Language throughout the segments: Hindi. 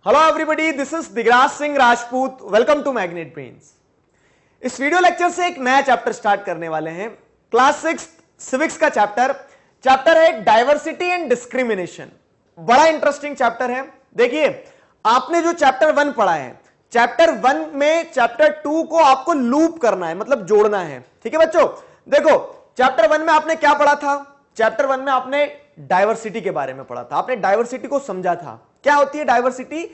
Hello everybody, this is Digraj Singh Rajput. Welcome to magnet brains. इस वीडियो लेक्चर से एक नया चैप्टर स्टार्ट करने वाले हैं। क्लास 6 सिविक्स का चैप्टर है डाइवर्सिटी एंड डिस्क्रिमिनेशन। बड़ा इंटरेस्टिंग चैप्टर है। देखिए, आपने जो चैप्टर 1 पढ़ा है, चैप्टर 1 में चैप्टर 2 को आपको लूप करना है, मतलब जोड़ना है। ठीक है बच्चों, देखो चैप्टर 1 में आपने क्या पढ़ा था? चैप्टर 1 में आपने डाइवर्सिटी के बारे में पढ़ा था। आपने डाइवर्सिटी को समझा था। क्या होती है डाइवर्सिटी?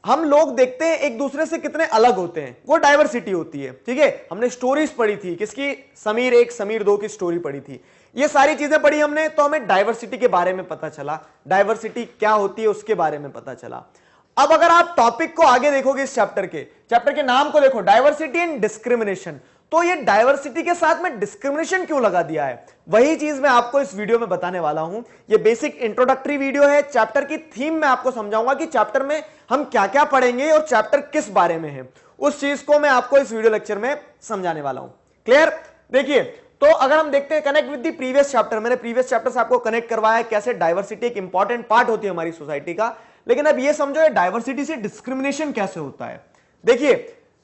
हम लोग देखते हैं एक दूसरे से कितने अलग होते हैं, वो डाइवर्सिटी होती है। ठीक है, हमने स्टोरीज पढ़ी थी, किसकी? समीर 1 समीर 2 की स्टोरी पढ़ी थी। ये सारी चीजें पढ़ी हमने, तो हमें डाइवर्सिटी के बारे में पता चला, डाइवर्सिटी क्या होती है उसके बारे में पता चला। अब अगर आप टॉपिक को आगे देखोगे, इस चैप्टर के नाम को देखो, डाइवर्सिटी एंड डिस्क्रिमिनेशन, तो ये डाइवर्सिटी के साथ में डिस्क्रिमिनेशन क्यों लगा दिया है, वही चीज मैं आपको इस वीडियो में बताने वाला हूं। ये बेसिक इंट्रोडक्टरी वीडियो है। चैप्टर की थीम मैं आपको समझाऊंगा कि चैप्टर में हम क्या क्या पढ़ेंगे और चैप्टर किस बारे में है, उस चीज को मैं आपको इस वीडियो लेक्चर में समझाने वाला हूं। क्लियर? देखिए, तो अगर हम देखते हैं connect with the previous chapter, मैंने प्रीवियस चैप्टर से आपको कनेक्ट करवाया है कैसे डाइवर्सिटी एक इंपॉर्टेंट पार्ट होती है हमारी सोसाइटी का। लेकिन अब ये समझो डाइवर्सिटी से डिस्क्रिमिनेशन कैसे होता है। देखिए,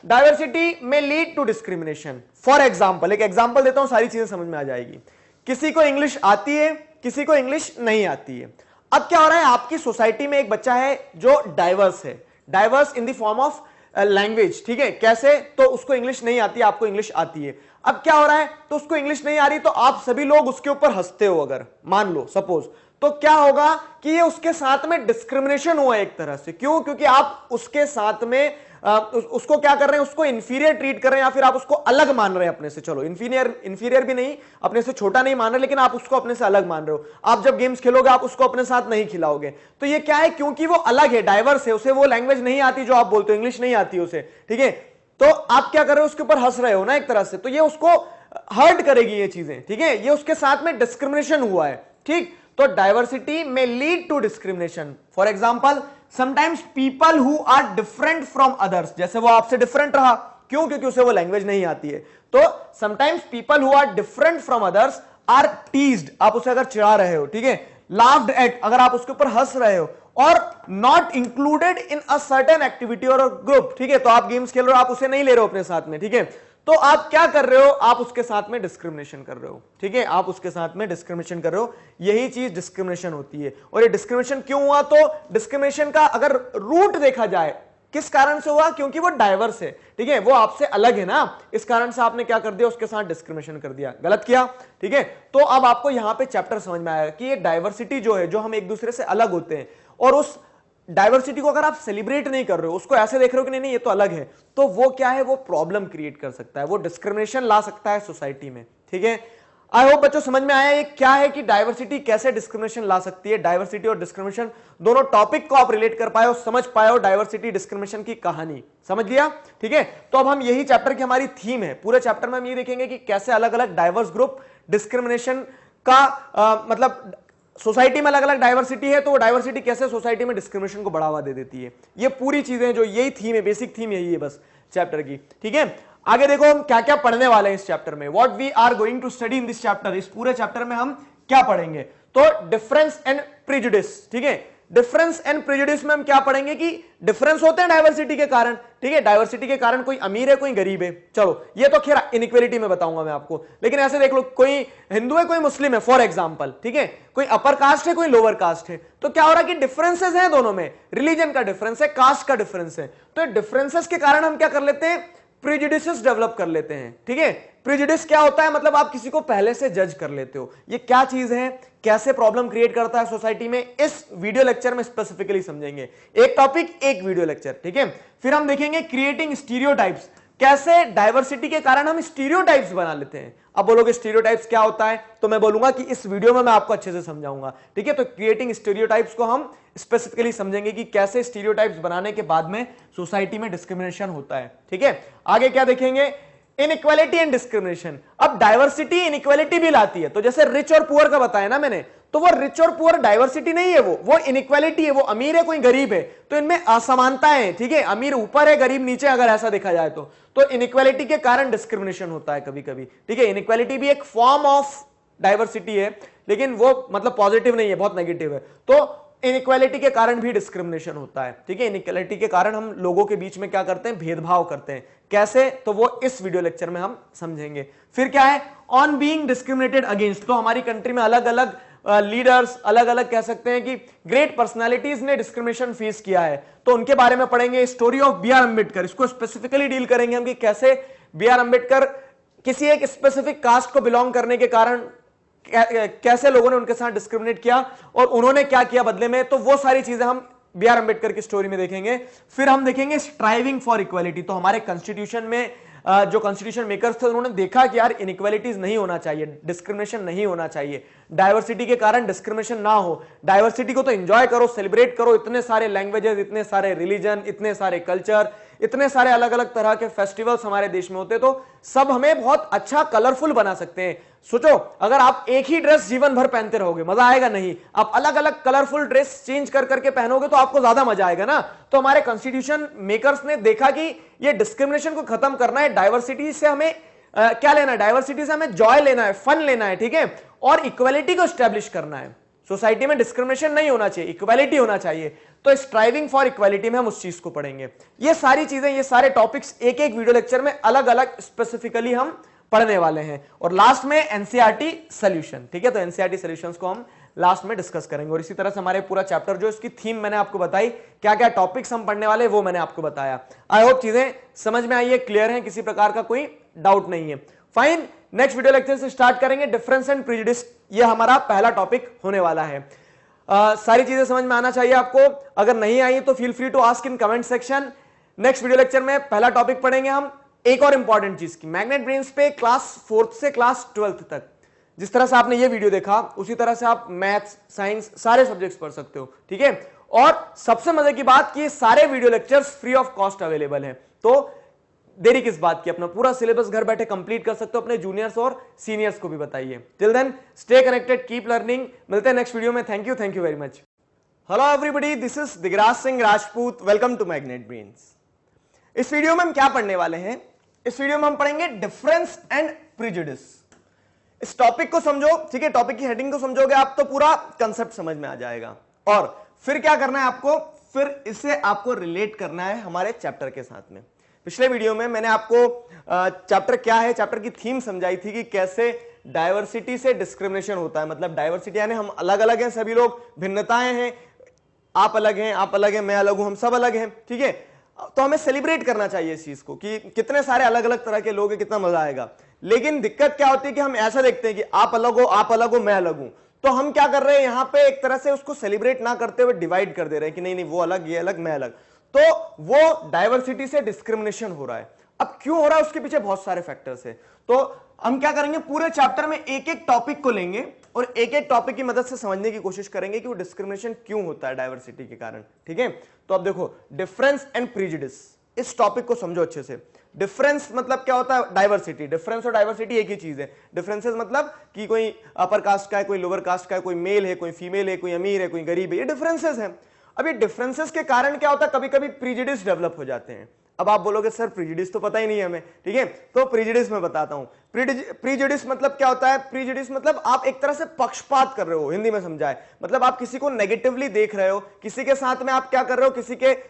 diversity may lead to discrimination. For example, एक एग्जाम्पल देता हूं, सारी चीजें समझ में आ जाएगी। किसी को इंग्लिश आती है, किसी को इंग्लिश नहीं आती है। अब क्या हो रहा है, आपकी सोसाइटी में एक बच्चा है जो डाइवर्स है, diverse in the form of language. ठीक है, कैसे? तो उसको इंग्लिश नहीं आती है, आपको इंग्लिश आती है। अब क्या हो रहा है, तो उसको इंग्लिश नहीं आ रही, तो आप सभी लोग उसके ऊपर हंसते हो, अगर मान लो सपोज, तो क्या होगा कि ये उसके साथ में डिस्क्रिमिनेशन हुआ एक तरह से। क्यों? क्योंकि आप उसके साथ में उसको क्या कर रहे हैं, उसको इंफीरियर ट्रीट कर रहे हैं, या फिर आप उसको अलग मान रहे हैं अपने से। चलो, इंफीरियर भी नहीं, अपने से छोटा नहीं मान रहे, लेकिन आप उसको अपने से अलग मान रहे हो। आप जब गेम्स खेलोगे, आप उसको अपने साथ नहीं खिलाओगे। तो ये क्या है? क्योंकि वो अलग है, डाइवर्स है, उसे वो लैंग्वेज नहीं आती जो आप बोलते हो, इंग्लिश नहीं आती उसे। ठीक है, तो आप क्या कर रहे हो, उसके ऊपर हंस रहे हो ना एक तरह से, तो ये उसको हर्ट करेगी ये चीजें। ठीक है, ये उसके साथ में डिस्क्रिमिनेशन हुआ है। ठीक, तो diversity may lead to discrimination. For example, sometimes people who are different from others, जैसे वो आपसे डिफरेंट रहा, क्यों? क्योंकि उसे वो लैंग्वेज नहीं आती है। तो sometimes people who are different from others are teased, आप उसे अगर चिढ़ा रहे हो, ठीक है, लाफ्ड एट, अगर आप उसके ऊपर हंस रहे हो, और not included in a certain activity और ग्रुप। ठीक है, तो आप गेम्स खेल रहे हो, आप उसे नहीं ले रहे हो अपने साथ में। ठीक है, तो आप क्या कर रहे हो, आप उसके साथ में डिस्क्रिमिनेशन कर रहे हो। ठीक है, आप उसके साथ में डिस्क्रिमिनेशन कर रहे हो, यही चीज डिस्क्रिमिनेशन होती है। और ये डिस्क्रिमिनेशन क्यों हुआ? तो डिस्क्रिमिनेशन का अगर रूट देखा जाए, किस कारण से हुआ? क्योंकि वो डाइवर्स है। ठीक है, वो आपसे अलग है ना, इस कारण से आपने क्या कर दिया, उसके साथ डिस्क्रिमिनेशन कर दिया, गलत किया। ठीक है, तो अब आपको यहां पे चैप्टर समझ में आया कि ये डाइवर्सिटी जो है, जो हम एक दूसरे से अलग होते हैं, और उस डाइवर्सिटी को अगर आप सेलिब्रेट नहीं कर रहे हो, उसको ऐसे देख रहे हो कि नहीं नहीं ये तो अलग है, तो वो क्या है, वो प्रॉब्लम क्रिएट कर सकता है, वो डिस्क्रिमिनेशन ला सकता है सोसाइटी में। ठीक है, आई होप बच्चों समझ में आया ये क्या है कि डाइवर्सिटी कैसे डिस्क्रिमिनेशन ला सकती है। डाइवर्सिटी और डिस्क्रिमिनेशन दोनों टॉपिक को आप रिलेट कर पाए हो, समझ पाए हो, डाइवर्सिटी डिस्क्रिमिनेशन की कहानी समझ लिया। ठीक है, तो अब हम यही चैप्टर की हमारी थीम है। पूरे चैप्टर में हम ये देखेंगे कि कैसे अलग अलग डाइवर्स ग्रुप डिस्क्रिमिनेशन का मतलब सोसाइटी में अलग अलग डाइवर्सिटी है, तो वो डाइवर्सिटी कैसे सोसाइटी में डिस्क्रिमिनेशन को बढ़ावा दे देती है। ये पूरी चीजें जो यही थीम है, बेसिक थीम यही है बस चैप्टर की। ठीक है, आगे देखो हम क्या क्या पढ़ने वाले हैं इस चैप्टर में। What we are going to study in this chapter, इस पूरे चैप्टर में हम क्या पढ़ेंगे? तो डिफरेंस एंड प्रेजुडिस। ठीक है, डिफरेंस एंड प्रेजुडिस में हम क्या पढ़ेंगे कि डिफरेंस होते हैं डाइवर्सिटी के कारण। ठीक है, डाइवर्सिटी के कारण कोई अमीर है, कोई गरीब है। चलो, ये तो खैर इनइक्वालिटी में बताऊंगा मैं आपको, लेकिन ऐसे देख लो, कोई हिंदू है, कोई मुस्लिम है, फॉर एग्जांपल। ठीक है, कोई अपर कास्ट है, कोई लोअर कास्ट है, तो क्या हो रहा है कि डिफरेंसेस हैं दोनों में, रिलीजन का डिफरेंस है, कास्ट का डिफरेंस है। तो डिफरेंसेस के कारण हम क्या कर लेते हैं, प्रेजुडिसेस डेवलप कर लेते हैं। ठीक है, प्रेजुडिस क्या होता है, मतलब आप किसी को पहले से जज कर लेते हो। ये क्या चीज है, कैसे प्रॉब्लम क्रिएट करता है सोसाइटी में, इस वीडियो लेक्चर में स्पेसिफिकली समझेंगे। एक टॉपिक एक वीडियो लेक्चर। ठीक है, फिर हम देखेंगे क्रिएटिंग स्टीरियोटाइप्स, कैसे डाइवर्सिटी के कारण हम स्टीरियोटाइप्स बना लेते हैं। अब बोलोगे स्टीरियोटाइप्स क्या होता है, तो मैं बोलूंगा कि इस वीडियो में मैं आपको अच्छे से समझाऊंगा। ठीक है, तो क्रिएटिंग स्टीरियोटाइप्स को हम स्पेसिफिकली समझेंगे कि कैसे स्टीरियोटाइप्स बनाने के बाद में सोसाइटी में डिस्क्रिमिनेशन होता है। ठीक है, आगे क्या देखेंगे, इनइक्वालिटी एंड डिस्क्रिमिनेशन। अब डाइवर्सिटी इनइक्वालिटी भी लाती है, तो जैसे रिच और पुअर का बताया ना मैंने, तो वो रिच और पुअर डाइवर्सिटी नहीं है, वो इनइक्वालिटी है। वो अमीर है, कोई गरीब है, तो इनमें असमानताएं हैं। ठीक है, अमीर ऊपर है, गरीब नीचे, अगर ऐसा देखा जाए तो इनइक्वालिटी के कारण डिस्क्रिमिनेशन होता है कभी कभी। ठीक है, इनइक्वालिटी भी एक फॉर्म ऑफ डाइवर्सिटी है, लेकिन वो मतलब पॉजिटिव नहीं है, बहुत नेगेटिव है। तो इनइक्वालिटी के कारण भी डिस्क्रिमिनेशन होता है, ठीक है। इनइक्वालिटी के कारण हम लोगों के बीच में क्या करते हैं, भेदभाव करते हैं। कैसे, तो वो इस वीडियो लेक्चर में हम समझेंगे। फिर क्या है, ऑन बीइंग डिस्क्रिमिनेटेड अगेंस्ट, तो हमारी कंट्री में अलग अलग लीडर्स, अलग अलग कह सकते हैं कि ग्रेट पर्सनालिटीज ने डिस्क्रिमिनेशन फेस किया है, तो उनके बारे में पढ़ेंगे। Story of B R Ambedkar, इसको स्पेसिफिकली डील करेंगे हम कि कैसे बी आर अम्बेडकर किसी एक स्पेसिफिक कास्ट को बिलोंग करने के कारण कैसे लोगों ने उनके साथ डिस्क्रिमिनेट किया और उन्होंने क्या किया बदले में, तो वो सारी चीजें हम बी आर अम्बेडकर की स्टोरी में देखेंगे। फिर हम देखेंगे स्ट्राइविंग फॉर इक्वालिटी, तो हमारे कॉन्स्टिट्यूशन में जो कॉन्स्टिट्यूशन मेकर्स थे उन्होंने देखा कि यार इनइक्वालिटीज नहीं होना चाहिए, डिस्क्रिमिनेशन नहीं होना चाहिए, डाइवर्सिटी के कारण डिस्क्रिमिनेशन ना हो। डाइवर्सिटी को तो एंजॉय करो, सेलिब्रेट करो, इतने सारे लैंग्वेजेस, इतने सारे रिलीजन, इतने सारे कल्चर, इतने सारे अलग अलग तरह के फेस्टिवल्स हमारे देश में होते, तो सब हमें बहुत अच्छा कलरफुल बना सकते हैं। सोचो, अगर आप एक ही ड्रेस जीवन भर पहनते रहोगे, मजा आएगा नहीं। आप अलग अलग कलरफुल ड्रेस चेंज कर करके पहनोगे तो आपको ज्यादा मजा आएगा ना। तो हमारे कॉन्स्टिट्यूशन मेकर्स ने देखा कि ये डिस्क्रिमिनेशन को खत्म करना है, डाइवर्सिटी से हमें क्या लेना है, डाइवर्सिटी से हमें जॉय लेना है, फन लेना है, ठीक है, और इक्वालिटी को स्टैब्लिश करना है। सोसाइटी में डिस्क्रिमिनेशन नहीं होना चाहिए, इक्वालिटी होना चाहिए। तो स्ट्राइविंग फॉर इक्वालिटी में हम उस चीज को पढ़ेंगे। ये सारी चीजें, ये सारे टॉपिक्स एक एक वीडियो लेक्चर में अलग अलग स्पेसिफिकली हम पढ़ने वाले हैं। और लास्ट में एनसीईआरटी सॉल्यूशन, ठीक है, तो एनसीईआरटी सॉल्यूशंस को हम लास्ट में डिस्कस करेंगे। और इसी तरह से हमारे पूरा चैप्टर, जो इसकी थीम मैंने आपको बताई, क्या क्या टॉपिक्स हम पढ़ने वाले वो मैंने आपको बताया। आई होप चीजें समझ में आई है, क्लियर है, किसी प्रकार का कोई डाउट नहीं है। फाइन, नेक्स्ट वीडियो लेक्चर से स्टार्ट करेंगे डिफरेंस एंड प्रेजुडिस, ये हमारा पहला टॉपिक होने वाला है। सारी चीजें समझ में आना चाहिए आपको, अगर नहीं आई तो feel free to ask in comment section. Next video lecture में पहला टॉपिक पढ़ेंगे हम एक और इंपॉर्टेंट चीज की, मैग्नेट ब्रेन्स पे क्लास 4th से क्लास 12th तक जिस तरह से आपने ये वीडियो देखा उसी तरह से आप मैथ्स, साइंस, सारे सब्जेक्ट्स पढ़ सकते हो, ठीक है। और सबसे मजे की बात कि सारे video lectures free of cost available हैं, तो देरी किस बात की, अपना पूरा सिलेबस घर बैठे कंप्लीट कर सकते हो, अपने जूनियर्स और सीनियर्स को भी बताइए। Till then stay connected, keep learning, मिलते हैं नेक्स्ट वीडियो में। Thank you very much. Hello everybody, this is Digraj Singh Rajput, welcome to magnet brains. इस वीडियो में हम क्या पढ़ने वाले हैं, इस वीडियो में हम पढ़ेंगे डिफरेंस एंड प्रेजुडिस। इस टॉपिक को समझो, ठीक है, टॉपिक की हेडिंग को समझोगे आप तो पूरा कंसेप्ट समझ में आ जाएगा। और फिर क्या करना है आपको, फिर इसे आपको रिलेट करना है हमारे चैप्टर के साथ में। पिछले वीडियो में मैंने आपको चैप्टर क्या है, चैप्टर की थीम समझाई थी कि कैसे डाइवर्सिटी से डिस्क्रिमिनेशन होता है। मतलब डाइवर्सिटी यानी हम अलग अलग हैं, सभी लोग, भिन्नताएं हैं, आप अलग हैं, आप अलग हैं, मैं अलग हूं, हम सब अलग हैं, ठीक है। तो हमें सेलिब्रेट करना चाहिए इस चीज को कि कितने सारे अलग अलग तरह के लोग हैं, कितना मजा आएगा। लेकिन दिक्कत क्या होती है कि हम ऐसा देखते हैं कि आप अलग हो, आप अलग हो, मैं अलग हूं, तो हम क्या कर रहे हैं यहां पे, एक तरह से उसको सेलिब्रेट ना करते हुए डिवाइड कर दे रहे हैं कि नहीं नहीं वो अलग, ये अलग, मैं अलग। तो वो डाइवर्सिटी से डिस्क्रिमिनेशन हो रहा है। अब क्यों हो रहा है, उसके पीछे बहुत सारे फैक्टर्स है। तो हम क्या करेंगे, पूरे चैप्टर में एक एक टॉपिक को लेंगे और एक एक टॉपिक की मदद से समझने की कोशिश करेंगे कि वो डिस्क्रिमिनेशन क्यों होता है डाइवर्सिटी के कारण, ठीक है। तो अब देखो, डिफरेंस एंड प्रेजुडिस, इस टॉपिक को समझो अच्छे से। डिफरेंस मतलब क्या होता है, डाइवर्सिटी। डिफरेंस और डाइवर्सिटी एक ही चीज है। डिफरेंसेस मतलब कि कोई अपर कास्ट का है, कोई लोअर कास्ट का है, कोई मेल है, कोई फीमेल है, कोई अमीर है, कोई गरीब है, ये डिफरेंसेस हैं। अब ये डिफरेंसेस के कारण क्या होता है, कभी कभी प्रेजुडिस डेवलप हो जाते हैं। अब आप बोलोगे सर प्रेजुडिस तो पता ही नहीं है हमें, ठीक है, तो प्रेजुडिस मैं बताता हूं। प्रेजुडिस मतलब क्या होता है, प्रेजुडिस मतलब आप एक तरह से पक्षपात कर रहे हो, हिंदी में समझाए, मतलब आप किसी को नेगेटिवली देख रहे हो, किसी के साथ में आप क्या कर रहे हो,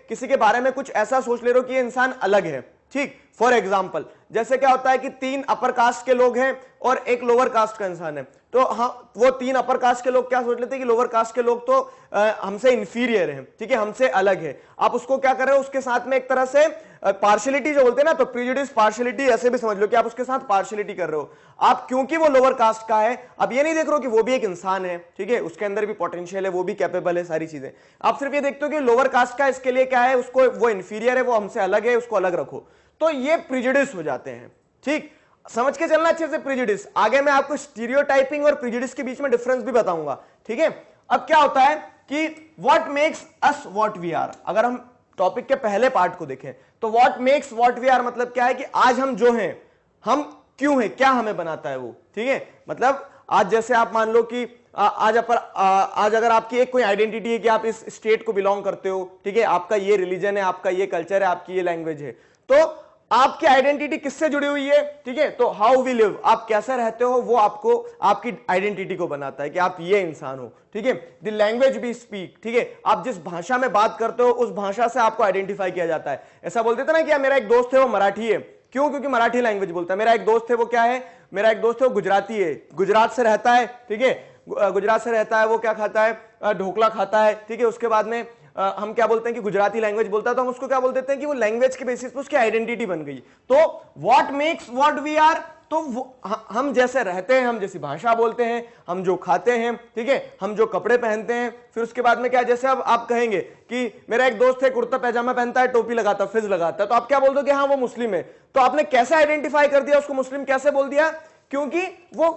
किसी के बारे में कुछ ऐसा सोच ले रहे हो कि ये इंसान अलग है, ठीक। फॉर एग्जाम्पल, जैसे क्या होता है कि 3 अपर कास्ट के लोग हैं और एक लोअर कास्ट का इंसान है, तो हाँ, वो 3 अपर कास्ट के लोग क्या सोच लेते हैं कि लोअर कास्ट के लोग तो हमसे इंफीरियर हैं, ठीक है, हमसे अलग है। आप उसको क्या कर रहे हो, उसके साथ में एक तरह से पार्शियलिटी जो बोलते हैं ना, तो प्रेजुडिस पार्शियलिटी ऐसे भी समझ लो कि आप उसके साथ पार्शियलिटी कर रहे हो। आप क्योंकि वो लोअर कास्ट का है, अब ये नहीं देख रहे हो कि वो भी एक इंसान है, ठीक है, उसके अंदर भी पोटेंशियल है, वो भी कैपेबल है, सारी चीजें। आप सिर्फ ये देखते हो कि लोअर कास्ट का, इसके लिए क्या है, उसको वो इंफीरियर है, वो हमसे अलग है, उसको अलग रखो, तो ये प्रेजुडिस हो जाते हैं, ठीक। समझ के चलना अच्छे से प्रेजुडिस। आगे मैं आपको स्टीरियोटाइपिंग और प्रेजुडिस के बीच में डिफरेंस भी बताऊंगा, ठीक है। अब क्या होता है कि what makes us what we are, अगर हम टॉपिक के पहले पार्ट को देखें तो what makes what we are मतलब क्या है कि आज हम जो हैं, हम क्यों हैं, क्या हमें बनाता है वो, ठीक है। मतलब आज जैसे आप मान लो कि आज अगर आपकी एक कोई आइडेंटिटी है कि आप इस स्टेट को बिलोंग करते हो, ठीक है, आपका ये रिलीजन है, आपका ये कल्चर है, आपकी ये लैंग्वेज है, तो आपकी आइडेंटिटी किससे जुड़ी हुई है, ठीक है। तो हाउ वी लिव, आप कैसे रहते हो, वो आपको आपकी आइडेंटिटी को बनाता है कि आप ये इंसान हो, ठीक है। द लैंग्वेज वी स्पीक, ठीक है, आप जिस भाषा में बात करते हो उस भाषा से आपको आइडेंटिफाई किया जाता है। ऐसा बोलते थे ना कि मेरा एक दोस्त है वो मराठी है, क्यों, क्योंकि मराठी लैंग्वेज बोलता है। मेरा एक दोस्त है वो क्या है, मेरा एक दोस्त है वो गुजराती है, गुजरात से रहता है, ठीक है, गुजरात से रहता है, वो क्या खाता है, ढोकला खाता है, ठीक है। उसके बाद में हम क्या बोलते हैं कि गुजराती लैंग्वेज बोलता है, तो हम उसको क्या बोल देते हैं कि वो लैंग्वेज के बेसिस पे उसकी आइडेंटिटी बन गई। तो what makes what we are, तो हम जैसे रहते हैं, हम जैसी भाषा बोलते हैं, हम जो खाते हैं, ठीक है, हम जो कपड़े पहनते हैं, फिर उसके बाद में क्या, जैसे अब आप कहेंगे कि मेरा एक दोस्त है कुर्ता पैजामा पहनता है, टोपी लगाता है, फिज लगाता है, तो आप क्या बोल दो कि हाँ वो मुस्लिम है। तो आपने कैसे आइडेंटिफाई कर दिया उसको, मुस्लिम कैसे बोल दिया, क्योंकि वो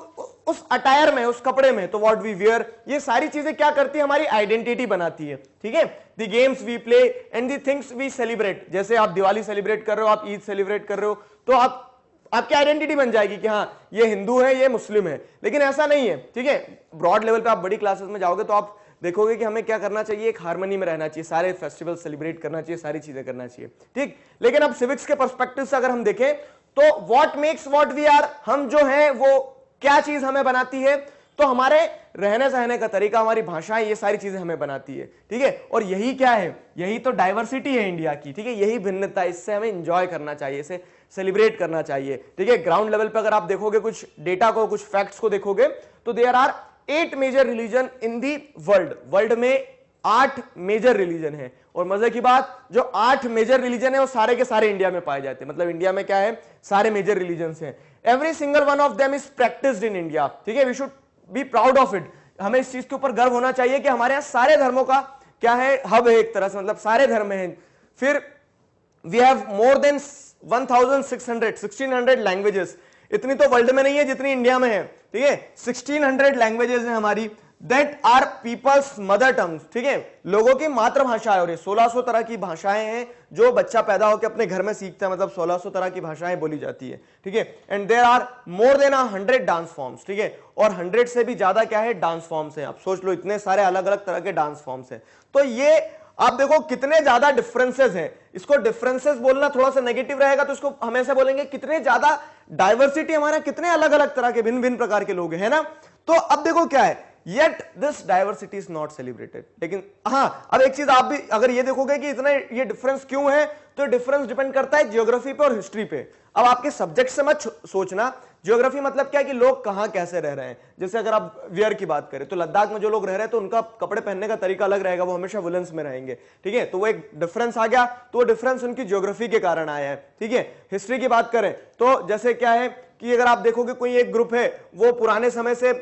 उस अटायर में, उस कपड़े में, तो व्हाट वी वियर, ये सारी चीजें क्या करती है, हमारी आइडेंटिटी बनाती है, ठीक है। The games we play and the things we celebrate, जैसे आप दिवाली सेलिब्रेट कर रहे हो, आप ईद सेलिब्रेट कर रहे हो, तो आपकी आइडेंटिटी बन जाएगी कि हाँ ये हिंदू है, ये मुस्लिम है। लेकिन ऐसा नहीं है, ठीक है। ब्रॉड लेवल पे आप बड़ी क्लासेस में जाओगे तो आप देखोगे कि हमें क्या करना चाहिए, एक हार्मनी में रहना चाहिए, सारे फेस्टिवल सेलिब्रेट करना चाहिए, सारी चीजें करना चाहिए, ठीक। लेकिन अब सिविक्स के पर्सपेक्टिव से अगर हम देखें तो what makes what we are, हम जो हैं वो क्या चीज हमें बनाती है, तो हमारे रहने सहने का तरीका, हमारी भाषाएं, ये सारी चीजें हमें बनाती है, ठीक है। और यही क्या है, यही तो डाइवर्सिटी है इंडिया की, ठीक है, यही भिन्नता, इससे हमें एंजॉय करना चाहिए, इसे सेलिब्रेट करना चाहिए, ठीक है। ग्राउंड लेवल पे अगर आप देखोगे कुछ डेटा को, कुछ फैक्ट्स को देखोगे तो there are 8 major religion in the world, world में 8 मेजर रिलीजन है। और मजे की बात, जो 8 मेजर रिलीजन है वो सारे के सारे इंडिया में पाए जाते हैं, मतलब इंडिया में क्या है, सारे मेजर रिलीजन्स हैं। Every single one of them is practised in India, ठीक है। We should be proud of it, हमें इस चीज के ऊपर गर्व होना चाहिए कि हमारे यहाँ सारे धर्मों का क्या है, हब है एक तरह से, मतलब सारे धर्म हैं। फिर we have more than 1600 languages, इतनी तो वर्ल्ड में नहीं है जितनी इंडिया में है, ठीक है। 1600 लैंग्वेजेस हैं हमारी, that are people's mother tongues, ठीक है, लोगों की मातृभाषा है। और ये 1600 तरह की भाषाएं हैं जो बच्चा पैदा होकर अपने घर में सीखता है, मतलब 1600 तरह की भाषाएं बोली जाती है, ठीक है। And there are more than 100 dance forms, ठीक है, और 100 से भी ज्यादा क्या है, डांस फॉर्म्स हैं। आप सोच लो, इतने सारे अलग अलग तरह के डांस फॉर्म्स हैं। तो ये आप देखो कितने ज्यादा डिफरेंसेस हैं। इसको डिफरेंसेस बोलना थोड़ा सा नेगेटिव रहेगा, तो इसको हम ऐसे बोलेंगे कितने ज्यादा डाइवर्सिटी, हमारे कितने अलग अलग तरह के, भिन्न भिन्न प्रकार के लोग हैं, है ना। तो अब देखो क्या है, Yet this diversity is not celebrated। लेकिन हाँ, अब एक चीज आप भी अगर ये देखोगे कि इतना ये डिफरेंस क्यों है, तो डिफरेंस डिपेंड करता है ज्योग्राफी पे और हिस्ट्री पे। अब आपके सब्जेक्ट से मत सोचना, ज्योग्राफी मतलब क्या है कि लोग कहां कैसे रह रहे हैं। जैसे अगर आप वियर की बात करें तो लद्दाख में जो लोग रह रहे हैं तो उनका कपड़े पहनने का तरीका अलग रहेगा, वो हमेशा वुलन्स में रहेंगे, ठीक है। तो वो एक डिफरेंस आ गया, तो वो डिफरेंस उनकी ज्योग्राफी के कारण आया है, ठीक है। हिस्ट्री की बात करें तो जैसे क्या है कि अगर आप देखोगे कोई एक ग्रुप है वो पुराने समय से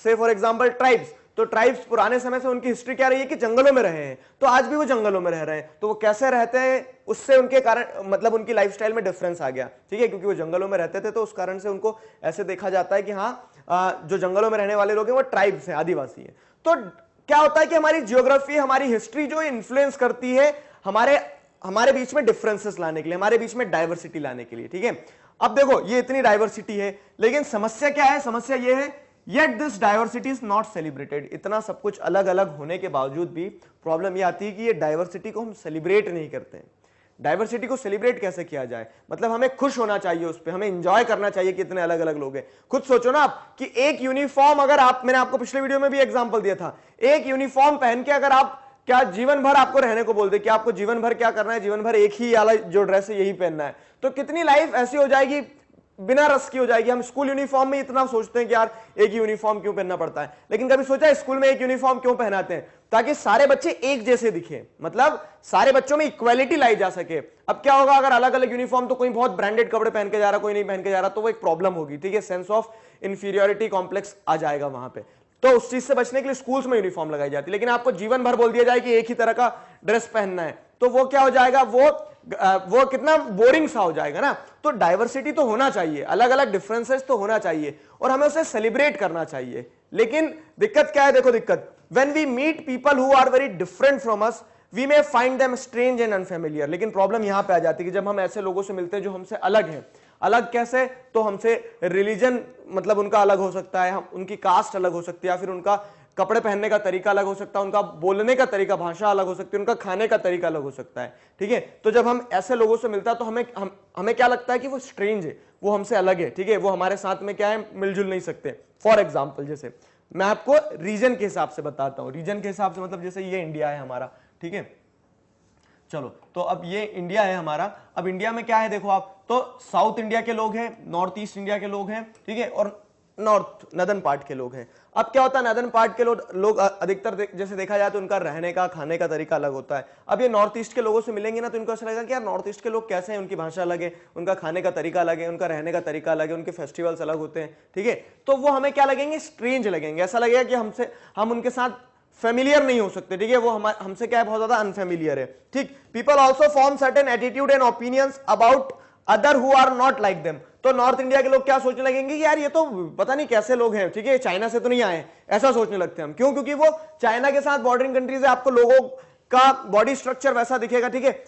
फॉर एग्जांपल ट्राइब्स, तो ट्राइब्स पुराने समय से उनकी हिस्ट्री क्या रही है कि जंगलों में रहे हैं, तो आज भी वो जंगलों में रह रहे हैं। तो वो कैसे रहते हैं, उससे उनके कारण मतलब उनकी लाइफस्टाइल में डिफरेंस आ गया, ठीक है, क्योंकि वो जंगलों में रहते थे, तो उस कारण से उनको ऐसे देखा जाता है कि हाँ जो जंगलों में रहने वाले लोग हैं वो ट्राइब्स हैं, आदिवासी हैं। तो क्या होता है कि हमारी जियोग्राफी, हमारी हिस्ट्री जो इन्फ्लुएंस करती है हमारे बीच में डिफरेंसेस लाने के लिए, हमारे बीच में डाइवर्सिटी लाने के लिए, ठीक है। अब देखो ये इतनी डाइवर्सिटी है, लेकिन समस्या क्या है, समस्या ये है yet this diversity is not celebrated। इतना सब कुछ अलग अलग होने के बावजूद भी प्रॉब्लम ये आती है कि ये डाइवर्सिटी को हम सेलिब्रेट नहीं करते हैं। डाइवर्सिटी को सेलिब्रेट कैसे किया जाए, मतलब हमें खुश होना चाहिए उस पर, हमें इंजॉय करना चाहिए कि इतने अलग अलग लोग हैं। खुद सोचो ना आप कि एक यूनिफॉर्म, अगर आप, मैंने आपको पिछले वीडियो में भी एग्जांपल दिया था, एक यूनिफॉर्म पहन के अगर आप क्या जीवन भर आपको रहने को बोल दे कि आपको जीवन भर क्या करना है, जीवन भर एक ही वाला जो ड्रेस है यही पहनना है, तो कितनी लाइफ ऐसी हो जाएगी, बिना रस की हो जाएगी। हम स्कूल यूनिफॉर्म में इतना सोचते हैं कि यार एक ही यूनिफॉर्म क्यों पहनना पड़ता है, लेकिन कभी सोचा है स्कूल में एक यूनिफॉर्म क्यों पहनाते हैं, ताकि सारे बच्चे एक जैसे दिखे, मतलब सारे बच्चों में इक्वालिटी लाई जा सके। अब क्या होगा अगर अलग अलग यूनिफॉर्म, तो कोई बहुत ब्रांडेड कपड़े पहन के जा रहा, कोई नहीं पहन के जा रहा, तो वो एक प्रॉब्लम होगी, ठीक है, सेंस ऑफ इंफीरियोरिटी कॉम्प्लेक्स आ जाएगा वहां पे। तो उस चीज से बचने के लिए स्कूल्स में यूनिफॉर्म लगाई जाती है, लेकिन आपको जीवन भर बोल दिया जाए कि एक ही तरह का ड्रेस पहनना है, तो वो क्या हो जाएगा, वो कितना बोरिंग सा हो जाएगा ना। तो डाइवर्सिटी तो होना चाहिए, अलग अलग डिफरेंसेस तो होना चाहिए, और हमें उसे सेलिब्रेट करना चाहिए। लेकिन दिक्कत क्या है, देखो दिक्कत, when we meet people who are very different from us, we may find them strange and unfamiliar. लेकिन प्रॉब्लम यहां पे आ जाती है कि जब हम ऐसे लोगों से मिलते हैं जो हमसे अलग हैं, अलग कैसे, तो हमसे रिलीजन मतलब उनका अलग हो सकता है, हम उनकी कास्ट अलग हो सकती है, या फिर उनका कपड़े पहनने का तरीका अलग हो सकता है, उनका बोलने का तरीका, भाषा अलग हो सकती है, उनका खाने का तरीका अलग हो सकता है, ठीक है। तो जब हम ऐसे लोगों से मिलता है तो हमें क्या लगता है कि वो स्ट्रेंज है, वो हमसे अलग है, ठीक है, वो हमारे साथ में क्या है, मिलजुल नहीं सकते। फॉर एग्जाम्पल जैसे मैं आपको रीजन के हिसाब से बताता हूं, रीजन के हिसाब से मतलब जैसे ये इंडिया है हमारा, ठीक है, चलो तो अब ये इंडिया है हमारा। अब इंडिया में क्या है देखो आप, तो साउथ इंडिया के लोग हैं, नॉर्थ ईस्ट इंडिया के लोग हैं, ठीक है, और नॉर्थ नदर्न पार्ट के लोग हैं। अब क्या होता है, नदर्न पार्ट के लोग अधिकतर जैसे देखा जाए तो उनका रहने का, खाने का तरीका अलग होता है। अब ये नॉर्थ ईस्ट के लोगों से मिलेंगे ना तो इनको ऐसा लगेगा कि यार नॉर्थ ईस्ट के लोग कैसे हैं, उनकी भाषा अलग है, उनका खाने का तरीका अलग है, उनका रहने का तरीका अलग है, उनके फेस्टिवल्स अलग होते हैं, ठीक है। तो वो हमें क्या लगेंगे, स्ट्रेंज लगेंगे, ऐसा लगेगा कि हम उनके साथ फेमिलियर नहीं हो सकते, ठीक है, वो हमसे क्या है, बहुत ज्यादा अनफेमिलियर है, ठीक। People also form certain attitude and opinions about other who are not like them. तो नॉर्थ इंडिया के लोग क्या सोचने लगेंगे कि यार ये तो पता नहीं कैसे लोग हैं, ठीक है, चाइना से तो नहीं आए, ऐसा सोचने लगते हैं हम। क्यों? क्योंकि वो चाइना के साथ बॉर्डरिंग कंट्रीज है, आपको लोगों का बॉडी स्ट्रक्चर वैसा दिखेगा, ठीक है,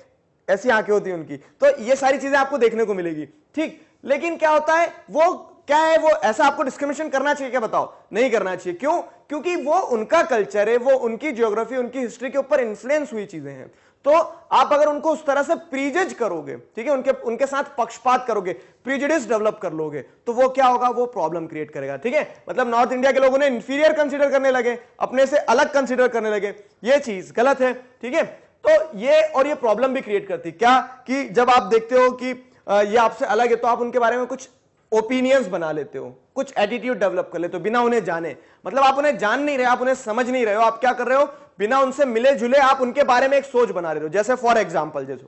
ऐसी आंखें होती है उनकी, तो ये सारी चीजें आपको देखने को मिलेगी, ठीक। लेकिन क्या होता है, वो क्या है, वो ऐसा आपको डिस्क्रिमिनेशन करना चाहिए क्या, बताओ? नहीं करना चाहिए। क्यों? क्योंकि वो उनका कल्चर है, वो उनकी ज्योग्राफी, उनकी हिस्ट्री के ऊपर इन्फ्लुएंस हुई चीजें हैं। तो आप अगर उनको उस तरह से प्रीजज करोगे, ठीक है, उनके साथ पक्षपात करोगे, प्रीजुडिस डेवलप कर लोगे, तो वो क्या होगा, वो प्रॉब्लम क्रिएट करेगा, ठीक है। मतलब नॉर्थ इंडिया के लोगों ने इंफीरियर कंसीडर करने लगे, अपने से अलग कंसीडर करने लगे, ये चीज गलत है, ठीक है। तो ये प्रॉब्लम भी क्रिएट करती क्या, कि जब आप देखते हो कि ये आपसे अलग है तो आप उनके बारे में कुछ ओपिनियंस बना लेते हो, कुछ एटीट्यूड डेवलप कर लेते हो बिना उन्हें जाने। मतलब आप उन्हें जान नहीं रहे, आप उन्हें समझ नहीं रहे हो, आप क्या कर रहे हो, बिना उनसे मिले जुले आप उनके बारे में एक सोच बना रहे हो। जैसे फॉर एग्जांपल जैसे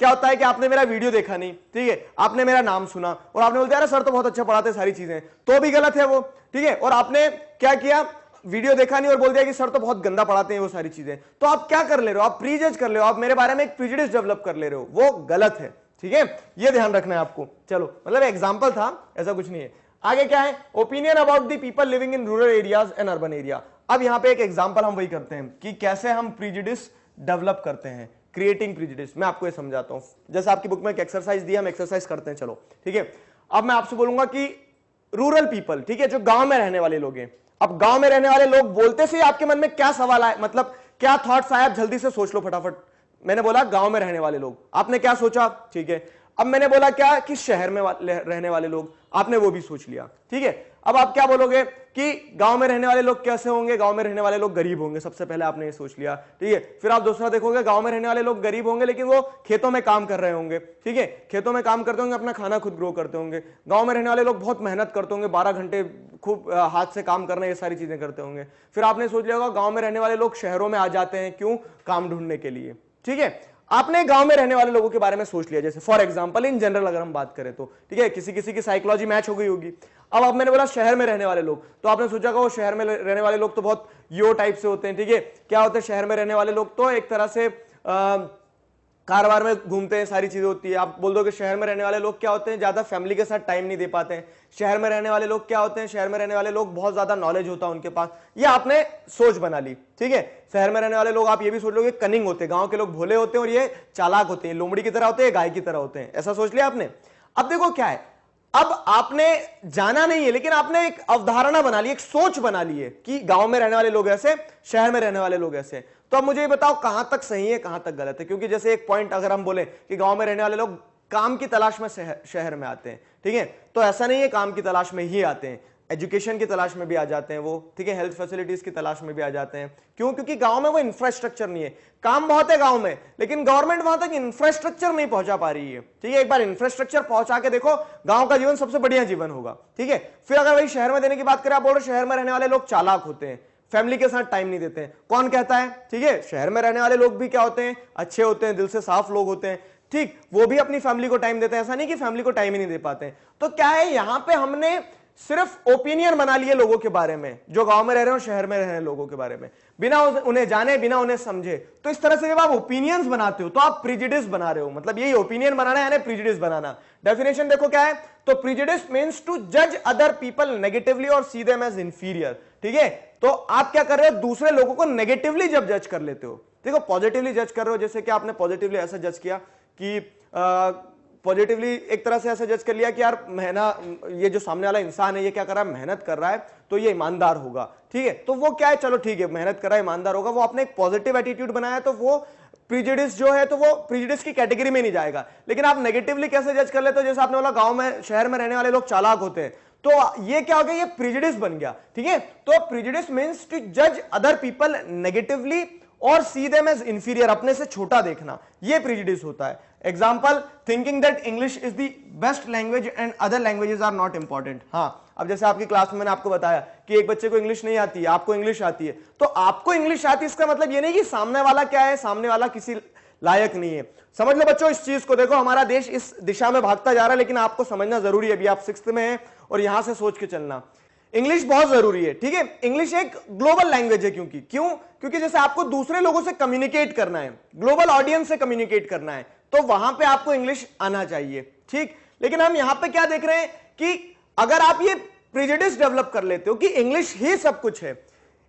क्या होता है कि आपने मेरा वीडियो देखा नहीं, ठीक है, आपने मेरा नाम सुना और आपने बोलते यार सर तो बहुत अच्छा पढ़ाते सारी चीजें, तो भी गलत है वो, ठीक है। और आपने क्या किया, वीडियो देखा नहीं और बोल दिया कि सर तो बहुत गंदा पढ़ाते हैं वो सारी चीजें, तो आप क्या कर ले रहे हो, आप प्रीजज कर ले रहे हो, आप मेरे बारे में एक प्रेजुडिस डेवलप कर ले रहे हो, वो गलत है, ठीक है, ये ध्यान रखना है आपको। चलो मतलब एग्जांपल था, ऐसा कुछ नहीं है। आगे क्या है, opinion about the people living in rural areas and urban area. अब यहां पे एक एग्जांपल हम वही करते हैं कि कैसे हम प्रेजुडिस डेवलप करते हैं, क्रिएटिंग प्रेजुडिस। मैं आपको ये समझाता हूं, जैसे आपकी बुक में एक एक्सरसाइज दिया, हम एक्सरसाइज करते हैं, चलो ठीक है। अब मैं आपसे बोलूंगा कि रूरल पीपल, ठीक है, जो गांव में रहने वाले लोग हैं, अब गांव में रहने वाले लोग बोलते से आपके मन में क्या सवाल आए, मतलब क्या थॉट्स आए, आप जल्दी से सोच लो फटाफट। मैंने बोला गांव में रहने वाले लोग, आपने क्या सोचा, ठीक है। अब मैंने बोला क्या कि शहर में रहने वाले लोग, आपने वो भी सोच लिया, ठीक है। अब आप क्या बोलोगे कि गांव में रहने वाले लोग कैसे होंगे, गांव में रहने वाले लोग गरीब होंगे, सबसे पहले आपने ये सोच लिया, ठीक है। फिर आप दूसरा देखोगे, गांव में रहने वाले लोग गरीब होंगे लेकिन वो खेतों में काम कर रहे होंगे, ठीक है, खेतों में काम करते होंगे, अपना खाना खुद ग्रो करते होंगे। गांव में रहने वाले लोग बहुत मेहनत करते होंगे, 12 घंटे खूब हाथ से काम करना, ये सारी चीजें करते होंगे। फिर आपने सोच लिया होगा गांव में रहने वाले लोग शहरों में आ जाते हैं, क्यों, काम ढूंढने के लिए, ठीक है। आपने गांव में रहने वाले लोगों के बारे में सोच लिया, जैसे फॉर एग्जांपल इन जनरल अगर हम बात करें तो, ठीक है, किसी किसी की साइकोलॉजी मैच हो गई होगी। अब मैंने बोला शहर में रहने वाले लोग, तो आपने सोचा वो शहर में रहने वाले लोग तो बहुत यो टाइप से होते हैं, ठीक है। क्या होते हैं शहर में रहने वाले लोग, तो एक तरह से कारवार में घूमते हैं, सारी चीजें होती है। आप बोल दो कि शहर में रहने वाले लोग क्या होते हैं, ज्यादा फैमिली के साथ टाइम नहीं दे पाते हैं। शहर में रहने वाले लोग क्या होते हैं, शहर में रहने वाले लोग बहुत ज्यादा नॉलेज होता है उनके पास, ये आपने सोच बना ली, ठीक है। शहर में रहने वाले लोग आप ये भी सोच लोगे कनिंग होते हैं, गांव के लोग भोले होते हैं और ये चालाक होते हैं, लोमड़ी की तरह होते हैं, गाय की तरह होते हैं, ऐसा सोच लिया आपने। अब देखो क्या है, अब आपने जाना नहीं है लेकिन आपने एक अवधारणा बना ली, एक सोच बना ली है कि गांव में रहने वाले लोग ऐसे, शहर में रहने वाले लोग ऐसे। तो अब मुझे ये बताओ कहां तक सही है, कहां तक गलत है। क्योंकि जैसे एक पॉइंट अगर हम बोले कि गांव में रहने वाले लोग काम की तलाश में शहर में आते हैं, ठीक है, तो ऐसा नहीं है काम की तलाश में ही आते हैं, एजुकेशन की तलाश में भी आ जाते हैं वो, ठीक है, हेल्थ फैसिलिटीज की तलाश में भी आ जाते हैं। क्यों? क्योंकि गांव में वो इंफ्रास्ट्रक्चर नहीं है, काम बहुत है गांव में लेकिन गवर्नमेंट वहां तक इंफ्रास्ट्रक्चर नहीं पहुंचा पा रही है, ठीक है। एक बार इंफ्रास्ट्रक्चर पहुंचा के देखो, गांव का जीवन सबसे बढ़िया जीवन होगा, ठीक है। फिर अगर वही शहर में देने की बात करें, आप बोल रहे शहर में रहने वाले लोग चालाक होते हैं, फैमिली के साथ टाइम नहीं देते हैं, कौन कहता है, ठीक है। शहर में रहने वाले लोग भी क्या होते हैं, अच्छे होते हैं, दिल से साफ लोग होते हैं, ठीक, वो भी अपनी फैमिली को टाइम देते हैं, ऐसा नहीं कि फैमिली को टाइम ही नहीं दे पाते हैं। तो क्या है, यहां पे हमने सिर्फ ओपिनियन बना लिए लोगों के बारे में, जो गांव में रह रहे हो, शहर में रह रहे हैं लोगों के बारे में, बिना उन्हें जाने, बिना उन्हें समझे। तो इस तरह से जब आप ओपिनियंस बनाते हो तो आप प्रिजुडिस बना रहे हो, मतलब यही ओपिनियन बनाना है, प्रिजुडिस बनाना। डेफिनेशन देखो क्या है, तो प्रिजुडिस मींस टू जज अदर पीपल नेगेटिवली और सी देम एज इंफीरियर, ठीक है। तो आप क्या कर रहे हो, दूसरे लोगों को नेगेटिवली जब जज कर लेते हो, देखो पॉजिटिवली जज कर रहे हो, जैसे कि आपने पॉजिटिवली ऐसा जज किया कि पॉजिटिवली एक तरह से ऐसा जज कर लिया कि यार ये जो सामने वाला इंसान है ये क्या कर रहा है, मेहनत कर रहा है, तो ये ईमानदार होगा, ठीक है। तो वो क्या है, चलो ठीक है, मेहनत कर रहा है, ईमानदार होगा, वो आपने एक पॉजिटिव एटीट्यूड बनाया, तो वो प्रीजुडिस जो है तो वो प्रीजुडिस की कैटेगरी में नहीं जाएगा। लेकिन आप नेगेटिवली कैसे जज कर लेते हो, जैसे आपने बोला गांव में शहर में रहने वाले लोग चालाक होते हैं, तो ये क्या हो गया, ये प्रीजुडिस बन गया, ठीक है। तो प्रीजुडिस मींस टू जज अदर पीपल नेगेटिवली और सी देम एज इंफीरियर, अपने से छोटा देखना, ये प्रीजुडिस होता है। Example, thinking that English is the best language and other languages are not important. हाँ, अब जैसे आपकी क्लास में मैंने आपको बताया कि एक बच्चे को इंग्लिश नहीं आती है, आपको इंग्लिश आती है, तो आपको इंग्लिश आती है इसका मतलब ये नहीं कि सामने वाला क्या है, सामने वाला किसी लायक नहीं है। समझ लो बच्चों इस चीज को, देखो हमारा देश इस दिशा में भागता जा रहा है, लेकिन आपको समझना जरूरी है, अभी आप 6th में हैं और यहां से सोच के चलना, इंग्लिश बहुत जरूरी है, ठीक है। इंग्लिश एक ग्लोबल लैंग्वेज है, क्योंकि जैसे आपको दूसरे लोगों से कम्युनिकेट करना है, ग्लोबल ऑडियंस से कम्युनिकेट करना है, तो वहां पे आपको इंग्लिश आना चाहिए, ठीक। लेकिन हम यहां पे क्या देख रहे हैं कि अगर आप ये प्रेजुडिस डेवलप कर लेते हो कि इंग्लिश ही सब कुछ है,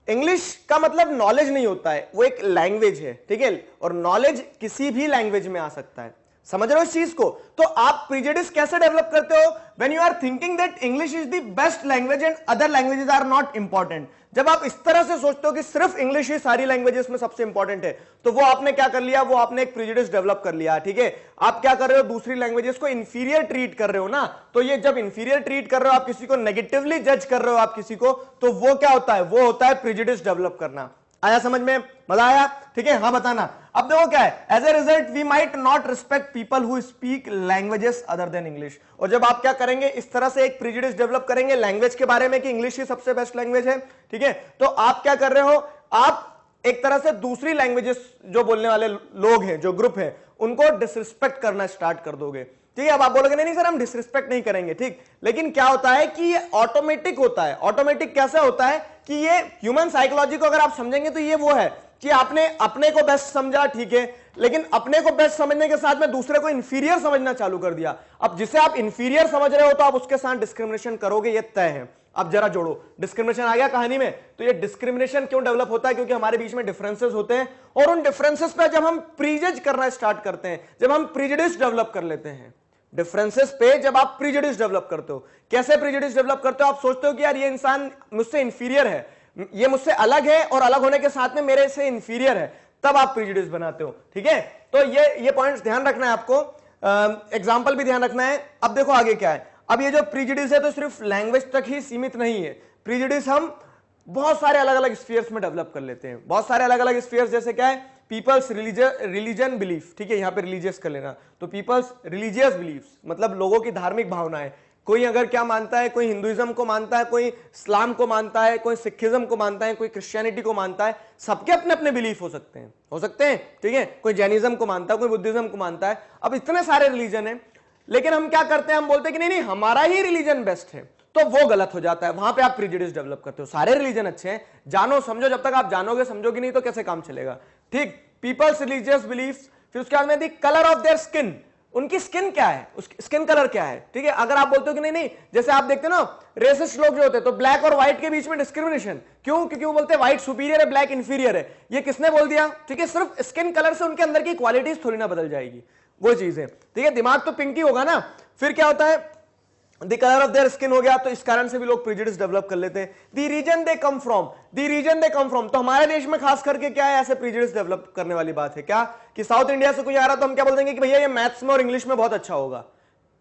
इंग्लिश का मतलब नॉलेज नहीं होता है, वो एक लैंग्वेज है, ठीक है, और नॉलेज किसी भी लैंग्वेज में आ सकता है, समझ रहे हो इस चीज को। तो आप प्रेजुडिस कैसे डेवलप करते हो, when you are thinking that English is the best language and other languages are not important. जब आप इस तरह से सोचते हो कि सिर्फ इंग्लिश ही सारी लैंग्वेजेस में सबसे इंपॉर्टेंट है, तो वो आपने क्या कर लिया, वो आपने एक प्रेजुडिस डेवलप कर लिया, ठीक है। आप क्या कर रहे हो, दूसरी लैंग्वेजेस को इंफीरियर ट्रीट कर रहे हो ना, तो ये जब इंफीरियर ट्रीट कर रहे हो, आप किसी को नेगेटिवली जज कर रहे हो आप किसी को, तो वो क्या होता है, वो होता है प्रेजुडिस डेवलप करना। आया समझ में, मजा आया, ठीक है, हाँ बताना। अब देखो क्या है, as a result we might not respect people who speak languages other than English. और जब आप क्या करेंगे, इस तरह से एक प्रेजुडिस डेवलप करेंगे लैंग्वेज के बारे में कि इंग्लिश ही सबसे बेस्ट लैंग्वेज है, ठीक है, तो आप क्या कर रहे हो, आप एक तरह से दूसरी लैंग्वेजेस जो बोलने वाले लोग हैं, जो ग्रुप है, उनको डिसरिस्पेक्ट करना स्टार्ट कर दोगे, ठीक है। अब आप बोलोगे नहीं सर हम डिसरिस्पेक्ट नहीं करेंगे, ठीक, लेकिन क्या होता है कि ये ऑटोमेटिक होता है। ऑटोमेटिक कैसे होता है कि ये ह्यूमन साइकोलॉजी को अगर आप समझेंगे तो ये वो है कि आपने अपने को बेस्ट समझा, ठीक है, लेकिन अपने को बेस्ट समझने के साथ में दूसरे को इंफीरियर समझना चालू कर दिया। अब जिसे आप इंफीरियर समझ रहे हो तो आप उसके साथ डिस्क्रिमिनेशन करोगे, ये तय है। अब जरा जोड़ो, डिस्क्रिमिनेशन आ गया कहानी में। तो ये डिस्क्रिमिनेशन क्यों डेवलप होता है, क्योंकि हमारे बीच में डिफरेंसेस होते हैं, और उन डिफरेंसेस पे जब हम प्रीजज करना स्टार्ट करते हैं, जब हम प्रीजुडिस डेवलप कर लेते हैं, डिफरेंसेस पे जब आप प्रीजुडिस डेवलप करते हो, कैसे प्रीजुडिस डेवलप करते हो, आप सोचते हो कि यार ये इंसान मुझसे इंफीरियर है, ये मुझसे अलग है, और अलग होने के साथ में मेरे से इंफीरियर है, तब आप प्रीजुडिस बनाते हो, ठीक है। तो ये पॉइंट्स ध्यान रखना है आपको, एग्जांपल भी ध्यान रखना है। अब देखो आगे क्या है, अब ये जो प्रीजुडिस है तो सिर्फ लैंग्वेज तक ही सीमित नहीं है, प्रीजुडिस हम बहुत सारे अलग अलग स्फीयर्स में डेवलप कर लेते हैं, बहुत सारे अलग अलग स्फीयर्स, जैसे क्या है, पीपल्स रिलीजन बिलीफ, ठीक है, यहां पे रिलीजियस कर लेना, तो पीपल्स रिलीजियस बिलीफ्स मतलब लोगों की धार्मिक भावनाएं, कोई अगर क्या मानता है, कोई हिंदुइज्म को मानता है, कोई इस्लाम को मानता है, कोई सिखिज्म को मानता है, कोई क्रिश्चियनिटी को मानता है, सबके अपने अपने बिलीफ हो सकते हैं, ठीक है, कोई जैनिज्म को मानता है, कोई बुद्धिज्म को मानता है, अब इतने सारे रिलीजन है, लेकिन हम क्या करते हैं, हम बोलते हैं कि नहीं हमारा ही रिलीजन बेस्ट है, तो वो गलत हो जाता है, वहां पे आप प्रेजुडिस डेवलप करते हो। सारे रिलीजन अच्छे हैं, जानो समझो, जब तक आप जानोगे समझोगे नहीं तो कैसे काम चलेगा, ठीक। पीपल्स रिलीजियस बिलीफ्स, फिर उसके बाद में दी कलर ऑफ देयर स्किन, उनकी स्किन क्या है, उसकी स्किन कलर क्या है, ठीक है। अगर आप बोलते हो कि नहीं जैसे आप देखते हो ना रेसिस्ट लोग जो होते हैं, तो ब्लैक और व्हाइट के बीच में डिस्क्रिमिनेशन क्यों, क्योंकि वो बोलते हैं व्हाइट सुपीरियर है, ब्लैक इंफीरियर है, ये किसने बोल दिया, ठीक है। सिर्फ स्किन कलर से उनके अंदर की क्वालिटीज थोड़ी ना बदल जाएगी, वो चीज है, ठीक है। दिमाग तो पिंक ही होगा ना। फिर क्या होता है, the colour of their skin हो गया, तो इस कारण से भी लोग प्रेजुडिस डेवलप कर लेते हैं। The reason they come from, तो हमारे देश में खास करके क्या है, ऐसे प्रेजुडिस डेवलप करने वाली बात है क्या, कि साउथ इंडिया से कोई आ रहा तो हम क्या बोल देंगे कि भैया ये मैथ्स में और इंग्लिश में बहुत अच्छा होगा,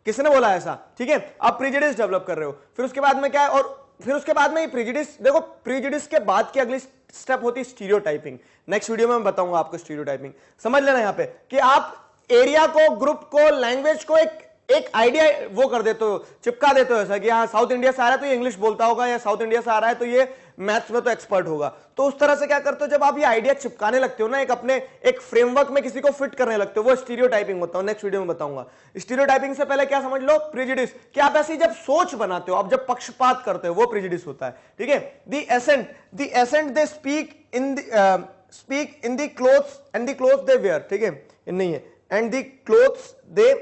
किसने बोला ऐसा, ठीक है। आप प्रेजुडिस डेवलप कर रहे हो। फिर उसके बाद में क्या है, और फिर उसके बाद में प्रेजुडिस, देखो प्रेजुडिस के बाद की अगली स्टेप होती है स्टीरियोटाइपिंग। नेक्स्ट वीडियो में मैं बताऊंगा आपको स्टीरियोटाइपिंग, समझ लेना यहाँ पे कि आप एरिया को, ग्रुप को, लैंग्वेज को एक आइडिया वो कर देते हो, चिपका देते हो ऐसा कि हाँ साउथ इंडिया से आ रहा है तो ये इंग्लिश बोलता होगा, या साउथ इंडिया से आ रहा है तो ये मैथ्स में तो एक्सपर्ट होगा। तो उस तरह से क्या करते हो, जब आप ये आइडिया चिपकाने लगते हो ना, एक अपने एक फ्रेमवर्क में किसी को फिट करने लगते हो, वो स्टीरियोटाइपिंग होता है। नेक्स्ट वीडियो में बताऊंगा। स्टीरियोटाइपिंग से पहले क्या समझ लो, प्रेजुडिस, कि आप ऐसी जब सोच बनाते हो, आप जब पक्षपात करते हो, वो प्रेजुडिस होता है, ठीक है। The accent they speak in the clothes and the clothes they wear, ठीक है, नहीं है, and the clothes they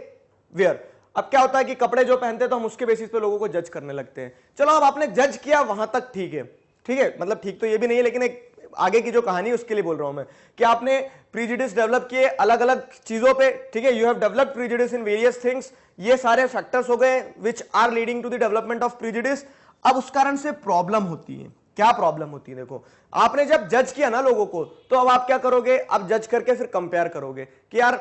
wear. अब क्या होता है कि कपड़े जो पहनते हैं तो हम उसके बेसिस पे लोगों को जज करने लगते हैं। चलो अब आपने जज किया वहां तक ठीक है, मतलब ठीक तो ये भी नहीं है, लेकिन एक आगे की जो कहानी उसके लिए बोल रहा हूं मैं कि आपने प्रीजुडिस डेवलप किए अलग अलग चीजों पे, ठीक है, you have developed prejudice in various things, ये सारे फैक्टर्स हो गए which are leading to the development of prejudice. अब उस कारण से प्रॉब्लम होती है। क्या प्रॉब्लम होती है? देखो, आपने जब जज किया ना लोगों को, तो अब आप क्या करोगे, आप जज करके फिर कंपेयर करोगे कि यार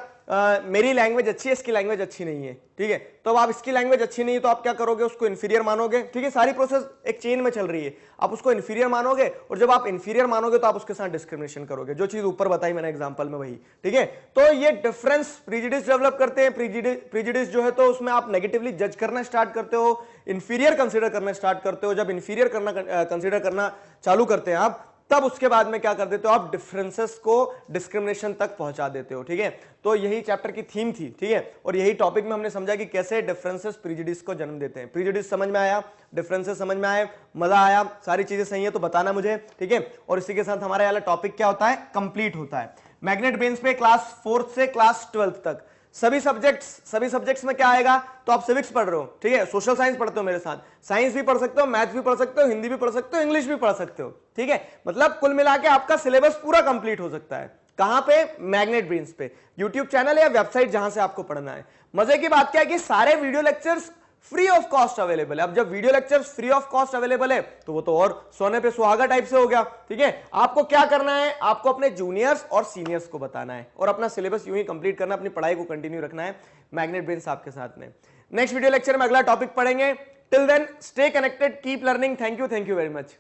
मेरी लैंग्वेज अच्छी है, इसकी लैंग्वेज अच्छी नहीं है, ठीक है, तो अब आप इसकी लैंग्वेज अच्छी नहीं है तो आप क्या करोगे, उसको इंफीरियर मानोगे, ठीक है, सारी प्रोसेस एक चेन में चल रही है, आप उसको इंफीरियर मानोगे, और जब आप इंफीरियर मानोगे तो आप उसके साथ डिस्क्रिमिनेशन करोगे, जो चीज ऊपर बताई मैंने एग्जांपल में वही, ठीक है। तो ये डिफरेंस प्रीजुडिस डेवलप करते हैं। प्रीजुडिस जो है तो उसमें आप नेगेटिवली जज करना स्टार्ट करते हो, इंफीरियर कंसीडर करना स्टार्ट करते हो। जब इंफीरियर कंसीडर करना चालू करते हैं आप, तब उसके बाद में क्या कर देते हो, आप डिफरेंसेस को डिस्क्रिमिनेशन तक पहुंचा देते हो, ठीक है। तो यही चैप्टर की थीम थी, ठीक है, और यही टॉपिक में हमने समझा कि कैसे डिफरेंसेस प्रीजुडिस को जन्म देते हैं। प्रीजुडिस समझ में आया, डिफरेंसेस समझ में आए, मजा आया, सारी चीजें सही है तो बताना मुझे, ठीक है। और इसी के साथ हमारा वाला टॉपिक क्या होता है, कंप्लीट होता है। मैग्नेट ब्रेन्स पे क्लास 4th से क्लास 12th तक सभी सब्जेक्ट्स में क्या आएगा, तो आप सिविक्स पढ़ रहे हो, ठीक है, सोशल साइंस पढ़ते हो मेरे साथ, साइंस भी पढ़ सकते हो, मैथ्स भी पढ़ सकते हो, हिंदी भी पढ़ सकते हो, इंग्लिश भी पढ़ सकते हो, ठीक है। मतलब कुल मिला के आपका सिलेबस पूरा कंप्लीट हो सकता है। कहां पे? मैग्नेट ब्रेन्स पे, यूट्यूब चैनल या वेबसाइट जहां से आपको पढ़ना है। मजे की बात क्या है कि सारे video lectures free of cost available है। अब जब video lectures free of cost available है तो वो तो और सोने पे सुहागा टाइप से हो गया, ठीक है। आपको क्या करना है, आपको अपने जूनियर्स और सीनियर्स को बताना है और अपना सिलेबस यूं ही कंप्लीट करना, अपनी पढ़ाई को कंटिन्यू रखना है मैग्नेट ब्रेन्स आपके साथ में। नेक्स्ट वीडियो लेक्चर में अगला टॉपिक पढ़ेंगे। Till then stay connected, keep learning. Thank you very much.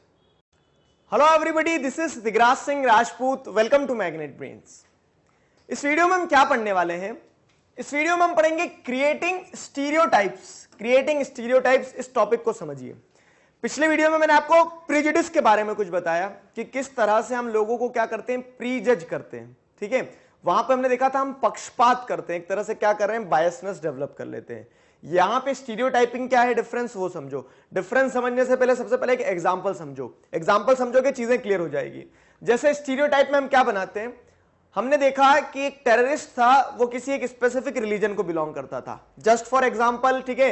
Hello everybody, this is Digraj Singh Rajput, welcome to magnet brains. इस वीडियो में हम क्या पढ़ने वाले हैं, इस वीडियो में हम पढ़ेंगे क्रिएटिंग स्टीरियोटाइप्स। क्रिएटिंग स्टीरियोटाइप्स, इस टॉपिक को समझिए। पिछले वीडियो में मैंने आपको प्रीजुडिस के बारे में कुछ बताया कि किस तरह से हम लोगों को क्या करते हैं, प्रीजज करते हैं, ठीक है। वहां पे हमने देखा था हम पक्षपात करते हैं, एक तरह से क्या कर रहे हैं, बायसनेस डेवलप कर लेते हैं। यहां पे स्टीरियोटाइपिंग क्या है, डिफरेंस वो समझो। डिफरेंस समझने से पहले सबसे पहले एक एग्जांपल समझो, एग्जांपल समझोगे चीजें क्लियर हो जाएगी। जैसे स्टीरियोटाइप में हम क्या बनाते हैं, हमने देखा कि एक टेररिस्ट था, वो किसी एक स्पेसिफिक रिलीजन को बिलोंग करता था, जस्ट फॉर एग्जांपल, ठीक है,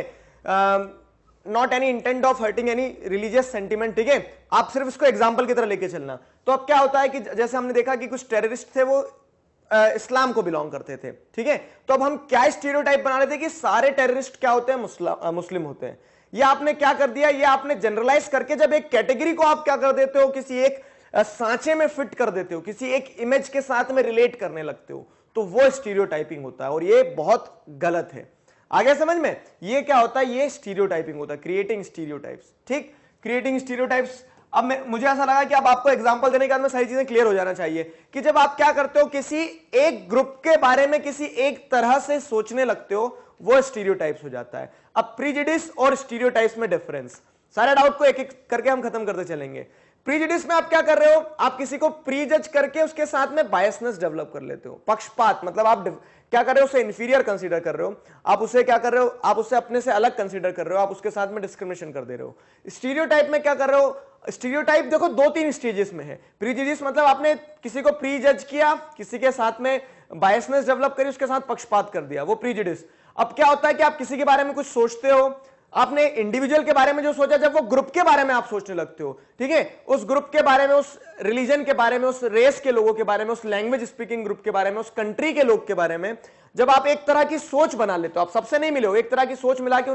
not any intent of hurting any religious sentiment, ठीक है, आप सिर्फ इसको एग्जांपल की तरह लेके चलना। तो अब क्या होता है कि जैसे हमने देखा कि कुछ टेररिस्ट थे, वो इस्लाम को बिलोंग करते थे, ठीक है। तो अब हम क्या स्टीरियोटाइप बना रहे थे कि सारे टेररिस्ट क्या होते हैं, मुस्लिम होते हैं। ये आपने क्या कर दिया, ये आपने जनरलाइज करके जब एक कैटेगरी को आप क्या कर देते हो, किसी एक सांचे में फिट कर देते हो, किसी एक इमेज के साथ में रिलेट करने लगते हो, तो वो स्टीरियोटाइपिंग होता है और ये बहुत गलत है। आगे समझ में, ये क्या होता है, ये स्टीरियोटाइपिंग होता है, क्रिएटिंग स्टीरियोटाइप्स, ठीक, क्रिएटिंग स्टीरियोटाइप्स। अब मुझे ऐसा लगा कि अब आपको एग्जांपल देने के बाद में सारी चीजें क्लियर हो जाना चाहिए कि जब आप क्या करते हो, किसी एक ग्रुप के बारे में किसी एक तरह से सोचने लगते हो, वो स्टीरियोटाइप्स हो जाता है। अब प्रीजुडिस और स्टीरियोटाइप्स में डिफरेंस, सारे डाउट को एक एक करके हम खत्म करते चलेंगे। प्रीजुडिस में आप क्या कर रहे हो, आप किसी को प्रीजज करके उसके साथ में बायसनेस डेवलप कर लेते हो, पक्षपात, मतलब आप क्या कर रहे हो, उसे इंफीरियर कंसीडर कर रहे हो, आप उसे क्या कर रहे हो, आप उसे अपने से अलग कंसीडर कर रहे हो, आप उसके साथ में डिस्क्रिमिनेशन कर दे रहे हो। स्टीरियोटाइप में क्या कर रहे हो, स्टीरियोटाइप देखो 2-3 स्टेजेस में है। प्रीजुडिस मतलब आपने किसी को प्रीजज किया, किसी के साथ में बायसनेस डेवलप करी, उसके साथ पक्षपात कर दिया, वो प्रीजुडिस। अब क्या होता है कि आप किसी के बारे में कुछ सोचते हो, आपने इंडिविजुअल के बारे में जो सोचा, जब वो ग्रुप के बारे में आप सोचने लगते हो, ठीक है, उस ग्रुप के बारे में, उस रिलीजन के बारे में, उस रेस के लोगों के बारे में, उस लैंग्वेज स्पीकिंग ग्रुप के बारे में, उस कंट्री के लोग के बारे में, जब आप एक तरह की सोच बना लेते हो, आप सबसे नहीं मिले हो, एक तरह की सोच मिला के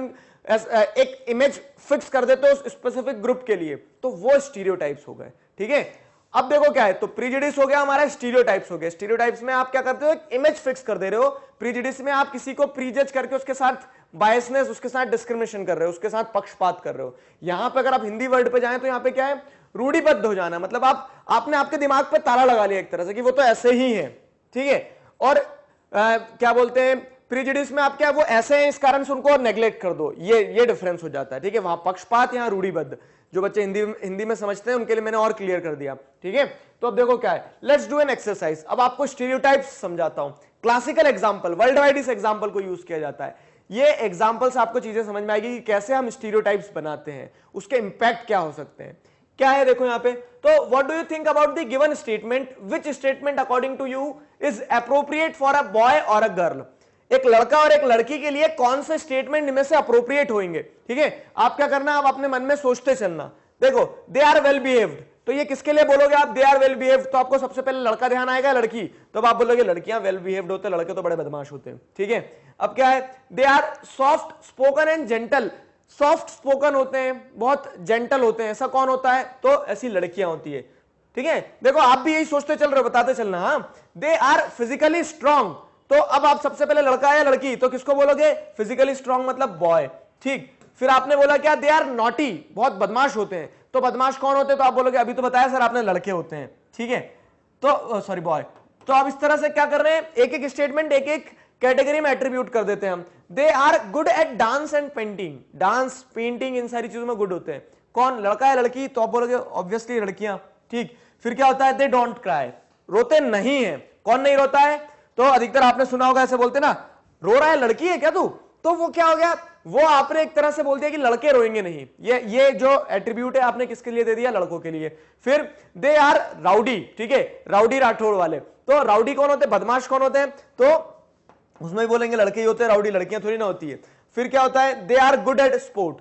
एक इमेज फिक्स कर देते हो उस स्पेसिफिक ग्रुप के लिए, तो वो स्टीरियोटाइप्स हो गए, ठीक है। अब देखो क्या है, तो प्रीजुडिस हो गया हमारा, स्टीरियोटाइप्स हो गए। स्टीरियोटाइप्स में आप क्या करते हो, एक इमेज फिक्स कर दे रहे हो, प्रीजुडिस में आप किसी को प्रीजज करके उसके साथ बायसनेस, उसके साथ डिस्क्रिमिनेशन कर रहे हो, उसके साथ पक्षपात कर रहे हो। यहां पे अगर आप हिंदी वर्ड पे जाएं तो यहां पे क्या है, रूढ़िबद्ध हो जाना, मतलब आपने आपके दिमाग पे ताला लगा लिया एक तरह से कि वो तो ऐसे ही है, ठीक है। और क्या बोलते हैं, प्रीजुडिस में आप क्या, वो ऐसे हैं इस कारण से उनको नेग्लेक्ट कर दो, ये डिफरेंस हो जाता है, ठीक है। वहां पक्षपात, यहां रूढ़िबद्ध। जो बच्चे हिंदी में समझते हैं उनके लिए मैंने और क्लियर कर दिया, ठीक है। तो अब देखो क्या है, लेट्स डू एन एक्सरसाइज। अब आपको स्टीरियोटाइप्स समझाता हूं, क्लासिकल एग्जांपल, वर्ल्ड वाइड इस एग्जांपल को यूज किया जाता है। ये एग्जांपल से आपको चीजें समझ में आएगी कि कैसे हम स्टीरियोटाइप्स बनाते हैं, उसके इंपैक्ट क्या हो सकते हैं। क्या है देखो यहां पे, तो what do you think about the given statement, which statement according to you is appropriate for a boy और अ गर्ल। एक लड़का और एक लड़की के लिए कौन से स्टेटमेंट इनमें से अप्रोप्रिएट होंगे, ठीक है। आप क्या करना, आप अपने मन में सोचते चलना। देखो, दे आर वेल बिहेव्ड, तो ये किसके लिए बोलोगे आप दे आर वेल बिहेव्ड, तो आपको सबसे पहले लड़का ध्यान आएगा, लड़की, तो आप बोलोगे लड़कियां वेल बिहेव्ड होते हैं, लड़के तो बड़े बदमाश होते हैं। ठीक है, अब क्या है, they are soft spoken and gentle, soft spoken होते हैं, बहुत जेंटल होते हैं, ऐसा कौन होता है, तो ऐसी लड़कियां होती है। ठीक है, देखो आप भी यही सोचते चल रहे हो, बताते चलना। हाँ, दे आर फिजिकली स्ट्रांग, तो अब आप सबसे पहले लड़का या लड़की, तो किसको बोलोगे, फिजिकली स्ट्रांग मतलब बॉय। ठीक, फिर आपने बोला क्या, दे आर नॉटी, बहुत बदमाश होते हैं, तो बदमाश कौन होते हैं, तो आप बोलोगे अभी तो बताया सर आपने लड़के होते हैं। ठीक है, तो सॉरी बॉय। तो आप इस तरह से क्या कर रहे हैं, एक एक स्टेटमेंट एक एक कैटेगरी में एट्रीब्यूट कर देते हैं हम। They are good at dance and painting, dance painting इन सारी चीजों में गुड होते हैं, कौन, लड़का या लड़की, तो आप बोलोगे ऑब्वियसली लड़कियां। ठीक, फिर क्या होता है, दे डोंट क्राई, रोते नहीं है, कौन नहीं रोता है, तो अधिकतर आपने सुना होगा ऐसे बोलते ना, रो रहा है लड़की है क्या तू, तो वो क्या हो गया, वो आपने एक तरह से बोल दिया कि लड़के रोएंगे नहीं। ये जो एट्रीब्यूट है आपने किसके लिए दे दिया, लड़कों के लिए। फिर दे आर राउडी, ठीक है, राउडी राठौड़ वाले, तो राउडी कौन होते हैं, बदमाश कौन होते हैं, तो उसमें भी बोलेंगे लड़के ही होते हैं, राउडी लड़कियां थोड़ी ना होती है। फिर क्या होता है, they are good at sport,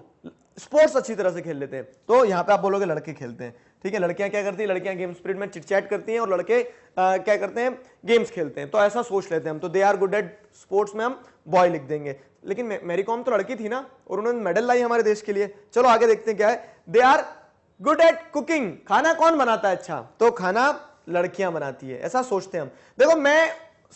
sports अच्छी तरह से खेल लेते हैं, तो यहां पे आप बोलोगे लड़के खेलते हैं। ठीक है, लड़कियां क्या करती हैं, लड़कियां गेम स्पिरिट में चिटचैट करती हैं और लड़के क्या करते हैं, गेम्स खेलते हैं, तो ऐसा सोच लेते हैं हम। तो they are good at sports में हम बॉय लिख देंगे, लेकिन मैरी कॉम तो लड़की थी ना, और उन्होंने मेडल लाई हमारे देश के लिए। चलो आगे देखते हैं क्या है, they are good at cooking, खाना कौन बनाता है अच्छा, तो खाना लड़कियां बनाती है, ऐसा सोचते हैं हम। देखो मैं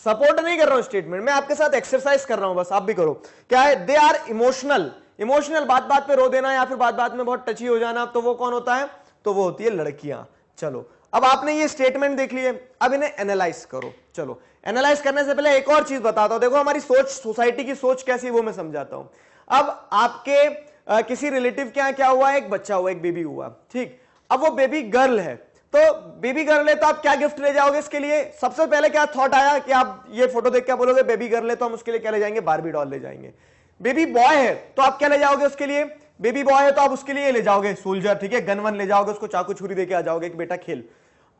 सपोर्ट नहीं कर रहा हूं स्टेटमेंट, मैं आपके साथ एक्सरसाइज कर रहा हूं, बस आप भी करो। क्या है, दे आर इमोशनल, इमोशनल बात बात पे रो देना या फिर बात बात में बहुत टची हो जाना, तो वो कौन होता है, तो वो होती है लड़कियां। चलो अब आपने ये स्टेटमेंट देख लिए, अब इन्हें एनालाइज करो। चलो एनालाइज करने से पहले एक और चीज बताता हूं, देखो हमारी सोच, सोसाइटी की सोच कैसी वो मैं समझाता हूं। अब आपके किसी रिलेटिव के यहाँ क्या हुआ, एक बच्चा हुआ, एक बेबी हुआ। ठीक, अब वो बेबी गर्ल है, तो बेबी गर्ल है तो आप क्या गिफ्ट ले जाओगे इसके लिए, सबसे पहले क्या थॉट आया कि आप ये फोटो देख के बोलोगे बेबी गर्ल है तो हम उसके लिए क्या ले जाएंगे, बारबी डॉल ले जाएंगे। बेबी बॉय है तो आप क्या ले जाओगे उसके लिए, बेबी बॉय है तो आप उसके लिए ले जाओगे सोल्जर, ठीक है, गन वन ले जाओगे, उसको चाकू छुरी देके आ जाओगे कि बेटा खेल।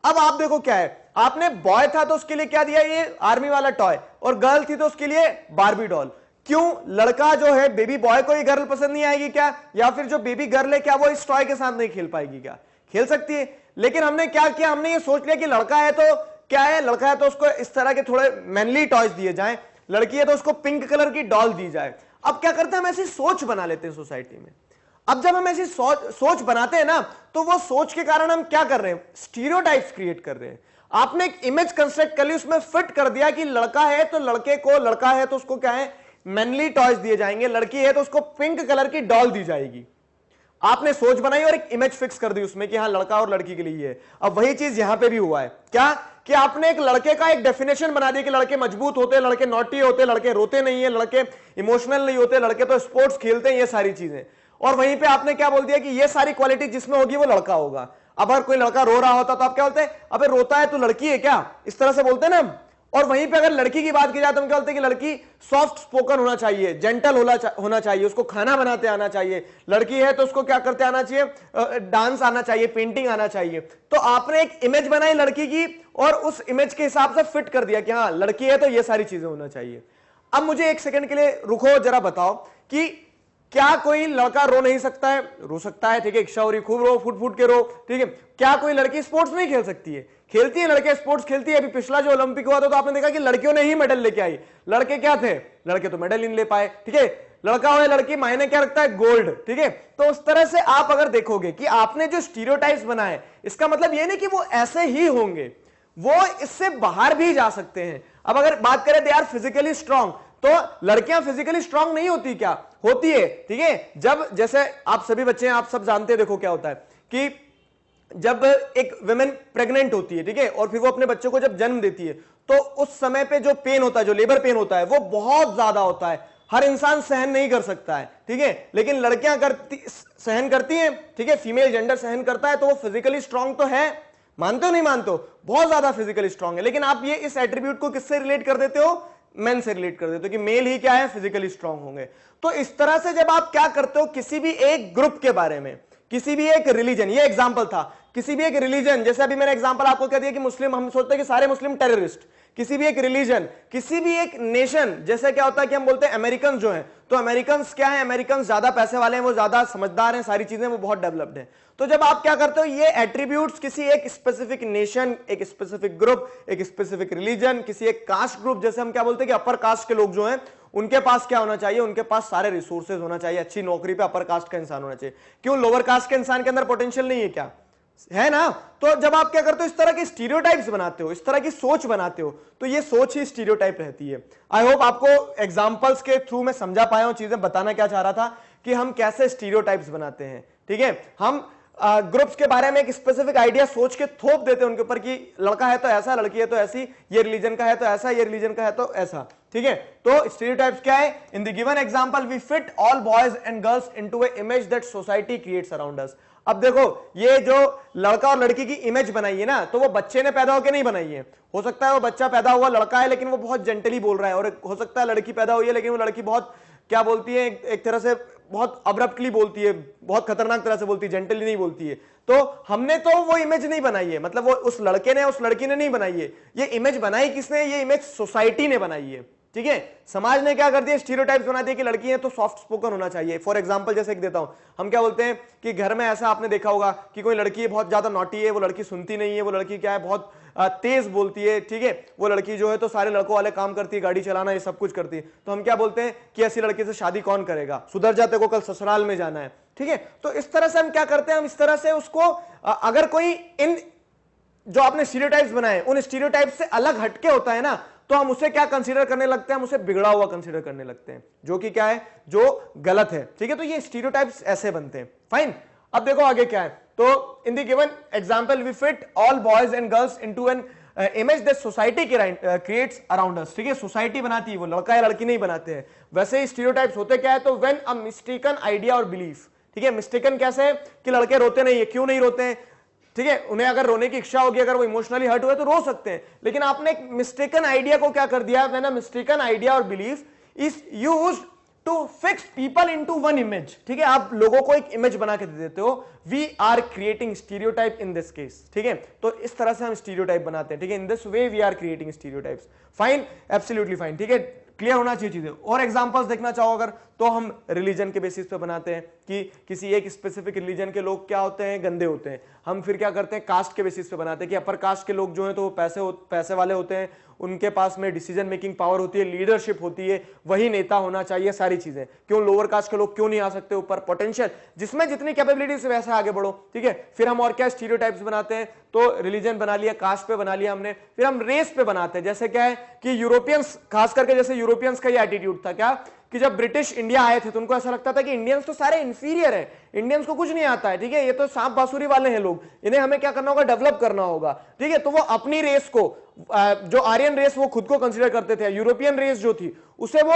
अब आप देखो क्या है, आपने बॉय था तो उसके लिए क्या दिया, ये आर्मी वाला टॉय, और गर्ल थी तो उसके लिए बारबी डॉल। क्यों, लड़का जो है बेबी बॉय को ये गर्ल पसंद नहीं आएगी क्या, या फिर जो बेबी गर्ल है क्या वो इस टॉय के साथ नहीं खेल पाएगी क्या, खेल सकती है। लेकिन हमने क्या किया, हमने ये सोच लिया कि लड़का है तो क्या है, लड़का है तो उसको इस तरह के थोड़े मैनली टॉयज दिए जाएं, लड़की है तो उसको पिंक कलर की डॉल दी जाए। अब क्या करते हैं, हम ऐसी सोच बना लेते हैं सोसाइटी में। अब जब हम ऐसी सोच बनाते हैं ना, तो वो सोच के कारण हम क्या कर रहे हैं, स्टीरियोटाइप्स क्रिएट कर रहे हैं। आपने एक इमेज कंस्ट्रक्ट कर ली, उसमें फिट कर दिया कि लड़का है तो लड़के को, लड़का है तो उसको क्या है, मैनली टॉयज दिए जाएंगे, लड़की है तो उसको पिंक कलर की डॉल दी जाएगी। आपने सोच बनाई और एक इमेज फिक्स कर दी उसमें कि हाँ लड़का और लड़की के लिए है। अब वही चीज यहां पे भी हुआ है, क्या कि आपने एक लड़के का एक डेफिनेशन बना दिया कि लड़के मजबूत होते हैं, लड़के नॉटी होते हैं, लड़के रोते नहीं है, लड़के इमोशनल नहीं होते, लड़के तो स्पोर्ट्स खेलते हैं, ये सारी चीजें। और वहीं पे आपने क्या बोल दिया कि ये सारी क्वालिटी जिसमें होगी वो लड़का होगा। अब अगर कोई लड़का रो रहा होता तो आप क्या बोलते हैं, अबे रोता है तो लड़की है क्या, इस तरह से बोलते हैं ना। और वहीं पे अगर लड़की की बात की जाए तो हम क्या बोलते हैं कि लड़की सॉफ्ट स्पोकन होना चाहिए, जेंटल होना चाहिए, उसको खाना बनाते आना चाहिए, लड़की है तो उसको क्या करते आना चाहिए, डांस आना चाहिए, पेंटिंग आना चाहिए। तो आपने एक इमेज बनाई लड़की की और उस इमेज के हिसाब से फिट कर दिया कि हाँ लड़की है तो ये सारी चीजें होना चाहिए। अब मुझे एक सेकंड के लिए रुको, जरा बताओ कि क्या कोई लड़का रो नहीं सकता है, रो सकता है, ठीक है, इच्छा हो रही खूब रो, फुट फुट के रो, ठीक है। क्या कोई लड़की स्पोर्ट्स नहीं खेल सकती है, खेलती है, लड़के स्पोर्ट्स खेलती है। अभी पिछला जो ओलंपिक हुआ था तो आपने देखा कि लड़कियों ने ही मेडल लेके आई, लड़के क्या थे, लड़के तो मेडल ही नहीं ले पाए, ठीक है। लड़का हो या लड़की, मायने क्या रखता है, गोल्ड, ठीक है। तो उस तरह से आप अगर देखोगे कि आपने जो स्टीरियोटाइप्स बनाए, इसका मतलब ये नहीं कि वो ऐसे ही होंगे, वो इससे बाहर भी जा सकते हैं। अब अगर बात करें दे आर फिजिकली स्ट्रांग, तो लड़कियां फिजिकली स्ट्रांग नहीं होती क्या, होती है, ठीक है। जब जैसे आप सभी बच्चे हैं, आप सब जानते हैं, देखो क्या होता है कि जब एक विमेन प्रेग्नेंट होती है, ठीक है, और फिर वो अपने बच्चों को जब जन्म देती है, तो उस समय पे जो पेन होता है, जो लेबर पेन होता है, वो बहुत ज्यादा होता है, हर इंसान सहन नहीं कर सकता है, ठीक है। लेकिन लड़कियां सहन करती हैं, ठीक है, फीमेल जेंडर सहन करता है, तो वो फिजिकली स्ट्रांग तो है, मानते हो नहीं मानते हो, बहुत ज्यादा फिजिकली स्ट्रांग है। लेकिन आप ये इस एट्रीब्यूट को किससे रिलेट कर देते हो, मेन से रिलेट कर देते हो कि मेल ही क्या है, फिजिकली स्ट्रांग होंगे। तो इस तरह से जब आप क्या करते हो, किसी भी एक ग्रुप के बारे में, किसी भी एक रिलीजन, ये एग्जांपल था, किसी भी एक रिलीजन, जैसे अभी मैंने एग्जांपल आपको कह दिया कि मुस्लिम, हम सोचते हैं कि सारे मुस्लिम टेररिस्ट, किसी भी एक रिलीजन, किसी भी एक नेशन, जैसे क्या होता है कि हम बोलते हैं अमेरिकन जो हैं, तो अमेरिकन क्या है, अमेरिकन ज्यादा पैसे वाले हैं, वो ज्यादा समझदार हैं, सारी चीजें वो बहुत डेवलप्ड हैं। तो जब आप क्या करते हो, ये एट्रीब्यूट्स किसी एक स्पेसिफिक नेशन, एक स्पेसिफिक ग्रुप, एक स्पेसिफिक रिलीजन, किसी एक कास्ट ग्रुप, जैसे हम क्या बोलते हैं कि अपर कास्ट के लोग जो हैं उनके पास क्या होना चाहिए, उनके पास सारे रिसोर्सेज होना चाहिए, अच्छी नौकरी पे अपर कास्ट का इंसान होना चाहिए। क्यों, लोअर कास्ट के इंसान के अंदर पोटेंशियल नहीं है क्या, है ना? तो जब आप क्या करते हो, इस तरह के स्टीरियोटाइप्स बनाते हो, इस तरह की सोच बनाते हो, तो ये सोच ही स्टीरियोटाइप रहती है। आई होप आपको एग्जांपल्स के थ्रू मैं समझा पाया हूं चीजें। बताना क्या चाह रहा था कि हम कैसे स्टीरियोटाइप्स बनाते हैं, ठीक है। हम ग्रुप्स के बारे में एक स्पेसिफिक आइडिया सोच के थोप देते हैं उनके ऊपर कि लड़का है तो ऐसा, लड़की है तो ऐसी, ये रिलीजन का है तो ऐसा, ये रिलीजन का है तो ऐसा, ठीक है। तो स्टीरियोटाइप्स क्या है? In the given example we fit all boys and girls into a image that society creates around us. अब देखो, ये जो लड़का और लड़की की इमेज बनाई है ना, तो वो बच्चे ने पैदा होकर नहीं बनाई है। हो सकता है वो बच्चा पैदा हुआ लड़का है लेकिन वो बहुत जेंटली बोल रहा है, और हो सकता है लड़की पैदा हुई है लेकिन वो लड़की बहुत क्या बोलती है, एक तरह से बहुत अब्रप्टली बोलती है, बहुत खतरनाक तरह से बोलती है, जेंटली नहीं बोलती है। तो हमने तो वो इमेज नहीं बनाई है, मतलब वो उस लड़के ने उस लड़की ने नहीं बनाई है। ये इमेज बनाई किसने? ये इमेज सोसाइटी ने बनाई है, ठीक है। समाज ने क्या कर दिया, स्टीरियोटाइप्स बना दिया कि लड़की है तो सॉफ्ट स्पोकन होना चाहिए। फॉर एग्जांपल जैसे एक देता हूं, हम क्या बोलते हैं कि घर में ऐसा आपने देखा होगा कि कोई लड़की है बहुत ज्यादा नॉटी है, वो लड़की सुनती नहीं है, वो लड़की क्या है बहुत तेज बोलती है, ठीक है। वो लड़की जो है तो सारे लड़कों वाले काम करती है, गाड़ी चलाना ये सब कुछ करती है। तो हम क्या बोलते हैं कि ऐसी लड़की से शादी कौन करेगा, सुधर जाते को कल ससुराल में जाना है, ठीक है। तो इस तरह से हम क्या करते हैं, हम इस तरह से उसको अगर कोई इन जो आपने स्टीरियोटाइप्स बनाए उन स्टीरियोटाइप्स से अलग हटके होता है ना, तो हम उसे क्या कंसीडर करने लगते हैं, हम उसे बिगड़ा हुआ कंसीडर करने लगते हैं, जो कि क्या है, जो गलत है, ठीक है। तो ये स्टीरियोटाइप्स ऐसे बनते हैं। फाइन, अब देखो आगे क्या है। तो in the given example we fit all boys and girls into an image that society creates around us, ठीक है। सोसाइटी बनाती है, वो लड़का या लड़की नहीं बनाते हैं। वैसे ही स्टीरियोटाइप्स होते क्या है, तो व्हेन अ मिस्टेकन आइडिया और बिलीफ, ठीक है। मिस्टेकन कैसे, कि लड़के रोते नहीं है, क्यों नहीं रोते हैं, ठीक है। उन्हें अगर रोने की इच्छा होगी, अगर वो इमोशनली हर्ट हुए तो रो सकते हैं, लेकिन आपने एक मिस्टेकन आइडिया को क्या कर दिया, व्हेन अ मिस्टेकन आइडिया और belief is used to fix people into one image, ठीक है। आप लोगों को एक इमेज बना के दे देते हो, we are creating stereotype in this case, ठीक है। तो इस तरह से हम स्टीरियोटाइप बनाते हैं, ठीक है। In this way we are creating stereotypes. Fine, absolutely fine, ठीक है। क्लियर होना चाहिए चीजें। और एग्जांपल्स देखना चाहो अगर, तो हम रिलीजन के बेसिस पे बनाते हैं कि किसी एक स्पेसिफिक रिलीजन के लोग क्या होते हैं, गंदे होते हैं। हम फिर क्या करते हैं, कास्ट के बेसिस पे बनाते हैं कि अपर कास्ट के लोग जो हैं तो वो पैसे वाले होते हैं, उनके पास में डिसीजन मेकिंग पावर होती है, लीडरशिप होती है, वही नेता होना चाहिए, सारी चीजें। क्यों लोअर कास्ट के लोग क्यों नहीं आ सकते ऊपर, पोटेंशियल जिसमें जितनी कैपेबिलिटी से वैसे आगे बढ़ो, ठीक है। फिर हम और क्या स्टीरियोटाइप्स बनाते हैं, तो रिलीजन बना लिया, कास्ट पे बना लिया हमने, फिर हम रेस पे बनाते हैं। जैसे क्या है कि यूरोपियंस, खास करके जैसे यूरोपियंस का ये एटीट्यूड था क्या, कि जब ब्रिटिश इंडिया आए थे तो उनको ऐसा लगता था कि इंडियंस तो सारे इंफीरियर हैं, इंडियंस को कुछ नहीं आता है, ठीक है, ये तो सांप बांसुरी वाले हैं लोग, इन्हें हमें क्या करना होगा, डेवलप करना होगा, ठीक है। तो वो अपनी रेस को, जो आर्यन रेस वो खुद को कंसीडर करते थे, यूरोपियन रेस जो थी उसे वो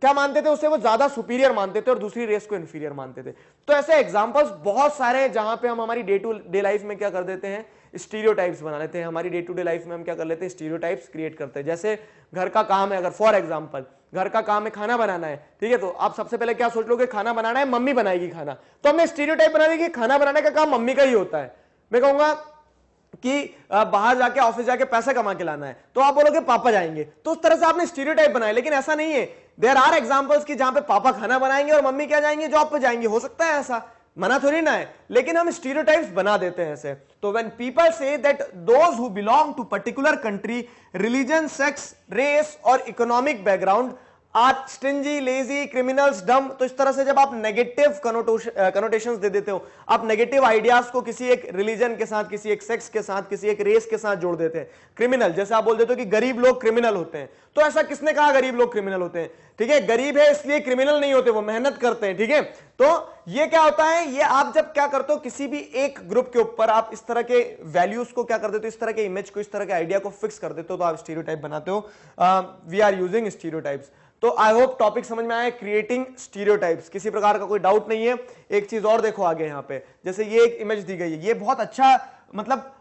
क्या मानते थे, उसे वो ज्यादा सुपीरियर मानते थे और दूसरी रेस को इंफीरियर मानते थे। तो ऐसे एग्जांपल्स बहुत सारे हैं जहां पे हम हमारी डे टू डे लाइफ में क्या कर देते हैं, स्टीरियोटाइप्स बना लेते हैं। हमारी डे टू डे लाइफ में हम क्या कर लेते हैं, स्टीरियोटाइप्स क्रिएट करते हैं। जैसे घर का काम है, अगर फॉर एग्जांपल घर का काम है, खाना बनाना है, ठीक है, तो आप सबसे पहले क्या सोच लोगे, खाना बनाना है, मम्मी बनाएगी खाना। तो हमने स्टीरियोटाइप बना दिया कि खाना बनाने का काम मम्मी का ही होता है। मैं कहूंगा कि बाहर जाके ऑफिस जाके पैसा कमा के लाना है, तो आप बोलोगे पापा जाएंगे। तो उस तरह से आपने स्टीरियोटाइप बनाया, लेकिन ऐसा नहीं है। देयर आर एग्जांपल्स कि जहां पे पापा खाना बनाएंगे और मम्मी क्या जाएंगे, जॉब पे जाएंगे। हो सकता है ऐसा, मना थोड़ी ना है, लेकिन हम स्टीरियोटाइप्स बना देते हैं ऐसे। तो when people say that those who belong to particular country, religion, sex, race और economic background are stingy, lazy, criminals, dumb, तो इस तरह से जब आप नेगेटिव कनोटेशंस दे देते हो, आप नेगेटिव आइडियाज को किसी एक रिलीजन के साथ, किसी एक सेक्स के साथ, किसी एक रेस के साथ जोड़ देते हैं। क्रिमिनल, जैसे आप बोल देते हो कि गरीब लोग क्रिमिनल होते हैं, तो ऐसा किसने कहा गरीब लोग क्रिमिनल होते हैं, ठीक है। गरीब है इसलिए क्रिमिनल नहीं होते, वो मेहनत करते हैं, ठीक है। तो ये क्या होता है, ये आप जब क्या करते हो, किसी भी एक ग्रुप के ऊपर आप इस तरह के वैल्यूज को क्या कर देते हो, इस तरह के इमेज को, इस तरह के आइडिया को फिक्स कर देते हो, तो आप स्टीरियोटाइप बनाते हो। We are using stereotypes. तो आई होप टॉपिक समझ में आया, क्रिएटिंग स्टीरियोटाइप्स, किसी प्रकार का कोई डाउट नहीं है। एक चीज और देखो आगे यहाँ पे, जैसे ये एक इमेज दी गई है, ये बहुत अच्छा, मतलब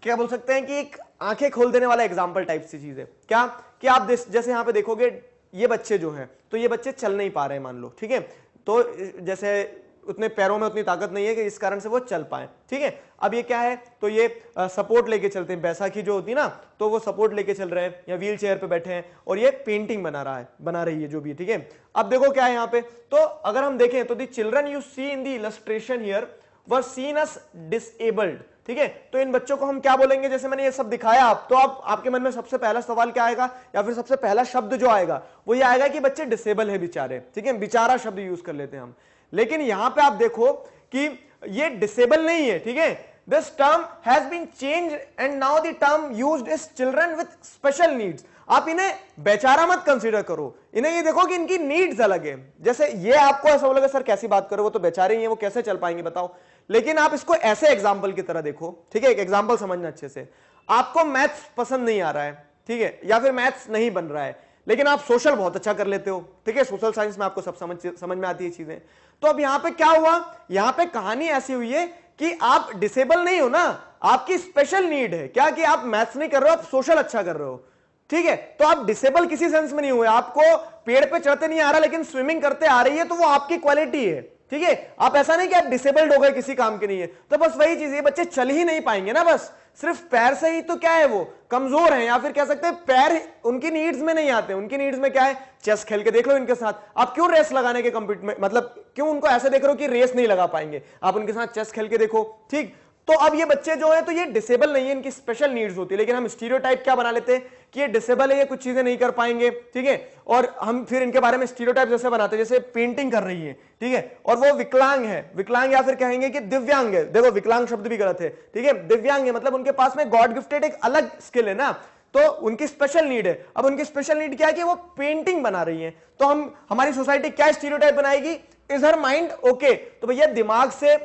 क्या बोल सकते हैं कि एक आंखें खोल देने वाला एग्जाम्पल टाइप सी चीज है। क्या कि आप जैसे यहाँ पे देखोगे, ये बच्चे जो हैं, तो ये बच्चे चल नहीं पा रहे हैं मान लो, ठीक है। तो जैसे उतने पैरों में उतनी ताकत नहीं है कि इस कारण से वो चल पाए, ठीक है। अब ये क्या है, तो ये सपोर्ट लेके चलते हैं, बैसाखी जो होती है ना, तो वो सपोर्ट लेके चल रहे हैं या व्हील चेयर पे बैठे हैं और ये पेंटिंग बना रही है जो भी, ठीक है। अब देखो क्या है यहाँ पे, तो अगर हम देखें तो the children you see in the illustration here were seen as disabled, ठीक है। तो इन बच्चों को हम क्या बोलेंगे, जैसे मैंने ये सब दिखाया आप, तो आपके मन में सबसे पहला सवाल क्या आएगा या फिर सबसे पहला शब्द जो आएगा वो ये आएगा कि बच्चे डिसेबल है बेचारे, ठीक है। बेचारा शब्द यूज कर लेते हैं हम, लेकिन यहां पे आप देखो कि ये डिसेबल नहीं है, ठीक है। This term has been changed and now the term used is children with special needs. आप इन्हें बेचारा मत कंसीडर करो, इन्हें ये देखो कि इनकी नीड्स अलग है। जैसे ये आपको ऐसा बोलेगा सर कैसी बात करो, वो तो बेचारे ही हैं, वो कैसे चल पाएंगे बताओ। लेकिन आप इसको ऐसे एग्जाम्पल की तरह देखो, ठीक है। एक एग्जाम्पल समझना अच्छे से, आपको मैथ्स पसंद नहीं आ रहा है, ठीक है, या फिर मैथ्स नहीं बन रहा है, लेकिन आप सोशल बहुत अच्छा कर लेते हो, ठीक है। सोशल साइंस में आपको सब समझ में आती है चीजें। तो अब यहां पे क्या हुआ, यहां पे कहानी ऐसी हुई है कि आप डिसेबल नहीं हो ना, आपकी स्पेशल नीड है क्या, कि आप मैथ्स नहीं कर रहे हो, आप सोशल अच्छा कर रहे हो, ठीक है। तो आप डिसेबल किसी सेंस में नहीं हुए, आपको पेड़ पे चढ़ते नहीं आ रहा लेकिन स्विमिंग करते आ रही है, तो वो आपकी क्वालिटी है, ठीक है। आप ऐसा नहीं कि आप डिसेबल्ड हो गए, किसी काम के नहीं है। तो बस वही चीज है, बच्चे चल ही नहीं पाएंगे ना, बस सिर्फ पैर से ही, तो क्या है वो कमजोर हैं, या फिर कह सकते हैं पैर उनकी नीड्स में नहीं आते। उनकी नीड्स में क्या है, चेस खेल के देख लो इनके साथ, आप क्यों रेस लगाने के कम्पीट में, मतलब क्यों उनको ऐसे देख रहे हो कि रेस नहीं लगा पाएंगे, आप उनके साथ चेस खेल के देखो, ठीक। तो अब ये बच्चे जो है, तो ये डिसेबल नहीं है, इनकी स्पेशल नीड्स होती है, लेकिन हम स्टीरियोटाइप क्या बना लेते हैं कि ये डिसेबल है, ये कुछ चीजें नहीं कर पाएंगे, ठीक है। और हम फिर इनके बारे में स्टीरियोटाइप जैसे बनाते हैं, जैसे पेंटिंग कर रही है, ठीक है, और वो विकलांग है, विकलांग या फिर कहेंगे कि दिव्यांग है। देखो विकलांग शब्द भी गलत है, ठीक है, दिव्यांग है, मतलब उनके पास में गॉड गिफ्टेड एक अलग स्किल है ना, तो उनकी स्पेशल नीड है। अब उनकी स्पेशल नीड क्या है कि वो पेंटिंग बना रही है, तो हमारी सोसाइटी क्या स्टीरियोटाइप बनाएगी, इज हर माइंड ओके। तो भैया दिमाग से,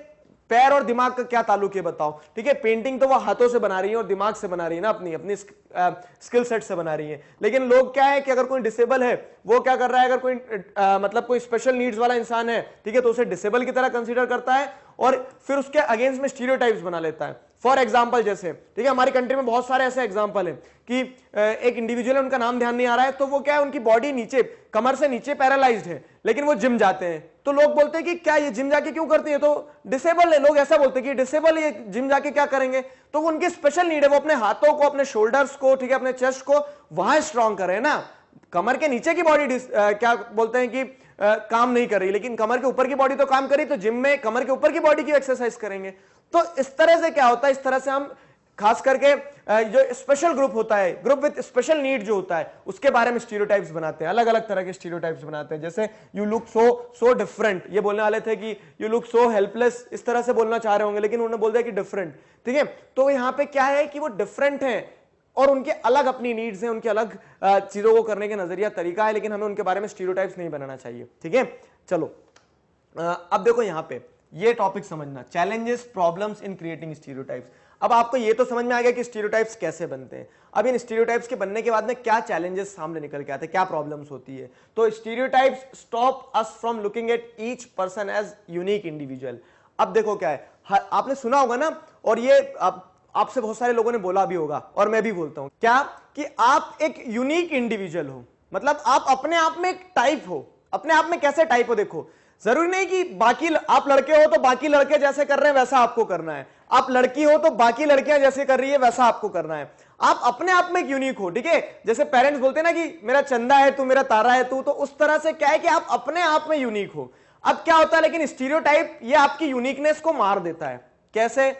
पैर और दिमाग का क्या ताल्लुक है बताओ, ठीक है। पेंटिंग तो वो हाथों से बना रही है और दिमाग से बना रही है ना, अपनी स्किल सेट से बना रही है। लेकिन लोग क्या है कि अगर कोई डिसेबल है, वो क्या कर रहा है, अगर कोई मतलब कोई स्पेशल नीड्स वाला इंसान है, ठीक है, तो उसे डिसेबल की तरह कंसीडर करता है और फिर उसके अगेंस्ट में स्टीरियोटाइप्स बना लेता है। फॉर एग्जाम्पल जैसे, ठीक है, हमारी कंट्री में बहुत सारे ऐसे एग्जाम्पल है कि एक इंडिविजुअल है, उनका नाम ध्यान नहीं आ रहा है, तो वो क्या है, उनकी बॉडी नीचे, कमर से नीचे पैरालाइज्ड है, लेकिन वो जिम जाते हैं। तो लोग बोलते हैं कि क्या ये जिम जाके क्यों करती है, तो डिसेबल है, लोग ऐसा बोलते हैं कि डिसेबल है, जिम जाके क्या करेंगे। तो वो उनकी स्पेशल नीड है, वो अपने हाथों को, अपने शोल्डर्स को, ठीक है, अपने चेस्ट को वहां स्ट्रॉन्ग करे ना। कमर के नीचे की बॉडी क्या बोलते हैं कि काम नहीं कर रही, लेकिन कमर के ऊपर की बॉडी तो काम करी, तो जिम में कमर के ऊपर की बॉडी की एक्सरसाइज करेंगे। तो इस तरह से क्या होता है, इस तरह से हम खास करके जो स्पेशल ग्रुप होता है, ग्रुप विद स्पेशल नीड जो होता है, उसके बारे में स्टीरियोटाइप्स बनाते हैं, अलग अलग तरह के स्टीरियोटाइप्स बनाते हैं। जैसे यू लुक सो डिफरेंट, ये बोलने वाले थे कि यू लुक सो हेल्पलेस, इस तरह से बोलना चाह रहे होंगे, लेकिन उन्होंने बोल दिया कि डिफरेंट, ठीक है। तो यहां पे क्या है कि वो डिफरेंट है और उनके अलग अपनी नीड्स हैं, उनके अलग चीजों को करने के नजरिया तरीका है, लेकिन हमें उनके बारे में स्टीरियोटाइप्स नहीं बनाना चाहिए, ठीक है। चलो अब देखो यहां पे ये टॉपिक समझना, challenges problems in creating stereotypes. अब आपको ये तो समझ में आ गया कि स्टीरियोटाइप्स कैसे बनते हैं। अब इन स्टीरियोटाइप्स के बनने के बाद में क्या चैलेंजेस सामने निकल के आते हैं, क्या प्रॉब्लम्स होती है। तो stereotypes stop us from looking at each person as unique individual. अब देखो क्या है, आपने सुना होगा ना, और ये आपसे बहुत सारे लोगों ने बोला भी होगा और मैं भी बोलता हूं, क्या कि आप एक यूनिक इंडिविजुअल हो, मतलब आप अपने आप में एक टाइप हो। अपने आप में कैसे टाइप हो, देखो जरूरी नहीं कि बाकी, आप लड़के हो तो बाकी लड़के जैसे कर रहे हैं वैसा आपको करना है, आप लड़की हो तो बाकी लड़कियां जैसे कर रही है वैसा आपको करना है। आप अपने आप में एक यूनिक हो, ठीक है। जैसे पेरेंट्स बोलते हैं ना कि मेरा चंदा है तू, मेरा तारा है तू, तो उस तरह से क्या है कि आप अपने आप में यूनिक हो। अब क्या होता है, लेकिन स्टीरियोटाइप ये आपकी यूनिकनेस को मार देता है। कैसे,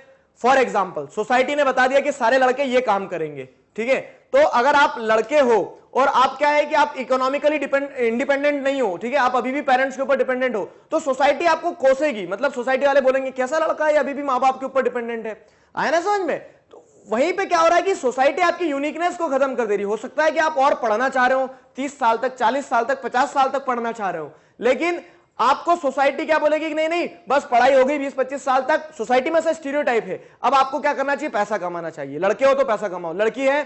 फॉर एग्जाम्पल सोसाइटी ने बता दिया कि सारे लड़के ये काम करेंगे, ठीक है। तो अगर आप लड़के हो और आप क्या है कि आप इकोनॉमिकली इंडिपेंडेंट नहीं हो, ठीक है, आप अभी भी पेरेंट्स के ऊपर डिपेंडेंट हो, तो सोसाइटी आपको कोसेगी। मतलब सोसाइटी वाले बोलेंगे कैसा लड़का है, अभी भी माँ बाप के ऊपर डिपेंडेंट है। आया ना समझ में। तो वहीं पे क्या हो रहा है कि सोसाइटी आपकी यूनिकनेस को खत्म कर दे रही। हो सकता है कि आप और पढ़ना चाह रहे हो, 30 साल तक, 40 साल तक, 50 साल तक पढ़ना चाह रहे हो, लेकिन आपको सोसाइटी क्या बोलेगी कि नहीं नहीं बस पढ़ाई हो गई 20-25 साल तक। सोसाइटी में से स्टीरियोटाइप है। अब आपको क्या करना चाहिए, पैसा कमाना चाहिए। लड़के हो तो पैसा कमाओ, लड़की है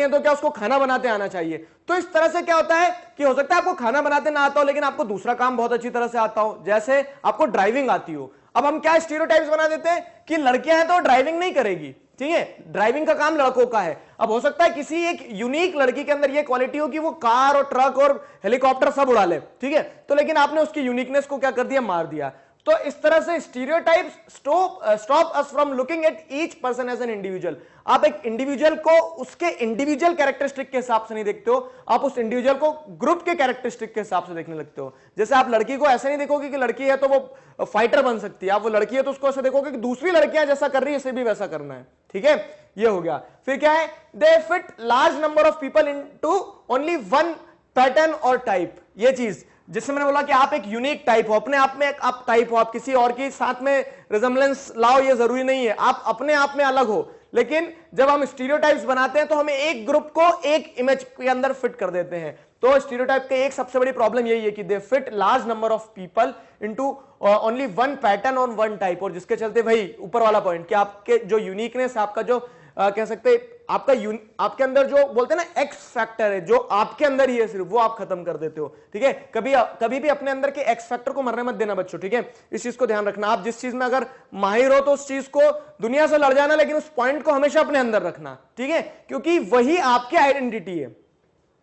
तो क्या उसको खाना बनाते आना चाहिए। तो इस तरह से क्या होता है कि हो सकता है आपको खाना बनाते ना आता हो, लेकिन आपको दूसरा काम बहुत अच्छी तरह से आता हो, जैसे आपको ड्राइविंग आती हो। अब हम क्या स्टीरियोटाइप्स बना देते हैं कि लड़कियां हैं तो ड्राइविंग नहीं करेगी, ठीक है, ड्राइविंग का काम लड़कों का है। अब हो सकता है किसी एक यूनिक लड़की के अंदर ये क्वालिटी हो कि वो कार और ट्रक और हेलीकॉप्टर सब उड़ा ले, ठीक है, तो लेकिन आपने उसकी यूनिकनेस को क्या कर दिया, मार दिया। तो इस तरह से stereotypes stop us from looking at each person as an individual. आप एक इंडिविजुअल को उसके इंडिविजुअल कैरेक्टरिस्टिक के हिसाब से नहीं देखते हो, आप उस इंडिविजुअल को ग्रुप के कैरेक्टरिस्टिक के हिसाब से देखने लगते हो। जैसे आप लड़की को ऐसे नहीं देखोगे कि लड़की है तो वो फाइटर बन सकती है, आप वो लड़की है तो उसको ऐसे देखोगे कि दूसरी लड़कियां जैसा कर रही है इसे भी वैसा करना है, ठीक है, ये हो गया। फिर क्या है, दे fit large number of people into only one pattern और टाइप। ये चीज जिससे मैंने बोला कि आप एक यूनिक टाइप हो, अपने आप में आप टाइप हो, आप किसी और के साथ में रिजेम्बलेंस लाओ ये जरूरी नहीं है, आप अपने आप में अलग हो। लेकिन जब हम स्टीरियोटाइप्स बनाते हैं तो हमें एक ग्रुप को एक इमेज के अंदर फिट कर देते हैं। तो स्टीरियोटाइप की एक सबसे बड़ी प्रॉब्लम यही है कि दे fit large number of people into only one pattern और वन टाइप, और जिसके चलते भाई ऊपर वाला पॉइंट कि आपके जो यूनिकनेस, आपका जो कह सकते हैं आपके अंदर जो बोलते हैं ना एक्स फैक्टर है, जो आपके अंदर ही है सिर्फ, वो आप खत्म कर देते हो, ठीक है। कभी भी अपने अंदर के एक्स फैक्टर को मरने मत देना बच्चों, ठीक है, इस चीज को ध्यान रखना। आप जिस चीज में अगर माहिर हो तो उस चीज को दुनिया से लड़ जाना, लेकिन उस पॉइंट को हमेशा अपने अंदर रखना, ठीक है, क्योंकि वही आपकी आइडेंटिटी है।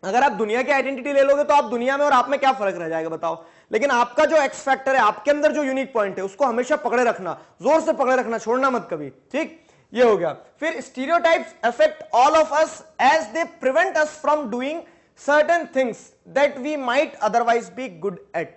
अगर आप दुनिया की आइडेंटिटी ले लोगे तो आप दुनिया में और आप में क्या फर्क रह जाएगा बताओ। लेकिन आपका जो एक्स फैक्टर है, आपके अंदर जो यूनिक पॉइंट है, उसको हमेशा पकड़े रखना, जोर से पकड़े रखना, छोड़ना मत कभी, ठीक, ये हो गया। फिर stereotypes affect all of us as they prevent us from doing certain things that we might otherwise be good at,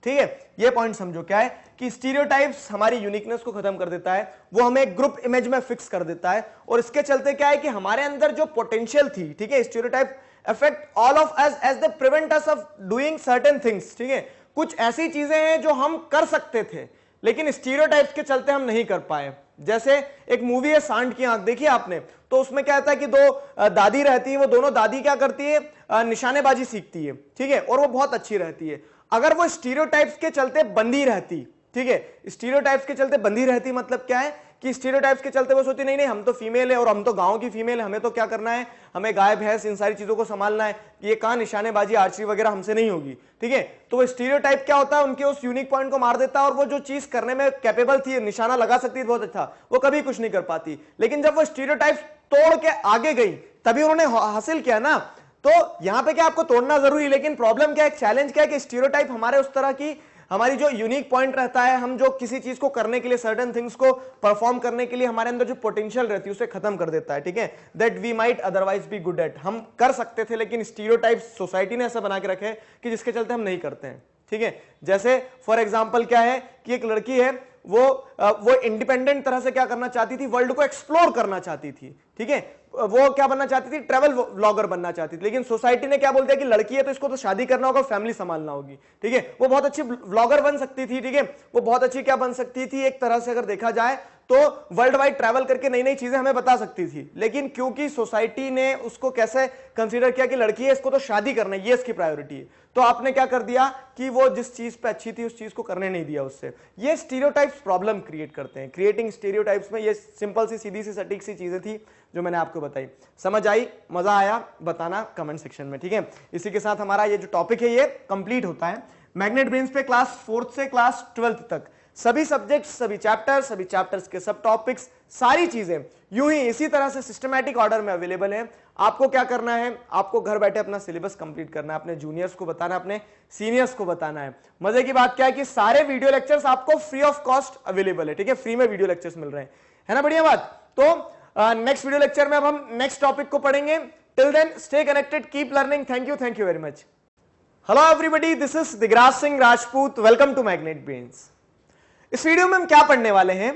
ठीक है। ये पॉइंट समझो क्या है कि स्टीरियोटाइप्स हमारी यूनिकनेस को खत्म कर देता है, वो हमें एक ग्रुप इमेज में फिक्स कर देता है, और इसके चलते क्या है कि हमारे अंदर जो पोटेंशियल थी, ठीक है, stereotype affect all of us as they prevent us of doing certain things, ठीक है। कुछ ऐसी चीजें हैं जो हम कर सकते थे लेकिन स्टीरियोटाइप्स के चलते हम नहीं कर पाए। जैसे एक मूवी है सांड की आंख, देखिए आपने, तो उसमें क्या होता है कि दो दादी रहती है, वो दोनों दादी क्या करती है, निशानेबाजी सीखती है, ठीक है, और वो बहुत अच्छी रहती है। अगर वो स्टीरियोटाइप्स के चलते बंदी रहती, ठीक है, स्टीरियोटाइप्स के चलते बंदी रहती मतलब क्या है कि स्टीरियोटाइप्स के चलते वो सोचती नहीं नहीं हम तो फीमेल है और हम तो गांव की फीमेल है, हमें तो क्या करना है, हमें गाय भैंस इन सारी चीजों को संभालना है, ये कहां निशानेबाजी आर्चरी वगैरह हमसे नहीं होगी, ठीक है। तो वो स्टीरियोटाइप क्या होता है, उनके उस यूनिक पॉइंट को मार देता है, और वो जो चीज करने में कैपेबल थी, निशाना लगा सकती थी बहुत अच्छा, वो कभी कुछ नहीं कर पाती। लेकिन जब वो स्टीरियोटाइप तोड़ के आगे गई तभी उन्होंने हासिल किया ना। तो यहां पे क्या आपको तोड़ना जरूरी, लेकिन प्रॉब्लम क्या है, चैलेंज क्या है कि स्टीरियोटाइप हमारे उस तरह की, हमारी जो यूनिक पॉइंट रहता है, हम जो किसी चीज को करने के लिए, सर्टेन थिंग्स को परफॉर्म करने के लिए हमारे अंदर जो पोटेंशियल रहती है उसे खत्म कर देता है, ठीक है, that we might otherwise be good at. हम कर सकते थे लेकिन स्टीरियोटाइप्स सोसाइटी ने ऐसा बना के रखे कि जिसके चलते हम नहीं करते हैं, ठीक है। जैसे फॉर एग्जांपल क्या है कि एक लड़की है, वो इंडिपेंडेंट तरह से क्या करना चाहती थी, वर्ल्ड को एक्सप्लोर करना चाहती थी, ठीक है, वो क्या बनना चाहती थी, ट्रैवल व्लॉगर बनना चाहती थी। लेकिन सोसाइटी ने क्या बोल दिया कि लड़की है तो इसको तो शादी करना होगा, फैमिली संभालना होगी, ठीक है। वो बहुत अच्छी व्लॉगर बन सकती थी, ठीक है, वो बहुत अच्छी क्या बन सकती थी, एक तरह से अगर देखा जाए तो वर्ल्ड वाइड ट्रैवल करके नई नई चीजें हमें बता सकती थी। लेकिन क्योंकि सोसाइटी ने उसको कैसे कंसीडर किया कि लड़की है, इसको तो शादी करना है, ये इसकी प्रायोरिटी है, तो आपने क्या कर दिया कि वो जिस चीज पे अच्छी थी उस चीज को करने नहीं दिया उससे। ये स्टीरियोटाइप्स प्रॉब्लम क्रिएट करते हैं। क्रिएटिंग स्टीरियोटाइप्स में ये सिंपल सी सीधी सी सटीक सी चीजें थी जो मैंने आपको बताई। समझ आई, मजा आया, बताना कमेंट सेक्शन में, ठीक है। इसी के साथ हमारा ये जो टॉपिक है ये कंप्लीट होता है। मैग्नेट ब्रेन्स पे क्लास 4th से क्लास 12th तक सभी सब्जेक्ट्स, सभी चैप्टर्स के सब टॉपिक्स, सारी चीजें यूं ही इसी तरह से सिस्टमैटिक ऑर्डर में अवेलेबल है। आपको क्या करना है, आपको घर बैठे अपना सिलेबस कंप्लीट करना है, अपने जूनियर्स को बताना है, अपने सीनियर्स को बताना है। मजे की बात क्या है कि सारे वीडियो लेक्चर्स आपको फ्री ऑफ कॉस्ट अवेलेबल है, ठीक है, फ्री में वीडियो लेक्चर्स मिल रहे हैं, है ना, बढ़िया बात। तो नेक्स्ट वीडियो लेक्चर में अब हम नेक्स्ट टॉपिक को पढ़ेंगे। Till then stay connected, keep learning. Thank you very much. Hello everybody, this is Digraj Singh Rajput, welcome to magnet brains. इस वीडियो में हम क्या पढ़ने वाले हैं,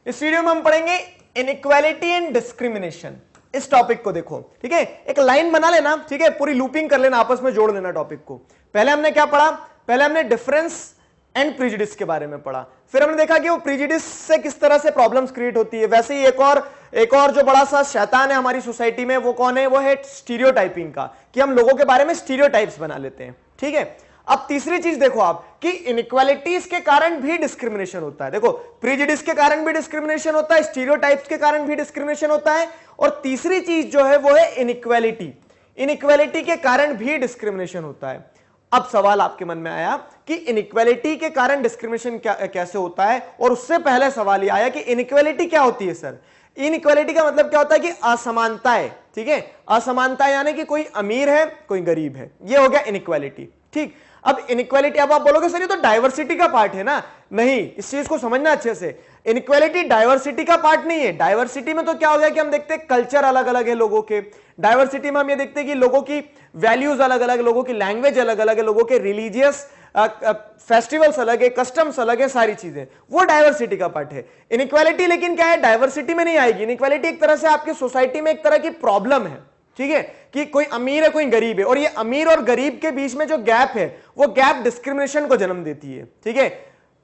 इस वीडियो में हम पढ़ेंगे इनइक्वालिटी एंड डिस्क्रिमिनेशन। इस टॉपिक को देखो, ठीक है, एक लाइन बना लेना, ठीक है, पूरी लूपिंग कर लेना, आपस में जोड़ लेना टॉपिक को। पहले हमने क्या पढ़ा, पहले हमने डिफरेंस एंड प्रीजुडिस के बारे में पढ़ा, फिर हमने देखा कि वो प्रीजुडिस से किस तरह से प्रॉब्लम्स क्रिएट होती है। वैसे ही एक और जो बड़ा सा शैतान है हमारी सोसाइटी में, वो कौन है, वो है स्टीरियोटाइपिंग का, कि हम लोगों के बारे में स्टीरियोटाइप्स बना लेते हैं, ठीक है। अब तीसरी चीज देखो आप कि इनइक्वालिटीज के कारण भी डिस्क्रिमिनेशन होता है। देखो, प्रीजुडिस के कारण भी डिस्क्रिमिनेशन होता है, स्टीरियोटाइप्स के कारण भी डिस्क्रिमिनेशन होता है, और तीसरी चीज जो है वो है इनइक्वालिटी। इनइक्वालिटी के कारण भी डिस्क्रिमिनेशन होता है। अब सवाल आपके मन में आया कि इनइक्वालिटी के कारण डिस्क्रिमिनेशन कैसे होता है, और उससे पहले सवाल यह आया कि इनइक्वालिटी क्या होती है सर। इनइक्वालिटी का मतलब क्या होता है कि असमानता है, ठीक है, असमानता यानी कि कोई अमीर है कोई गरीब है, ये हो गया इनइक्वालिटी, ठीक। अब इनइक्वालिटी, अब आप बोलोगे सर ये तो डाइवर्सिटी का पार्ट है ना, नहीं, इस चीज को समझना अच्छे से। इनइक्वालिटी डाइवर्सिटी का पार्ट नहीं है। डाइवर्सिटी में तो क्या हो गया कि हम देखते हैं कल्चर अलग अलग है लोगों के, डाइवर्सिटी में हम ये देखते हैं कि लोगों की वैल्यूज अलग अलग है, लोगों की लैंग्वेज अलग अलग है, लोगों के रिलीजियस फेस्टिवल्स अलग है, कस्टम्स अलग है, सारी चीजें, वो डाइवर्सिटी का पार्ट है। इनइक्वालिटी लेकिन क्या है, डाइवर्सिटी में नहीं आएगी। इनइक्वालिटी एक तरह से आपकी सोसाइटी में एक तरह की प्रॉब्लम है, ठीक है, कि कोई अमीर है कोई गरीब है, और ये अमीर और गरीब के बीच में जो गैप है वो गैप डिस्क्रिमिनेशन को जन्म देती है, ठीक है।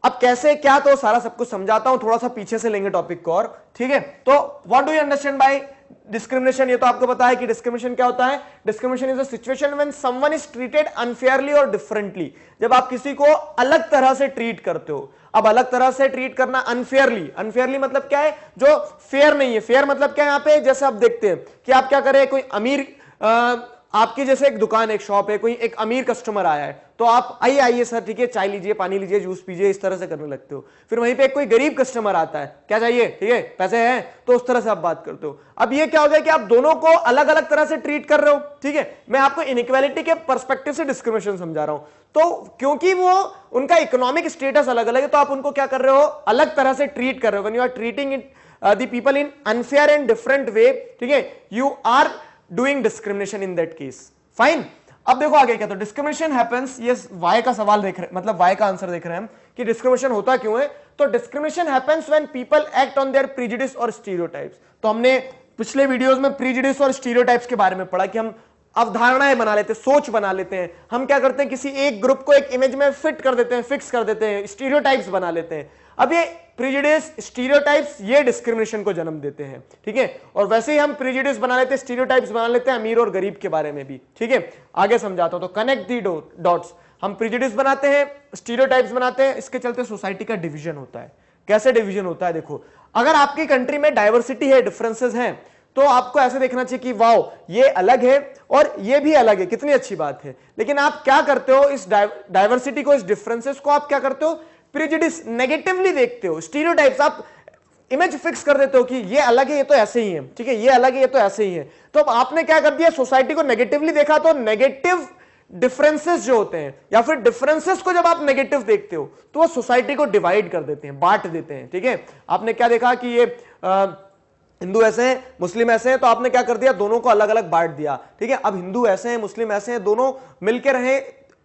अब कैसे क्या, तो सारा सब कुछ समझाता हूं, थोड़ा सा पीछे से लेंगे टॉपिक को और, ठीक है। तो what do you understand by discrimination? ये तो आपको पता है कि डिस्क्रिमिनेशन क्या होता है। Discrimination is a situation when someone is treated unfairly और डिफरेंटली, जब आप किसी को अलग तरह से ट्रीट करते हो। अब अलग तरह से ट्रीट करना, अनफेयरली, अनफेयरली मतलब क्या है, जो फेयर नहीं है। फेयर मतलब क्या है, यहां पे जैसे आप देखते हैं कि आप क्या करें, कोई अमीर आपकी जैसे एक दुकान, एक शॉप है, कोई एक अमीर कस्टमर आया है, तो आप आइए आइए सर, ठीक है, चाय लीजिए, पानी लीजिए, जूस पीजिए, इस तरह से करने लगते हो। फिर वहीं पे एक कोई गरीब कस्टमर आता है, क्या चाहिए, ठीक है, पैसे हैं, तो उस तरह से आप बात करते हो। अब ये क्या हो गया कि आप दोनों को अलग अलग तरह से ट्रीट कर रहे हो, ठीक है। मैं आपको इनइक्वालिटी के पर्सपेक्टिव से डिस्क्रिमिनेशन समझा रहा हूं, तो क्योंकि वो उनका इकोनॉमिक स्टेटस अलग अलग है, तो आप उनको क्या कर रहे हो, अलग तरह से ट्रीट कर रहे हो। When you are treating it the people in unfair and different way, ठीक है, you are doing discrimination in that case, fine. अब देखो आगे क्या, तो डिस्क्रिमिनेशन हैपेंस, ये वाई का सवाल देख रहे हैं, मतलब वाई का आंसर देख रहे हैं हम कि डिस्क्रिमिनेशन होता क्यों है। तो discrimination happens when people act on their prejudice और स्टीरियोटाइप्स। तो हमने पिछले वीडियोस में प्रेजुडिस और स्टीरियोटाइप्स के बारे में पढ़ा कि हम अवधारणाएं बना लेते हैं, सोच बना लेते हैं, हम क्या करते हैं, किसी एक ग्रुप को एक इमेज में फिट कर देते हैं, फिक्स कर देते हैं, स्टीरियोटाइप्स बना लेते हैं। अब ये प्रेजुडिस, स्टीरियोटाइप्स, ये डिस्क्रिमिनेशन को जन्म देते हैं, ठीक है। और वैसे ही हम प्रेजुडिस बना लेते हैं, स्टीरियोटाइप्स बना लेते हैं अमीर और गरीब के बारे में भी, ठीक है। आगे समझाता हूं, तो कनेक्ट दी डॉट्स, हम प्रेजुडिस बनाते हैं, स्टीरियोटाइप्स बनाते हैं, इसके चलते सोसाइटी का डिवीजन होता है। कैसे डिवीजन होता है, देखो, अगर आपकी कंट्री में डाइवर्सिटी है, डिफरेंसेस हैं, तो आपको ऐसे देखना चाहिए कि वाओ ये अलग है और ये भी अलग है, कितनी अच्छी बात है। लेकिन आप क्या करते हो, इस डाइवर्सिटी को, इस डिफरेंसेस को आप क्या करते हो, प्रेजुडिस, नेगेटिवली देखते हो। स्टीरियोटाइप्स, आप इमेज फिक्स कर देते हो कि ये अलग है, ये तो ऐसे ही है, ठीक है, ये अलग है, ये तो ऐसे ही है। तो अब आपने क्या कर दिया, सोसाइटी को नेगेटिवली देखा। तो नेगेटिव डिफरेंसेस जो होते हैं, या फिर डिफरेंसेस को जब आप नेगेटिव देखते हो, तो वो सोसाइटी को डिवाइड कर देते हैं, बांट देते हैं, ठीक है। आपने क्या देखा कि ये हिंदू ऐसे हैं, मुस्लिम ऐसे हैं, तो आपने क्या कर दिया, दोनों को अलग अलग बांट दिया, ठीक है। अब हिंदू ऐसे हैं, मुस्लिम ऐसे हैं, दोनों मिलकर रहे,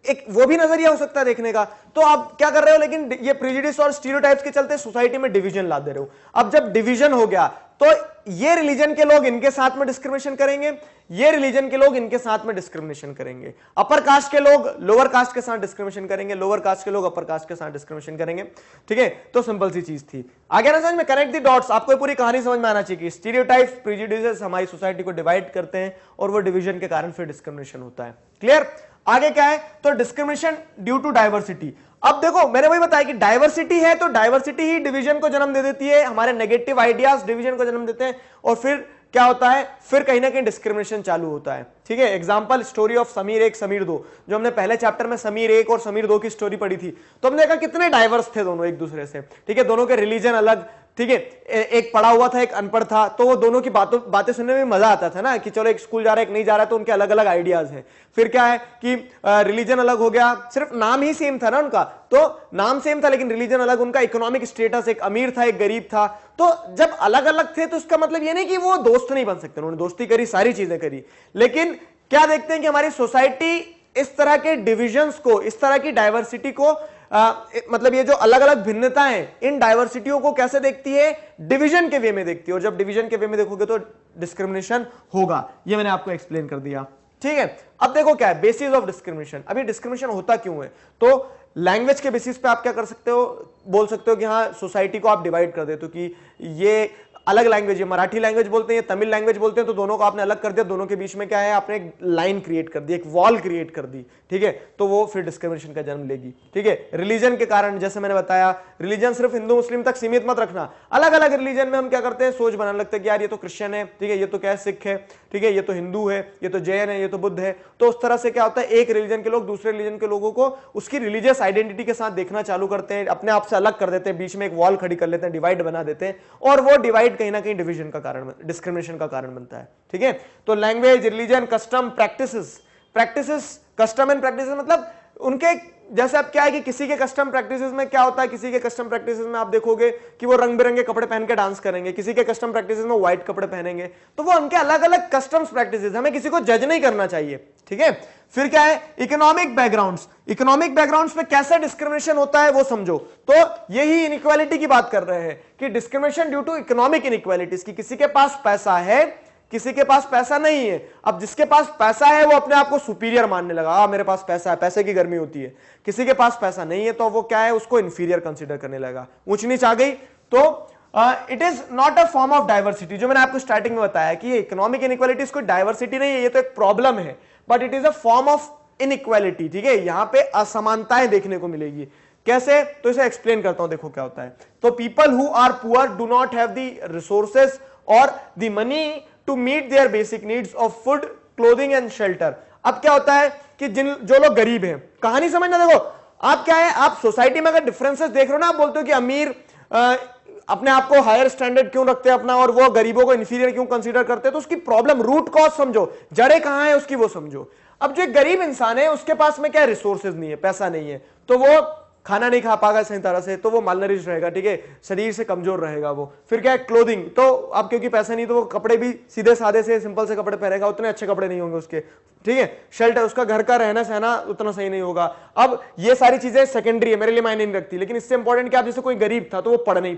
एक वो भी नजरिया हो सकता है देखने का। तो आप क्या कर रहे हो, लेकिन ये प्रेजुडिस और स्टीरियोटाइप्स के चलते सोसाइटी में डिवीजन ला दे रहे हो। अब जब डिवीजन हो गया, तो ये रिलीजन के लोग इनके साथ में डिस्क्रिमिनेशन करेंगे, ये रिलीजन के लोग इनके साथ में डिस्क्रिमिनेशन करेंगे, अपर कास्ट के लोग लोअर कास्ट के साथ डिस्क्रिमिनेशन करेंगे, लोअर कास्ट के लोग अपर कास्ट के साथ डिस्क्रिमिनेशन करेंगे, ठीक है। तो सिंपल सी चीज थी। आगे ना समझ में, कनेक्ट द डॉट्स, आपको पूरी कहानी समझ में आना चाहिए कि स्टीरियोटाइप्स, प्रेजुडिसेस हमारी सोसाइटी को डिवाइड करते हैं, और वो डिवीजन के कारण फिर डिस्क्रिमिनेशन होता है। क्लियर? आगे क्या है, तो डिस्क्रिमिनेशन ड्यू टू डाइवर्सिटी। अब देखो, मैंने वही बताया कि डाइवर्सिटी है, तो डाइवर्सिटी ही डिवीजन को जन्म दे देती है, हमारे नेगेटिव आइडियाज डिवीजन को जन्म देते हैं, और फिर क्या होता है, फिर कहीं ना कहीं डिस्क्रिमिनेशन चालू होता है, ठीक है। Example, story of Sameer 1 Sameer 2, जो हमने पहले चैप्टर में समीर 1 और समीर 2 की स्टोरी पढ़ी थी, तो हमने देखा कितने डाइवर्स थे दोनों एक दूसरे से, ठीक है। दोनों के रिलीजन अलग, ठीक है, एक पढ़ा हुआ था, एक अनपढ़ था, तो वो दोनों की बातें सुनने में मजा आता था ना, कि चलो एक स्कूल जा रहा है, एक नहीं जा रहा है, तो उनके अलग अलग आइडियाज हैं। फिर क्या है कि रिलीजन अलग हो गया, सिर्फ नाम ही सेम था ना उनका, तो नाम सेम था लेकिन रिलीजन अलग, उनका इकोनॉमिक स्टेटस, एक अमीर था एक गरीब था। तो जब अलग अलग थे, तो उसका मतलब ये नहीं कि वो दोस्त नहीं बन सकते, उन्होंने दोस्ती करी, सारी चीजें करी, लेकिन क्या देखते हैं कि हमारी सोसाइटी इस तरह के डिविजन्स को, इस तरह की डाइवर्सिटी को, मतलब ये जो अलग अलग भिन्नताएं, इन डाइवर्सिटियों को कैसे देखती है, डिवीजन के वे में देखती है। और जब डिवीजन के वे में देखोगे तो डिस्क्रिमिनेशन होगा, ये मैंने आपको एक्सप्लेन कर दिया, ठीक है। अब देखो क्या है बेसिस ऑफ डिस्क्रिमिनेशन। अभी डिस्क्रिमिनेशन होता क्यों है, तो लैंग्वेज के बेसिस पे आप क्या कर सकते हो, बोल सकते हो कि हाँ सोसाइटी को आप डिवाइड कर देते हो कि ये अलग लैंग्वेज है, मराठी लैंग्वेज बोलते हैं, तमिल लैंग्वेज बोलते हैं, तो दोनों को आपने अलग कर दिया, दोनों के बीच में क्या है, आपने एक लाइन क्रिएट कर दी, एक वॉल क्रिएट कर दी, ठीक है। तो वो फिर डिस्क्रिमिनेशन का जन्म लेगी, ठीक है। रिलीजन के कारण, जैसे मैंने बताया, रिलीजन सिर्फ हिंदू मुस्लिम तक सीमित मत रखना, अलग अलग रिलीजन में हम क्या करते हैं, सोच बनाने लगते हैं कि यार ये तो क्रिश्चियन है, ठीक है, ये तो क्या है, सिख है, ठीक है, ये तो हिंदू है, ये तो जैन है, ये तो बुद्ध है। तो उस तरह से क्या होता है, एक रिलीजन के लोग दूसरे रिलीजन के लोगों को उसकी रिलीजियस आइडेंटिटी के साथ देखना चालू करते हैं, अपने आप से अलग कर देते हैं, बीच में एक वॉल खड़ी कर लेते हैं, डिवाइड बना देते हैं, और वो डिवाइड कहीं ना कहीं डिवीजन का कारण, डिस्क्रिमिनेशन का कारण बनता है, ठीक है। तो language, religion, custom, practices, custom and practices मतलब उनके जैसे अब क्या है कि किसी के कस्टम प्रैक्टिसेस में क्या होता है, किसी के कस्टम प्रैक्टिसेस में आप देखोगे कि वो रंग बिरंगे कपड़े पहन के डांस करेंगे, किसी के कस्टम प्रैक्टिसेस में व्हाइट कपड़े पहनेंगे, तो वो उनके अलग अलग कस्टम्स प्रैक्टिसेस, हमें किसी को जज नहीं करना चाहिए, ठीक है। फिर क्या है, इकोनॉमिक बैकग्राउंड्स, इकोनॉमिक बैकग्राउंड्स पे कैसे डिस्क्रिमिनेशन होता है वो समझो। तो यही इनइक्वालिटी की बात कर रहे हैं कि discrimination due to economic inequalities, की किसी के पास पैसा है, किसी के पास पैसा नहीं है। अब जिसके पास पैसा है वो अपने आप को सुपीरियर मानने लगा, मेरे पास पैसा है, पैसे की गर्मी होती है। किसी के पास पैसा नहीं है तो वो क्या है, उसको इंफीरियर कंसीडर करने लगा, ऊंच नीच आ गई। तो it is not a form of diversity, जो मैंने आपको स्टार्टिंग में बताया कि इकोनॉमिक इनइक्वालिटीज कोई डाइवर्सिटी नहीं है, ये तो एक प्रॉब्लम है, but it is a form of inequality, ठीक है। यहां पे असमानताएं देखने को मिलेगी। कैसे, तो इसे एक्सप्लेन करता हूं, देखो क्या होता है। तो people who are poor do not have the resources और the money to meet their basic needs of food, clothing and shelter. अब क्या होता है कि जो लोग गरीब हैं, कहानी समझना, देखो आप क्या है, आप सोसाइटी में अगर डिफरेंसेस देख रहे हो ना, आप बोलते हो कि अमीर अपने आप को हायर स्टैंडर्ड क्यों रखते हैं अपना, और वो गरीबों को इंफीरियर क्यों कंसीडर करते हैं, तो उसकी प्रॉब्लम, रूट कॉज समझो, जड़े कहां है उसकी वो समझो। अब जो एक गरीब इंसान है उसके पास में क्या, रिसोर्सेज नहीं है, पैसा नहीं है, तो वो खाना नहीं खा पाएगा सही तरह से, तो वो मालनरिश रहेगा, ठीक है, शरीर से कमजोर रहेगा वो। फिर क्या है, क्लोथिंग, तो अब क्योंकि पैसा नहीं तो वो कपड़े भी सीधे सादे से सिंपल से कपड़े पहनेगा, उतने अच्छे कपड़े नहीं होंगे उसके, ठीक है। शेल्टर, उसका घर का रहना सहना उतना सही नहीं होगा। अब ये सारी चीजें सेकेंडरी है, मेरे लिए मायने नहीं रखती, लेकिन इससे इंपॉर्टेंट क्या, जैसे कोई गरीब था तो वो पढ़ नहीं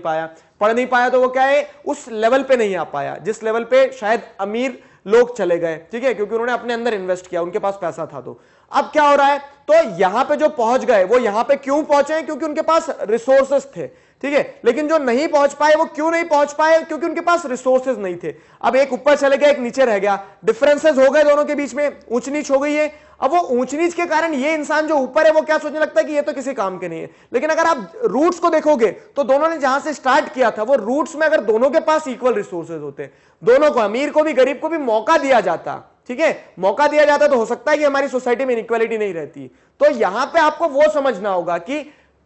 पाया तो वो क्या है, उस लेवल पे नहीं आ पाया जिस लेवल पे शायद अमीर लोग चले गए, ठीक है, क्योंकि उन्होंने अपने अंदर इन्वेस्ट किया, उनके पास पैसा था। तो अब क्या हो रहा है, तो यहां पे जो पहुंच गए वो यहां पे क्यों पहुंचे, क्योंकि उनके पास रिसोर्सेस थे, ठीक है। लेकिन जो नहीं पहुंच पाए वो क्यों नहीं पहुंच पाए, क्योंकि उनके पास रिसोर्सेज नहीं थे। अब एक ऊपर चले गया, एक नीचे रह गया, डिफरेंसेस हो गए दोनों के बीच में, ऊंच नीच हो गई है। अब वो ऊंच नीच के कारण ये इंसान जो ऊपर है वो क्या सोचने लगता है कि ये तो किसी काम के नहीं है। लेकिन अगर आप रूट्स को देखोगे तो दोनों ने जहां से स्टार्ट किया था वो रूट्स में अगर दोनों के पास इक्वल रिसोर्सेज होते, दोनों को, अमीर को भी गरीब को भी मौका दिया जाता, ठीक है, मौका दिया जाता, तो हो सकता है कि हमारी सोसाइटी में इनइक्वालिटी नहीं रहती। तो यहां पे आपको वो समझना होगा कि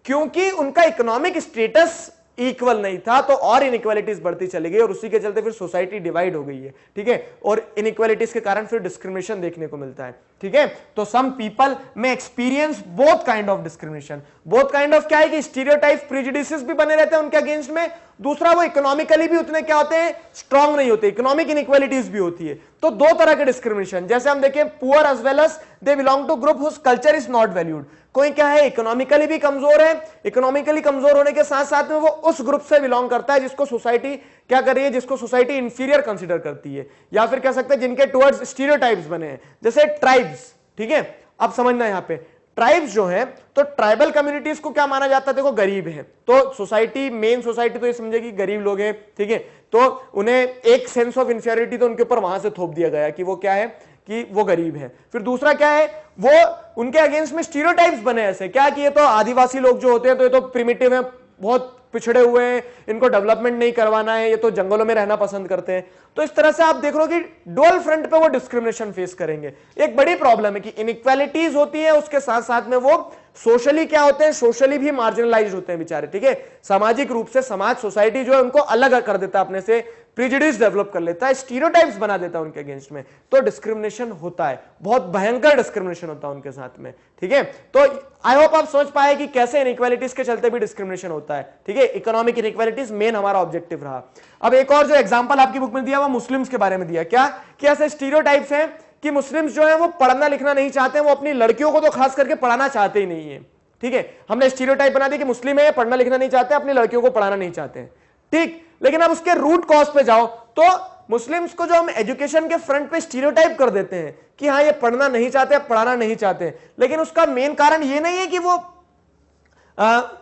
क्योंकि उनका इकोनॉमिक स्टेटस इक्वल नहीं था तो और इनइक्वालिटीज बढ़ती चली गई, और उसी के चलते फिर सोसाइटी डिवाइड हो गई है, ठीक है। और इनइक्वालिटीज के कारण फिर डिस्क्रिमिनेशन देखने को मिलता है, ठीक है। तो सम पीपल में experience both kind of discrimination, both kind of क्या है कि स्टीरियोटाइप, प्रेजुडिसेस भी बने रहते हैं उनके अगेंस्ट में। दूसरा, वो इकोनॉमिकली भी उतने क्या होते हैं, स्ट्रांग नहीं होते, इकोनॉमिक इनइक्वालिटीज भी होती है। तो दो तरह के डिस्क्रिमिनेशन, जैसे हम देखें, poor as well as they belong to group whose culture is not valued. कोई क्या है, इकोनॉमिकली भी कमजोर है, इकोनॉमिकली कमजोर होने के साथ साथ में वो उस ग्रुप से बिलोंग करता है जिसको सोसाइटी क्या कर रही है, जिसको सोसाइटी इंफीरियर कंसीडर करती है, या फिर कह सकते हैं जिनके टुवर्ड्स स्टीरियोटाइप्स बने हैं, जैसे ट्राइब्स, ठीक है। अब समझना यहां पे, ट्राइब्स जो है, तो ट्राइबल कम्युनिटीज को क्या माना जाता है, देखो गरीब है तो सोसाइटी, मेन सोसाइटी तो ये समझेगी गरीब लोग हैं, ठीक है, तो उन्हें एक सेंस ऑफ इंफीरियरिटी तो उनके ऊपर वहां से थोप दिया गया कि वो क्या है, कि वो गरीब है। फिर दूसरा क्या है, वो उनके अगेंस्ट में स्टीरियोटाइप्स बने ऐसे, क्या कि ये तो आदिवासी लोग जो होते हैं तो ये तो प्रिमिटिव है, बहुत पिछड़े हुए हैं, इनको डेवलपमेंट नहीं करवाना है, ये तो जंगलों में रहना पसंद करते हैं। तो इस तरह से आप देख रहे हो कि डुअल फ्रंट पे वो डिस्क्रिमिनेशन फेस करेंगे। एक बड़ी प्रॉब्लम है कि इनइक्वालिटीज होती है, उसके साथ साथ में वो सोशली क्या होते हैं, सोशली भी मार्जिनलाइज्ड होते हैं बेचारे, ठीक है। सामाजिक रूप से समाज, सोसाइटी जो है उनको अलग कर देता है, अपने से प्रेजुडिस डेवलप कर लेता है, स्टीरियोटाइप्स बना देता है उनके अगेंस्ट में। तो डिस्क्रिमिनेशन होता है, बहुत भयंकर डिस्क्रिमिनेशन होता है उनके साथ में, ठीक है। तो आई होप आप समझ पाए कि कैसे इनइक्वालिटीज के चलते भी डिस्क्रिमिनेशन होता है, ठीक है। इकोनॉमिक इनइक्वालिटीज मेन हमारा ऑब्जेक्टिव रहा। अब एक और जो एग्जांपल आपकी बुक में दिया वो मुस्लिम्स के बारे में दिया, क्या कि ऐसे स्टीरियोटाइप्स हैं कि मुस्लिम्स जो है वो पढ़ना लिखना नहीं चाहते, वो अपनी लड़कियों को तो खास करके पढ़ाना चाहते ही नहीं है, ठीक है। हमने स्टीरियोटाइप बना दी कि मुस्लिम है, पढ़ना लिखना नहीं चाहते, अपनी लड़कियों को पढ़ाना नहीं चाहते, ठीक। लेकिन अब उसके रूट कॉज पे जाओ तो मुस्लिम्स को जो हम एजुकेशन के फ्रंट पे स्टीरियोटाइप कर देते हैं कि हाँ ये पढ़ना नहीं चाहते, पढ़ाना नहीं चाहते, लेकिन उसका मेन कारण ये नहीं है कि वो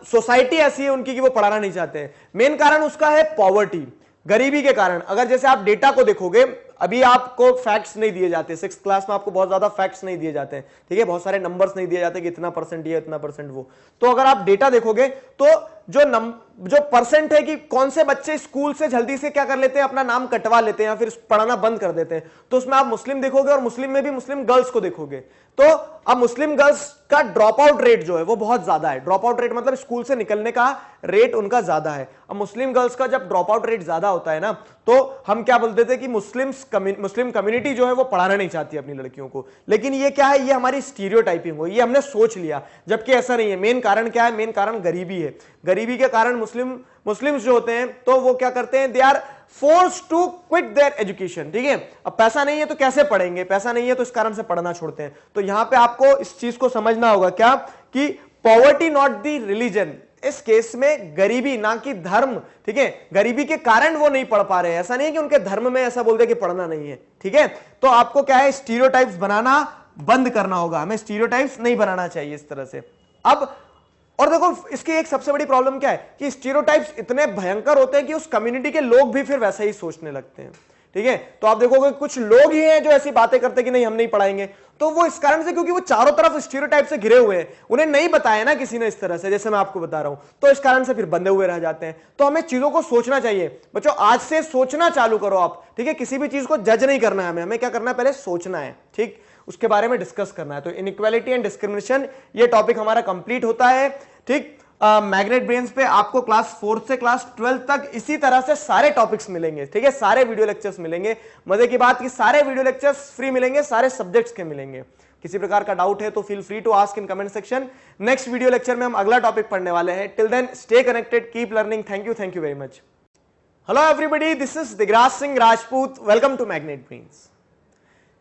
सोसाइटी ऐसी है उनकी कि वो पढ़ाना नहीं चाहते हैं। मेन कारण उसका है पॉवर्टी, गरीबी के कारण। अगर जैसे आप डेटा को देखोगे, अभी आपको फैक्ट्स नहीं दिए जाते, 6th क्लास में आपको बहुत ज्यादा फैक्ट्स नहीं दिए जाते हैं, ठीक है, बहुत सारे नंबर्स नहीं दिए जाते कि इतना परसेंट ये इतना परसेंट वो। तो अगर आप डेटा देखोगे तो जो परसेंट है कि कौन से बच्चे स्कूल से जल्दी से क्या कर लेते हैं, अपना नाम कटवा लेते हैं या फिर पढ़ना बंद कर देते हैं, तो उसमें आप मुस्लिम देखोगे और मुस्लिम में भी मुस्लिम गर्ल्स को देखोगे। तो अब मुस्लिम गर्ल्स का ड्रॉप आउट रेट जो है वो बहुत ज्यादा है। ड्रॉप आउट रेट मतलब स्कूल से निकलने का रेट उनका ज्यादा है। अब मुस्लिम गर्ल्स का जब ड्रॉप आउट रेट ज्यादा होता है ना, तो हम क्या बोलते थे कि मुस्लिम कम्युनिटी जो है वो पढ़ाना नहीं चाहती अपनी लड़कियों को। लेकिन ये क्या है, ये हमारी स्टीरियोटाइपिंग हो, ये हमने सोच लिया, जबकि ऐसा नहीं है। मेन कारण क्या है, मेन कारण गरीबी है। गरीबी के कारण मुस्लिम्स जो होते हैं तो वो क्या करते हैं, they are force to quit their education. ठीक है, अब पैसा नहीं है तो कैसे पढ़ेंगे, पैसा नहीं है तो इस कारण से पढ़ना छोड़ते हैं। तो यहां पे आपको इस चीज को समझना होगा क्या, कि पॉवर्टी नॉट द रिलीजन, इस केस में गरीबी ना कि धर्म। ठीक है, गरीबी के कारण वो नहीं पढ़ पा रहे हैं, ऐसा नहीं है कि उनके धर्म में ऐसा बोलते कि पढ़ना नहीं है। ठीक है, तो आपको क्या है, स्टीरियोटाइप्स बनाना बंद करना होगा, हमें स्टीरियोटाइप्स नहीं बनाना चाहिए इस तरह से। अब और देखो इसकी एक सबसे बड़ी प्रॉब्लम क्या है कि स्टीरियोटाइप्स इतने भयंकर होते हैं कि उस कम्युनिटी के लोग भी फिर वैसा ही सोचने लगते हैं। ठीक है, तो आप देखोगे कुछ लोग ही हैं जो ऐसी बातें करते हैं कि नहीं हम नहीं पढ़ाएंगे, तो वो इस कारण से क्योंकि वो चारों तरफ स्टीरियोटाइप से घिरे हुए हैं, उन्हें नहीं बताया ना किसी ने इस तरह से, जैसे मैं आपको बता रहा हूं, तो इस कारण से फिर बंधे हुए रह जाते हैं। तो हमें चीजों को सोचना चाहिए बच्चों, आज से सोचना चालू करो आप। ठीक है, किसी भी चीज को जज नहीं करना है हमें क्या करना है, पहले सोचना है, ठीक, उसके बारे में डिस्कस करना है। तो इनइक्वालिटी एंड डिस्क्रिमिनेशन ये टॉपिक हमारा कंप्लीट होता है। ठीक, मैग्नेट ब्रेन्स पे आपको क्लास 4 से क्लास 12 तक इसी तरह से सारे टॉपिक्स मिलेंगे। ठीक है, सारे वीडियो लेक्चर्स मिलेंगे। मजे की बात कि सारे वीडियो लेक्चर्स फ्री मिलेंगे, सारे सब्जेक्ट्स के मिलेंगे। किसी प्रकार का डाउट है तो feel free to ask in comment section. Next video lecture में हम अगला टॉपिक पढ़ने वाले हैं। Till then stay connected, keep learning. Thank you very much. Hello everybody, this is Digraj Singh Rajput, welcome to magnet brains.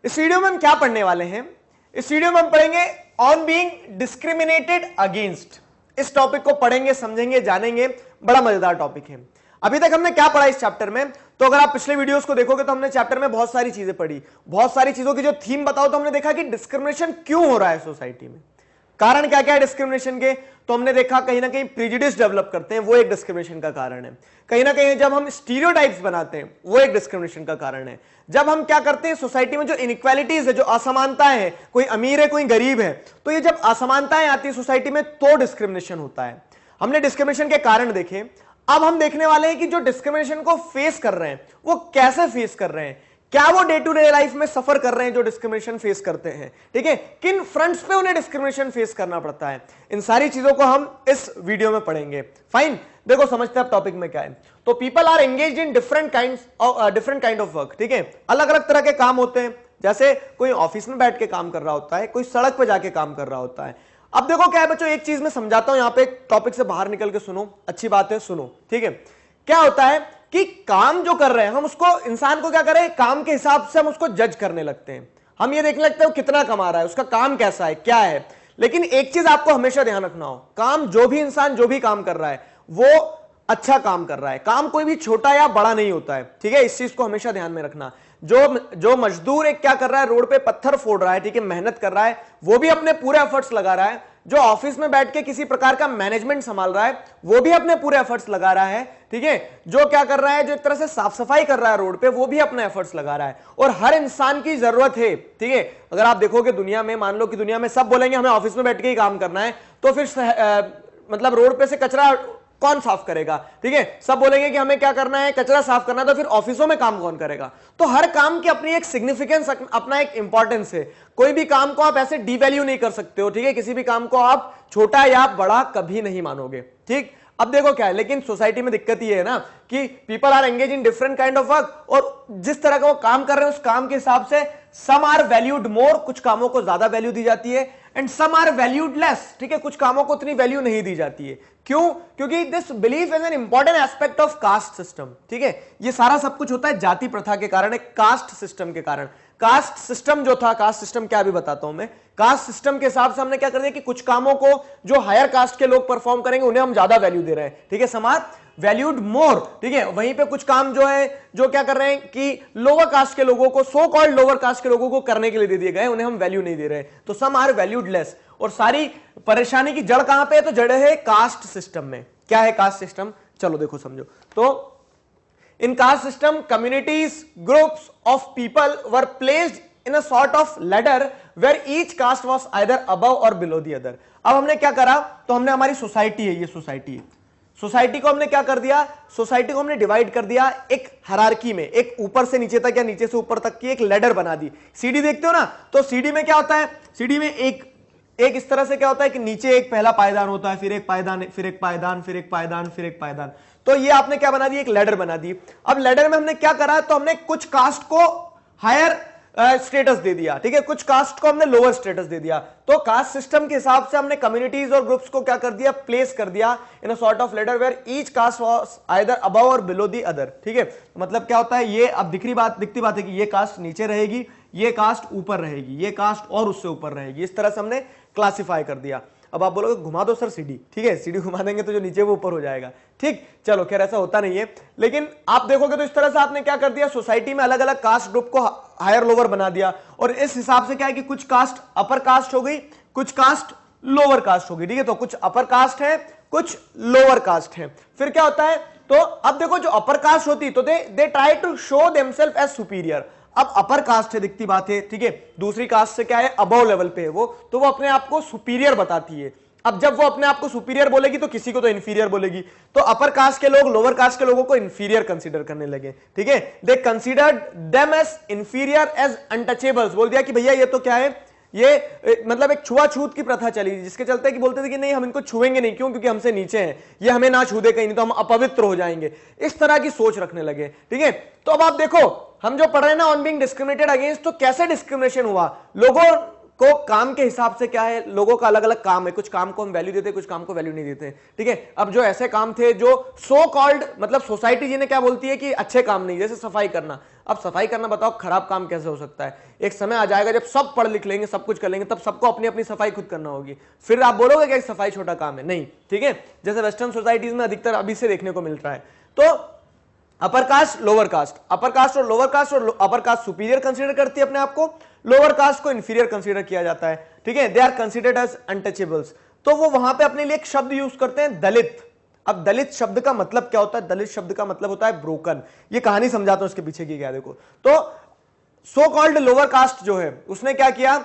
इस वीडियो में हम क्या पढ़ने वाले हैं, इस वीडियो में हम पढ़ेंगे ऑन बीइंग डिस्क्रिमिनेटेड अगेंस्ट। इस टॉपिक को पढ़ेंगे, समझेंगे, जानेंगे, बड़ा मजेदार टॉपिक है। अभी तक हमने क्या पढ़ा इस चैप्टर में, तो अगर आप पिछले वीडियोस को देखोगे तो हमने चैप्टर में बहुत सारी चीजें पढ़ी, बहुत सारी चीजों की जो थीम बताओ, तो हमने देखा कि डिस्क्रिमिनेशन क्यों हो रहा है सोसाइटी में, कारण क्या क्या है डिस्क्रिमिनेशन के। तो हमने देखा कहीं ना कहीं प्रिजुडिस डेवलप करते हैं, वो एक डिस्क्रिमिनेशन का कारण है। कहीं ना कहीं जब हम स्टीरियोटाइप्स बनाते हैं वो एक डिस्क्रिमिनेशन का कारण है। जब हम क्या करते हैं सोसाइटी में जो इनइक्वालिटीज है, जो असमानताएं हैं, कोई अमीर है कोई गरीब है, तो ये जब असमानताएं आती है सोसाइटी में तो डिस्क्रिमिनेशन होता है। हमने डिस्क्रिमिनेशन के कारण देखे, अब हम देखने वाले हैं कि जो डिस्क्रिमिनेशन को फेस कर रहे हैं वो कैसे फेस कर रहे हैं, क्या वो डे टू डे लाइफ में सफर कर रहे हैं जो डिस्क्रिमिनेशन फेस करते हैं। ठीक है, किन फ्रंट्स पे उन्हें डिस्क्रिमिनेशन फेस करना पड़ता है, इन सारी चीजों को हम इस वीडियो में पढ़ेंगे। फाइन, देखो समझते हैं टॉपिक में क्या है। तो people are engaged in different kind of work. ठीक है, अलग अलग तरह के काम होते हैं, जैसे कोई ऑफिस में बैठ के काम कर रहा होता है, कोई सड़क पे जाके काम कर रहा होता है। अब देखो क्या है बच्चों, एक चीज मैं समझाता हूं, यहां पे टॉपिक से बाहर निकल के सुनो, अच्छी बात है, सुनो। ठीक है, क्या होता है कि काम जो कर रहे हैं हम उसको, इंसान को क्या करें, काम के हिसाब से हम उसको जज करने लगते हैं। हम ये देखने लगते हैं वो कितना कमा रहा है, उसका काम कैसा है, क्या है। लेकिन एक चीज आपको हमेशा ध्यान रखना हो, काम जो भी इंसान जो भी काम कर रहा है वो अच्छा काम कर रहा है। काम कोई भी छोटा या बड़ा नहीं होता है। ठीक है, इस चीज को हमेशा ध्यान में रखना। जो मजदूर एक क्या कर रहा है, रोड पे पत्थर फोड़ रहा है, ठीक है, मेहनत कर रहा है, वो भी अपने पूरे एफर्ट्स लगा रहा है। जो ऑफिस में बैठ के किसी प्रकार का मैनेजमेंट संभाल रहा है वो भी अपने पूरे एफर्ट्स लगा रहा है। ठीक है, जो क्या कर रहा है, जो एक तरह से साफ सफाई कर रहा है रोड पे, वो भी अपने एफर्ट्स लगा रहा है। और हर इंसान की जरूरत है। ठीक है, अगर आप देखोगे दुनिया में, मान लो कि दुनिया में सब बोलेंगे हमें ऑफिस में बैठ के ही काम करना है, तो फिर मतलब रोड पे से कचरा कौन साफ करेगा। ठीक है, सब बोलेंगे कि हमें क्या करना है, कचरा साफ करना है, तो फिर ऑफिसों में काम कौन करेगा। तो हर काम की अपनी एक सिग्निफिकेंस, अपना एक इंपॉर्टेंस है। कोई भी काम को आप ऐसे डीवैल्यू नहीं कर सकते हो। ठीक है, किसी भी काम को आप छोटा या बड़ा कभी नहीं मानोगे। ठीक, अब देखो क्या है, लेकिन सोसाइटी में दिक्कत ये है ना कि people are engage in different kind of work, और जिस तरह का वो काम कर रहे हैं उस काम के हिसाब से सम आर वैल्यूड मोर, कुछ कामों को ज्यादा वैल्यू दी जाती है, and some are valued less. ठीक है, कुछ कामों को उतनी वैल्यू नहीं दी जाती है। क्यों? क्योंकि this belief is an important aspect of caste system. ठीक है, ये सारा सब कुछ होता है जाति प्रथा के कारण, एक कास्ट सिस्टम के कारण। कास्ट सिस्टम जो था, कास्ट सिस्टम क्या भी बताता हूं मैं, कास्ट सिस्टम के हिसाब से हमने क्या कर दिया कि कुछ कामों को जो हायर कास्ट के लोग परफॉर्म करेंगे उन्हें हम ज्यादा वैल्यू दे रहे हैं। ठीक है, समाज वैल्यूड मोर। ठीक है, वहीं पे कुछ काम जो है, जो क्या कर रहे हैं कि लोअर कास्ट के लोगों को, सो कॉल्ड लोअर कास्ट के लोगों को करने के लिए दे दिए गए, उन्हें हम वैल्यू नहीं दे रहे, तो सम आर वैल्यूड लेस। और सारी परेशानी की जड़ कहां पे है, तो जड़ है कास्ट सिस्टम में। क्या है कास्ट सिस्टम, चलो देखो समझो। तो in caste system, communities, groups of people were placed in a sort of ladder where each caste was either above or below the other. अब हमने क्या करा, तो हमने, हमारी सोसाइटी है, ये सोसाइटी है, सोसाइटी को हमने क्या कर दिया, सोसाइटी को हमने डिवाइड कर दिया एक हायरार्की में, एक ऊपर से नीचे तक या नीचे से ऊपर तक की एक लैडर बना दी। सीडी देखते हो ना, तो सीडी में क्या होता है, सीडी में एक इस तरह से क्या होता है कि नीचे एक पहला पायदान होता है, फिर एक पायदान, फिर एक पायदान, फिर एक पायदान, फिर एक पायदान। तो ये आपने क्या बना दी, एक लैडर बना दी। अब लैडर में हमने क्या करा, तो हमने कुछ कास्ट को हायर स्टेटस दे दिया, ठीक है, कुछ कास्ट को हमने लोअर स्टेटस दे दिया। तो कास्ट सिस्टम के हिसाब से हमने कम्युनिटीज और ग्रुप्स को क्या कर दिया, प्लेस कर दिया in a sort of ladder where each caste was either above और बिलो द अदर, ठीक है। मतलब क्या होता है, ये अब दिखती बात है कि ये कास्ट नीचे रहेगी, ये कास्ट ऊपर रहेगी, ये कास्ट और उससे ऊपर रहेगी, इस तरह से हमने क्लासिफाई कर दिया। अब आप बोलोगे घुमा दो सर सीडी, ठीक है, सीडी घुमा देंगे तो जो नीचे वो ऊपर हो जाएगा, ठीक। चलो खैर ऐसा होता नहीं है, लेकिन आप देखोगे तो इस तरह से आपने क्या कर दिया, सोसाइटी में अलग अलग कास्ट ग्रुप को हायर लोअर बना दिया, और इस हिसाब से क्या है कि कुछ कास्ट अपर कास्ट हो गई, कुछ कास्ट लोअर कास्ट हो गई, ठीक है। तो कुछ अपर कास्ट है, कुछ लोअर कास्ट है। फिर क्या होता है, तो अब देखो जो अपर कास्ट होती तो they try to show themselves as superior. अब अपर कास्ट है, दिखती बात है, ठीक है, दूसरी कास्ट से क्या है, अबव लेवल पे है वो, तो वो अपने आप को सुपीरियर बताती है। अब जब वो अपने आप को सुपीरियर बोलेगी तो किसी को तो इंफीरियर बोलेगी, तो अपर कास्ट के लोग लोअर कास्ट के लोगों को इंफीरियर कंसीडर करने लगे, ठीक है। They considered them as inferior as untouchables, बोल दिया कि भैया ये तो क्या है, ये मतलब एक छुआछूत की प्रथा चली, जिसके चलते कि बोलते थे कि नहीं हम इनको छुएंगे नहीं, क्यों, क्योंकि हमसे नीचे हैं, ये हमें ना छू दे कहीं, नहीं तो हम अपवित्र हो जाएंगे, इस तरह की सोच रखने लगे, ठीक है। तो अब आप देखो हम जो पढ़ रहे हैं ना, ऑन बीइंग डिस्क्रिमिनेटेड अगेंस्ट, तो कैसे डिस्क्रिमिनेशन हुआ, लोगों को काम के हिसाब से क्या है, लोगों का अलग अलग काम है, कुछ काम को हम वैल्यू देते हैं, कुछ काम को वैल्यू नहीं देते, ठीक है। अब जो ऐसे काम थे जो सो कॉल्ड, मतलब सोसाइटी जिन्हें क्या बोलती है कि अच्छे काम नहीं, जैसे सफाई करना। अब सफाई करना बताओ खराब काम कैसे हो सकता है, एक समय आ जाएगा जब सब पढ़ लिख लेंगे, सब कुछ कर लेंगे, तब सबको अपनी अपनी सफाई खुद करना होगी, फिर आप बोलोगे कि सफाई छोटा काम है, नहीं, ठीक है। जैसे वेस्टर्न सोसाइटीज में अधिकतर अभी से देखने को मिल रहा है। तो अपर कास्ट लोअर कास्ट, अपर कास्ट और लोअर कास्ट, और अपर कास्ट सुपीरियर कंसीडर करती है अपने आप को, लोअर कास्ट को इंफीरियर कंसीडर किया जाता है, ठीक है। They are considered as untouchables. तो वो वहां पे अपने लिए एक शब्द यूज करते हैं, दलित। अब दलित शब्द का मतलब क्या होता है, दलित शब्द का मतलब होता है ब्रोकन। ये कहानी समझाता हूं इसके पीछे की क्या, देखो। तो सो कॉल्ड लोअर कास्ट जो है उसने क्या किया,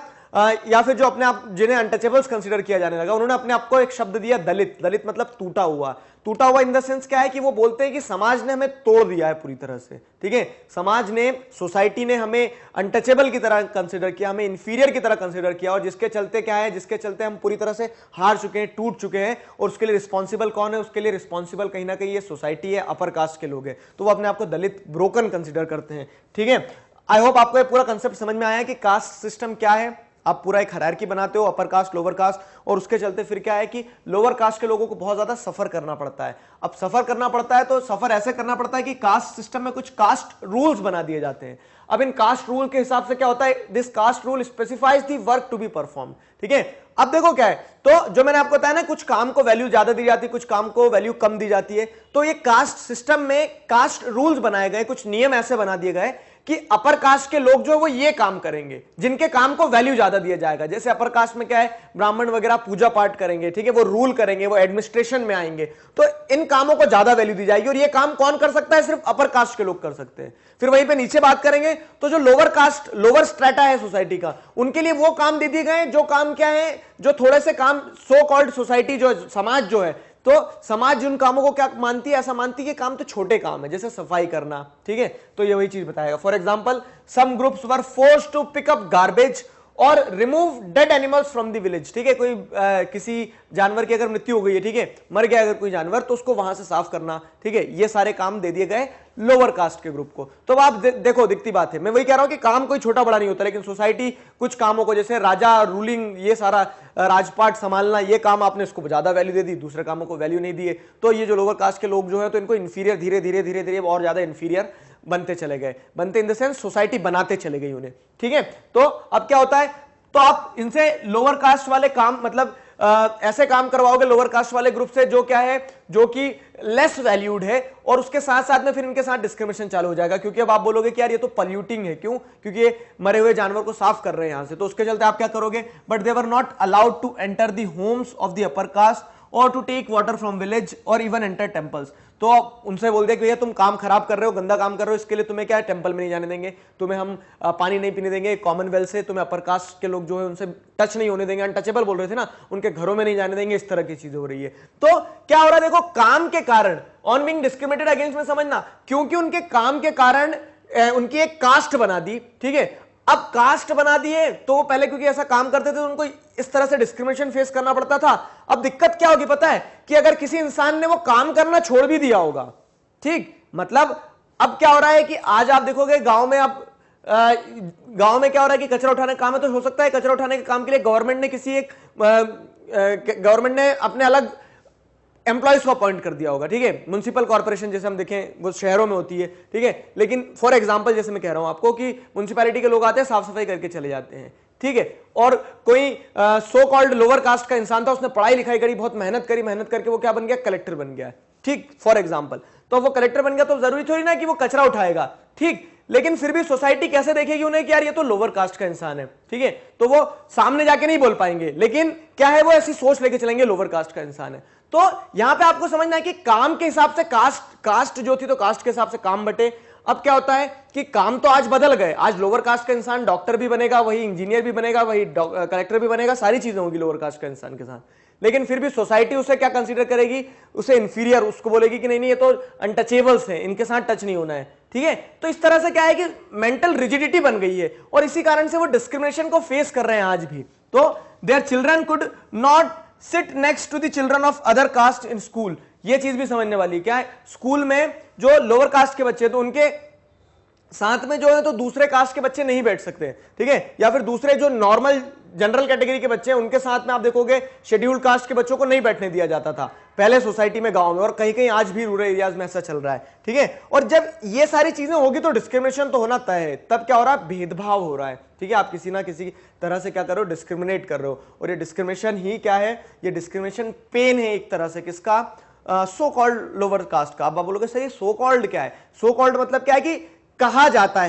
या फिर जो अपने आप जिन्हें अनटचेबल्स कंसीडर किया जाने लगा, उन्होंने अपने आप को एक शब्द दिया दलित। दलित मतलब टूटा हुआ। टूटा हुआ इन द सेंस क्या है कि वो बोलते हैं कि समाज ने हमें तोड़ दिया है पूरी तरह से, ठीक है। समाज ने, सोसाइटी ने हमें अनटचेबल की तरह कंसीडर किया, हमें इंफीरियर की तरह कंसीडर किया, और जिसके चलते क्या है, जिसके चलते हम पूरी तरह से हार चुके हैं, टूट चुके हैं, और उसके लिए रिस्पॉन्सिबल कौन है, उसके लिए रिस्पॉन्सिबल कहीं ना कहीं ये सोसाइटी है, अपर कास्ट के लोग हैं, तो वो अपने आप को दलित, ब्रोकन कंसीडर करते हैं, ठीक है। आई होप आपको ये पूरा कंसेप्ट समझ में आया कि कास्ट सिस्टम क्या है। आप पूरा एक हायरार्की बनाते हो, अपर कास्ट लोअर कास्ट, और उसके चलते फिर क्या है कि लोअर कास्ट के लोगों को बहुत ज्यादा सफर करना पड़ता है। अब सफर करना पड़ता है तो सफर ऐसे करना पड़ता है कि कास्ट सिस्टम में कुछ कास्ट रूल्स बना दिए जाते हैं। अब इन कास्ट रूल के हिसाब से क्या होता है, this caste rule specifies the work to be perform, ठीक है। अब देखो क्या है, तो जो मैंने आपको बताया ना, कुछ काम को वैल्यू ज्यादा दी जाती है, कुछ काम को वैल्यू कम दी जाती है। तो ये कास्ट सिस्टम में कास्ट रूल्स बनाए गए, कुछ नियम ऐसे बना दिए गए कि अपर कास्ट के लोग जो है वो ये काम करेंगे जिनके काम को वैल्यू ज्यादा दिया जाएगा। जैसे अपर कास्ट में क्या है, ब्राह्मण वगैरह पूजा पाठ करेंगे, ठीक है, वो रूल करेंगे, वो एडमिनिस्ट्रेशन में आएंगे, तो इन कामों को ज्यादा वैल्यू दी जाएगी। और ये काम कौन कर सकता है, सिर्फ अपर कास्ट के लोग कर सकते हैं। फिर वहीं पे नीचे बात करेंगे तो जो लोअर कास्ट, लोअर स्ट्रेटा है सोसाइटी का, उनके लिए वो काम दे दिए गए जो काम क्या है, जो थोड़े से काम, सो कॉल्ड सोसाइटी जो समाज जो है, तो समाज जिन कामों को क्या मानती है, ऐसा मानती है कि काम तो छोटे काम है, जैसे सफाई करना, ठीक है। तो ये वही चीज बताएगा। For example, some groups were forced to pick up garbage और remove dead animals from the village, ठीक है। कोई किसी जानवर की अगर मृत्यु हो गई है, ठीक है, मर गया अगर कोई जानवर, तो उसको वहां से साफ करना, ठीक है, ये सारे काम दे दिए गए लोअर कास्ट के ग्रुप को। तो आप देखो, दिखती बात है, मैं वही कह रहा हूं कि काम कोई छोटा बड़ा नहीं होता, लेकिन सोसाइटी कुछ कामों को, जैसे राजा रूलिंग, ये सारा राजपाट संभालना, ये काम आपने इसको ज्यादा वैल्यू दे दी, दूसरे कामों को वैल्यू नहीं दिए, तो ये जो लोअर कास्ट के लोग जो है, तो इनको इंफीरियर, धीरे धीरे धीरे धीरे और ज्यादा इंफीरियर बनते चले गए, बनते इन द सेंस सोसाइटी बनाते चले गई उन्हें, ठीक है। तो अब क्या होता है, तो आप इनसे लोअर कास्ट वाले काम, मतलब ऐसे काम करवाओगे लोअर कास्ट वाले ग्रुप से जो क्या है, जो कि लेस वैल्यूड है, और उसके साथ साथ में फिर इनके साथ डिस्क्रिमिनेशन चालू हो जाएगा, क्योंकि अब आप बोलोगे कि यार ये तो पॉल्यूटिंग है, क्यों, क्योंकि ये मरे हुए जानवर को साफ कर रहे हैं यहां से, तो उसके चलते आप क्या करोगे, but they were not allowed to enter the homes of the upper caste और to take water from village और इवन एंटर टेंपल्स। तो उनसे बोल दिया कि भैया तुम काम खराब कर रहे हो, गंदा काम कर रहे हो, इसके लिए तुम्हें क्या है, टेंपल में नहीं जाने देंगे, तुम्हें हम पानी नहीं पीने देंगे, कॉमन वेल से तुम्हें अपर कास्ट के लोग जो है उनसे टच नहीं होने देंगे, अनटचेबल बोल रहे थे ना, उनके घरों में नहीं जाने देंगे, इस तरह की चीजें हो रही है। तो क्या हो रहा है देखो, काम के कारण ऑन बीइंग डिस्क्रिमिनेटेड अगेंस्ट में समझना, क्योंकि उनके काम के कारण उनकी एक कास्ट बना दी, ठीक है। अब कास्ट बना दिए तो पहले क्योंकि ऐसा काम करते थे तो उनको इस तरह से डिस्क्रिमिनेशन फेस करना पड़ता था। अब दिक्कत क्या होगी पता है, कि अगर किसी इंसान ने वो काम करना छोड़ भी दिया होगा, ठीक, मतलब अब क्या हो रहा है कि आज आप देखोगे गांव में, अब गांव में क्या हो रहा है कि कचरा उठाने का काम है, तो हो सकता है कचरा उठाने के काम के लिए गवर्नमेंट ने किसी एक गवर्नमेंट ने अपने अलग एम्प्लॉयज को अपॉइंट कर दिया होगा, ठीक है। म्युनिसिपल कॉर्पोरेशन जैसे हम देखें वो शहरों में होती है, ठीक है। लेकिन फॉर एग्जांपल जैसे मैं कह रहा हूं आपको कि म्युनिसिपैलिटी के लोग आते हैं, साफ सफाई करके चले जाते हैं, ठीक है। और कोई सो कॉल्ड लोअर कास्ट का इंसान था, उसने पढ़ाई लिखाई करी, बहुत मेहनत करी, मेहनत करके वो क्या बन गया, कलेक्टर बन गया, ठीक, फॉर एग्जाम्पल। तो वो कलेक्टर बन गया तो जरूरी थोड़ी ना कि वो कचरा उठाएगा, ठीक, लेकिन फिर भी सोसाइटी कैसे देखेगी उन्हें कि यार ये तो लोअर कास्ट का इंसान है, ठीक है। तो वो सामने जाके नहीं बोल पाएंगे, लेकिन क्या है, वो ऐसी सोच लेके चलेंगे लोअर कास्ट का इंसान है। तो यहां पे आपको समझना है कि काम के हिसाब से कास्ट जो थी, तो कास्ट के हिसाब से काम बटे। अब क्या होता है कि काम तो आज बदल गए, आज लोअर कास्ट का इंसान डॉक्टर भी बनेगा, वही इंजीनियर भी बनेगा, वही कलेक्टर भी बनेगा, सारी चीजें होंगी लोअर कास्ट का इंसान के साथ। लेकिन फिर भी सोसाइटी उसे क्या कंसीडर करेगी, उसे इंफीरियर, उसको बोलेगी कि नहीं नहीं ये तो अनटचेबल्स हैं, इनके साथ टच नहीं होना है, ठीक है। तो इस तरह से क्या है कि मेंटल रिजिडिटी बन गई है, और इसी कारण से वो डिस्क्रिमिनेशन को फेस कर रहे हैं आज भी। तो their children could not sit next to the children of other caste in school. ये चीज भी समझने वाली क्या है, स्कूल में जो लोअर कास्ट के बच्चे तो उनके साथ में जो है तो दूसरे कास्ट के बच्चे नहीं बैठ सकते, ठीक है। या फिर दूसरे जो नॉर्मल जनरल कैटेगरी के बच्चे हैं उनके साथ में आप देखोगे शेड्यूल्ड कास्ट के बच्चों को नहीं बैठने दिया जाता था पहले सोसाइटी में, गांव में, और कहीं कहीं आज भी रूरल एरियाज में ऐसा चल रहा है, ठीक है। और जब ये सारी चीजें होगी तो डिस्क्रिमिनेशन तो होना तय है। तब क्या हो रहा है, भेदभाव हो रहा है, ठीक है। आप किसी ना किसी तरह से क्या कर रहे हो, डिस्क्रिमिनेट कर रहे हो। और ये डिस्क्रिमिनेशन ही क्या है, ये डिस्क्रिमिनेशन पेन है एक तरह से, किसका, सो कॉल्ड लोअर कास्ट का। आप बोलोगे सही, सो कॉल्ड क्या है, सो कॉल्ड मतलब क्या है कि कहा जाता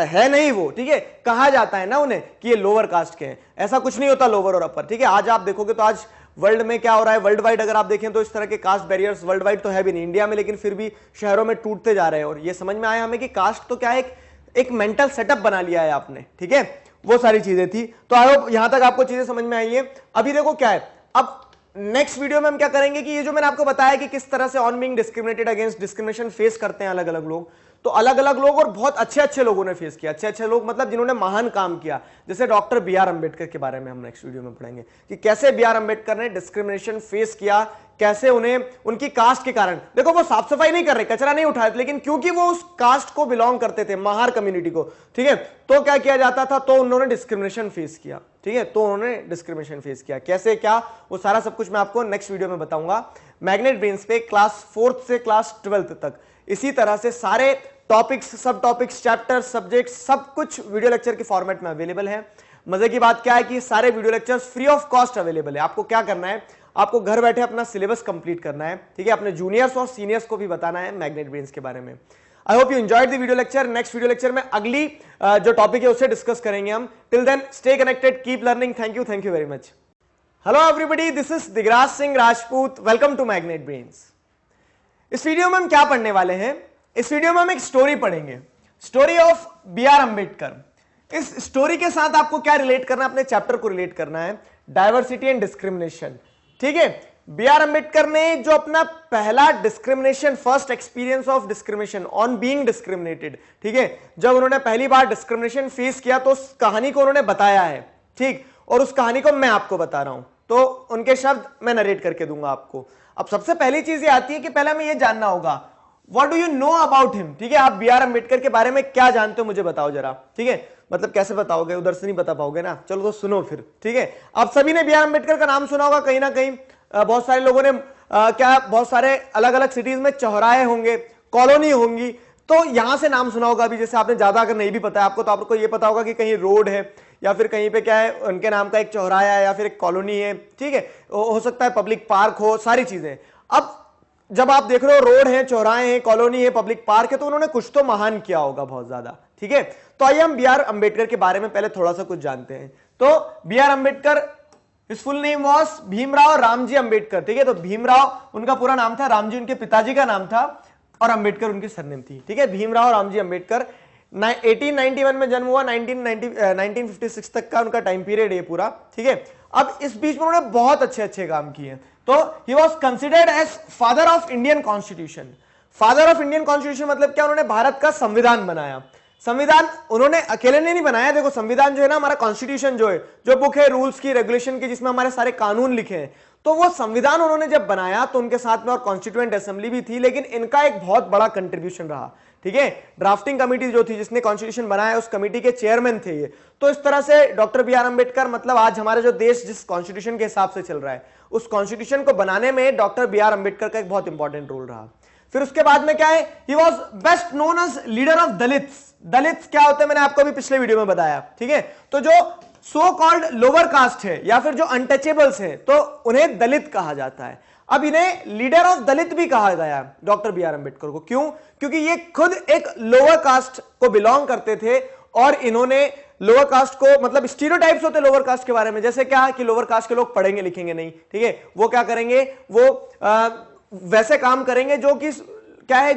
है नहीं वो, ठीक है, कहा जाता है ना उन्हें कि ये लोअर कास्ट के हैं। ऐसा कुछ नहीं होता लोअर और अपर, ठीक है। आज आप देखोगे तो आज वर्ल्ड में क्या हो रहा है, वर्ल्ड वाइड अगर आप देखें तो इस तरह के कास्ट बैरियर्स वर्ल्ड वाइड तो है भी नहीं इंडिया में, लेकिन फिर भी शहरों में टूटते जा रहे हैं। और ये समझ में आया हमें कि कास्ट तो क्या है, एक मेंटल सेटअप बना लिया है आपने, ठीक है। वो सारी चीजें थी। तो आई होप यहां तक आपको चीजें समझ में आई है। अभी देखो क्या है, अब नेक्स्ट वीडियो में हम क्या करेंगे कि ये जो मैंने आपको बताया कि किस तरह से on being discriminated against discrimination face करते हैं अलग अलग लोग, तो अलग अलग लोग और बहुत अच्छे अच्छे लोगों ने फेस किया। अच्छे अच्छे लोग मतलब जिन्होंने महान काम किया, जैसे डॉक्टर बी आर अंबेडकर के बारे में हम नेक्स्ट वीडियो में पढ़ेंगे कि कैसे बी आर अंबेडकर ने डिस्क्रिमिनेशन फेस किया, कैसे उन्हें उनकी कास्ट के कारण, देखो वो साफ सफाई नहीं कर रहे, कचरा नहीं उठाए, लेकिन क्योंकि वो उस कास्ट को बिलोंग करते थे, महार कम्युनिटी को, ठीक है, तो क्या किया जाता था, तो उन्होंने डिस्क्रिमिनेशन फेस किया, ठीक है। तो उन्होंने डिस्क्रिमिनेशन फेस किया, कैसे क्या, वो सारा सब कुछ मैं आपको नेक्स्ट वीडियो में बताऊंगा। मैग्नेट ब्रेन्स पे क्लास 4th से क्लास 12th तक इसी तरह से सारे टॉपिक्स, सब टॉपिक्स, चैप्टर, सब्जेक्ट, सब कुछ वीडियो लेक्चर के फॉर्मेट में अवेलेबल है। मजे की बात क्या है कि सारे video lectures free of cost available है। आपको क्या करना है, आपको घर बैठे अपना सिलेबस कंप्लीट करना है, ठीक है। अपने जूनियर्स और सीनियर्स को भी बताना है मैग्नेट ब्रेन्स के बारे में। I hope you enjoyed the video lecture. Next video lecture में अगली जो टॉपिक है उससे डिस्कस करेंगे हम। Till then stay connected, keep learning. Thank you very much. Hello everybody, this is Digraj Singh Rajput, welcome to magnet brains. इस वीडियो में हम क्या पढ़ने वाले हैं, इस वीडियो में हम एक स्टोरी पढ़ेंगे, story of B R Ambedkar. इस स्टोरी के साथ आपको क्या रिलेट करना है, अपने चैप्टर को रिलेट करना है, डायवर्सिटी एंड डिस्क्रिमिनेशन, ठीक है। बी आर अंबेडकर ने जो अपना पहला discrimination, first experience of discrimination on being discriminated, ठीक है, जब उन्होंने पहली बार डिस्क्रिमिनेशन फेस किया तो उस कहानी को उन्होंने बताया है, ठीक, और उस कहानी को मैं आपको बता रहा हूं, तो उनके शब्द मैं नरेट करके दूंगा आपको। अब सबसे पहली चीज ये आती है कि पहले हमें यह जानना होगा What do you know about him, ठीक है। आप बी आर अंबेडकर के बारे में क्या जानते हो मुझे बताओ जरा, ठीक है। मतलब कैसे बताओगे, उधर से नहीं बता पाओगे ना, चलो तो सुनो फिर, ठीक है। आप सभी ने बी आर अंबेडकर का नाम सुना होगा कहीं ना कहीं, बहुत सारे लोगों ने क्या बहुत सारे अलग अलग सिटीज में चौराहे होंगे, कॉलोनी होंगी, तो यहां से नाम सुना होगा। अभी जैसे आपने ज्यादा अगर नहीं भी पता है आपको, तो आपको ये पता होगा कि कहीं रोड है या फिर कहीं पे क्या है उनके नाम का एक चौराहा है या फिर एक कॉलोनी है, ठीक है, हो सकता है पब्लिक पार्क हो, सारी चीजें। अब जब आप देख रहे हो रोड है, चौराहे हैं, कॉलोनी है, पब्लिक पार्क है, तो उन्होंने कुछ तो महान किया होगा बहुत ज्यादा, ठीक है। तो आइए हम बी आर अंबेडकर के बारे में पहले थोड़ा सा कुछ जानते हैं। तो B R Ambedkar his full name was Bhimrao Ramji Ambedkar, ठीक है। तो भीमराव उनका पूरा नाम था, रामजी उनके पिताजी का नाम था और अंबेडकर उनकी सरनेम थी, ठीक है। भीमराव रामजी अंबेडकर 1891 में जन्म हुआ, 1956 तक का उनका टाइम पीरियड है पूरा, ठीक है। अब इस बीच में उन्होंने बहुत अच्छे अच्छे काम किए। तो he was considered as father of Indian constitution. Father of Indian constitution मतलब क्या, उन्होंने भारत का संविधान बनाया। संविधान उन्होंने अकेले ने नहीं बनाया, देखो संविधान जो है ना, हमारा कॉन्स्टिट्यूशन जो है, जो बुक है रूल्स की, रेगुलेशन की, जिसमें हमारे सारे कानून लिखे हैं, तो वो संविधान उन्होंने जब बनाया तो उनके साथ में और कॉन्स्टिट्यूएंट असेंबली भी थी, लेकिन इनका एक बहुत बड़ा कंट्रीब्यूशन रहा, ठीक है। ड्राफ्टिंग कमेटी जो थी जिसने कॉन्स्टिट्यूशन बनाया, उस कमेटी के चेयरमैन थे ये। तो इस तरह से डॉक्टर बी आर अंबेडकर, मतलब आज हमारे जो देश जिस कॉन्स्टिट्यूशन के हिसाब से चल रहा है, उस कॉन्स्टिट्यूशन को बनाने में डॉक्टर बी आर अंबेडकर का एक बहुत इंपॉर्टेंट रोल रहा। फिर उसके बाद में क्या है, he was best known as leader of Dalits. Dalits क्या होते हैं मैंने आपको भी पिछले वीडियो में बताया, ठीक है। तो जो सो कॉल्ड लोअर कास्ट है या फिर जो अनटचेबल्स है, तो उन्हें दलित कहा जाता है। अब इन्हें लीडर ऑफ दलित भी कहा गया डॉक्टर बी आर अंबेडकर को, क्यों? क्योंकि ये खुद एक लोअर कास्ट को बिलोंग करते थे और इन्होंने लोअर कास्ट को, मतलब स्टीरियोटाइप्स होते लोअर कास्ट के बारे में, जैसे क्या कि लोअर कास्ट के लोग पढ़ेंगे लिखेंगे नहीं, ठीक है। वो क्या करेंगे, वो वैसे काम करेंगे जो कि क्या है,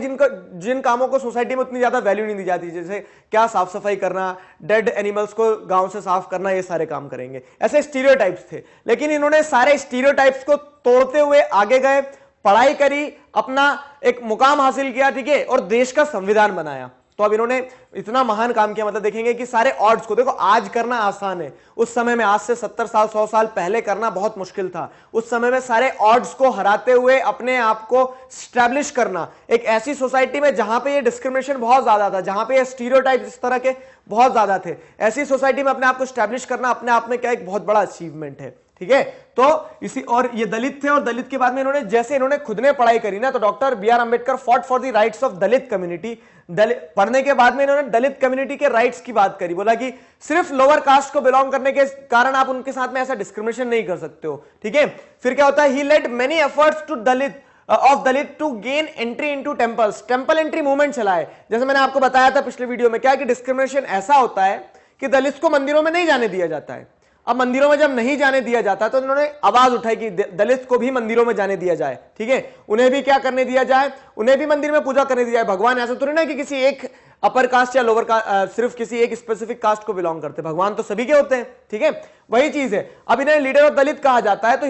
जिन कामों को सोसाइटी में उतनी ज्यादा वैल्यू नहीं दी जाती, जैसे क्या साफ सफाई करना, डेड एनिमल्स को गांव से साफ करना, ये सारे काम करेंगे। ऐसे स्टीरियोटाइप्स थे, लेकिन इन्होंने सारे स्टीरियोटाइप्स को तोड़ते हुए आगे गए, पढ़ाई करी, अपना एक मुकाम हासिल किया, ठीक है, और देश का संविधान बनाया। तो अब इन्होंने इतना महान काम किया, मतलब देखेंगे कि सारे ऑड्स को, देखो आज करना आसान है, उस समय में आज से 70 साल 100 साल पहले करना बहुत मुश्किल था। उस समय में सारे ऑड्स को हराते हुए अपने आप को स्टैब्लिश करना एक ऐसी सोसाइटी में जहां पे ये डिस्क्रिमिनेशन बहुत ज्यादा था, जहां पे ये स्टीरियोटाइप इस तरह के बहुत ज्यादा थे, ऐसी सोसाइटी में अपने आप को स्टैब्लिश करना अपने आप में क्या एक बहुत बड़ा अचीवमेंट है, ठीक है। तो इसी, और ये दलित थे, और दलित के बाद में इन्होंने, जैसे इन्होंने खुद ने पढ़ाई करी ना, तो doctor B R Ambedkar fought for the rights of Dalit community. पढ़ने के बाद में इन्होंने दलित कम्युनिटी के राइट्स की बात करी, बोला कि सिर्फ लोअर कास्ट को बिलोंग करने के कारण आप उनके साथ में ऐसा डिस्क्रिमिनेशन नहीं कर सकते हो, ठीक है। फिर क्या होता है, he led many efforts to Dalit to gain entry into temples. Temple entry movement चलाए, जैसे मैंने आपको बताया था पिछले वीडियो में, क्या कि डिस्क्रिमिनेशन ऐसा होता है कि दलित को मंदिरों में नहीं जाने दिया जाता है। अब मंदिरों में जब नहीं जाने दिया जाता तो उन्होंने आवाज उठाई कि दलित को भी मंदिरों में जाने दिया जाए, ठीक है, उन्हें भी क्या करने दिया जाए, उन्हें भी मंदिर में पूजा करने दिया जाए। भगवान ऐसा तो नहीं ना कि किसी एक अपर कास्ट या लोअर कास्ट, सिर्फ किसी एक स्पेसिफिक कास्ट को बिलोंग करते, भगवान तो सभी के होते हैं, ठीक है, वही चीज है। अब इन्हें लीडर ऑफ दलित कहा जाता है, तो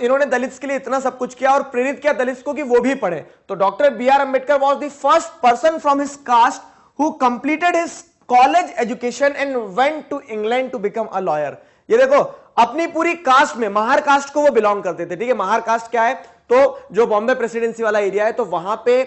इन्होंने दलित के लिए इतना सब कुछ किया और प्रेरित किया दलित को कि वो भी पढ़े। तो doctor B R Ambedkar was the first person from his caste who completed his college education and went to England to become a lawyer. ये देखो, अपनी पूरी कास्ट में, महार कास्ट को वो बिलोंग करते थे, ठीक है। महार कास्ट क्या है, तो जो बॉम्बे प्रेसिडेंसी वाला एरिया है, तो वहां पे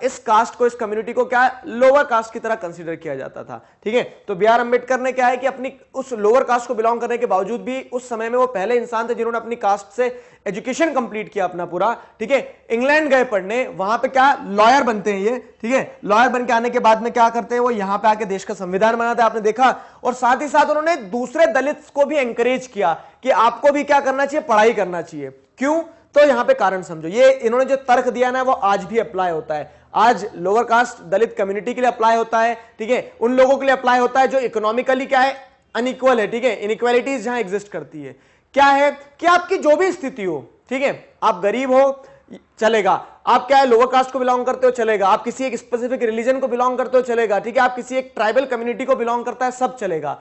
इस कास्ट को, इस कम्युनिटी को क्या लोअर कास्ट की तरह कंसीडर किया जाता था, ठीक है। तो बी आर अंबेडकर ने क्या है कि अपनी उस लोअर कास्ट को बिलोंग करने के बावजूद भी उस समय में वो पहले इंसान थे जिन्होंने अपनी कास्ट से एजुकेशन कंप्लीट किया अपना पूरा, ठीक है। इंग्लैंड गए पढ़ने, वहां पे क्या लॉयर बनते हैं ये, ठीक है। लॉयर बन के आने के बाद में क्या करते हैं, वो यहां पे आके देश का संविधान बनाते हैं, आपने देखा। और साथ ही साथ उन्होंने दूसरे दलित को भी एंकरेज किया कि आपको भी क्या करना चाहिए, पढ़ाई करना चाहिए। क्यों? तो यहां पे कारण समझो, ये इन्होंने जो तर्क दिया ना, वो आज भी अप्लाई होता है। आज लोअर कास्ट दलित कम्युनिटी के लिए अप्लाई होता है, ठीक है, उन लोगों के लिए अप्लाई होता है जो इकोनॉमिकली क्या है, अनइक्वल है, ठीक है, इनइक्वालिटीज जहां एग्जिस्ट करती है। क्या है कि आपकी जो भी स्थिति हो, ठीक है, आप गरीब हो चलेगा, आप क्या है लोअर कास्ट को बिलोंग करते हो चलेगा, आप किसी एक स्पेसिफिक रिलीजन को बिलोंग करते हो चलेगा, ठीक है, आप किसी एक ट्राइबल कम्युनिटी को बिलोंग करता है, सब चलेगा।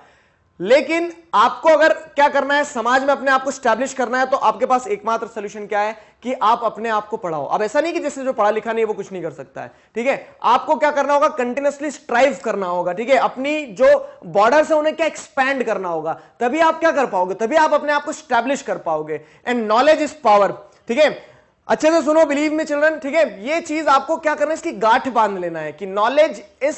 लेकिन आपको अगर क्या करना है, समाज में अपने आप को स्टैब्लिश करना है, तो आपके पास एकमात्र सोल्यूशन क्या है कि आप अपने आप को पढ़ाओ। अब ऐसा नहीं कि जैसे जो पढ़ा लिखा नहीं है वो कुछ नहीं कर सकता है, ठीक है। आपको क्या करना होगा, कंटिन्यूअसली स्ट्राइव करना होगा, ठीक है, अपनी जो बॉर्डर्स है उन्हें क्या एक्सपैंड करना होगा, तभी आप क्या कर पाओगे, तभी आप अपने आप को स्टैब्लिश कर पाओगे। एंड नॉलेज इज पावर, ठीक है, अच्छे से सुनो, बिलीव मी चिल्ड्रन, ठीक है। ये चीज आपको क्या करना है, इसकी गांठ बांध लेना है कि नॉलेज इज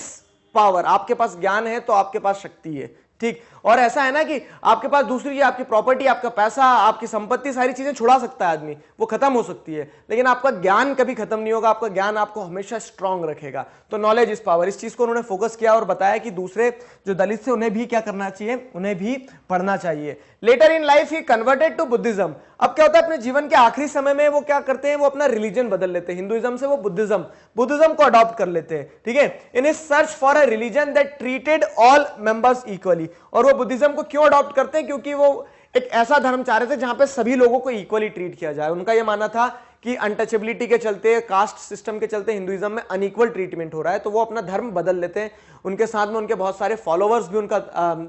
पावर। आपके पास ज्ञान है तो आपके पास शक्ति है, ठीक। और ऐसा है ना कि आपके पास दूसरी चीज, आपकी प्रॉपर्टी, आपका पैसा, आपकी संपत्ति, सारी चीजें छुड़ा सकता है आदमी, वो खत्म हो सकती है, लेकिन आपका ज्ञान कभी खत्म नहीं होगा, आपका ज्ञान आपको हमेशा स्ट्रांग रखेगा। तो नॉलेज इज पावर, इस चीज को उन्होंने फोकस किया और बताया कि दूसरे जो दलित थे उन्हें भी क्या करना चाहिए, उन्हें भी पढ़ना चाहिए। Later in life he converted to Buddhism. अब क्या होता है, अपने जीवन के आखिरी समय में वो क्या करते हैं, वो अपना रिलीजन बदल लेते हैं, हिंदुइज्म से वो बुद्धिज्म को अडॉप्ट कर लेते हैं, ठीक है, in his search for a religion that treated all members equally. और वो बुद्धिज्म को क्यों अडॉप्ट करते हैं, क्योंकि वो एक ऐसा धर्म चाह रहे थे जहां पे सभी लोगों को इक्वली ट्रीट किया जाए। उनका यह मानना था कि अनटचेबिलिटी के चलते, कास्ट सिस्टम के चलते हिंदुइज्म में अनइक्वल ट्रीटमेंट हो रहा है, तो वो अपना धर्म बदल लेते हैं। उनके साथ में उनके बहुत सारे फॉलोअर्स भी उनका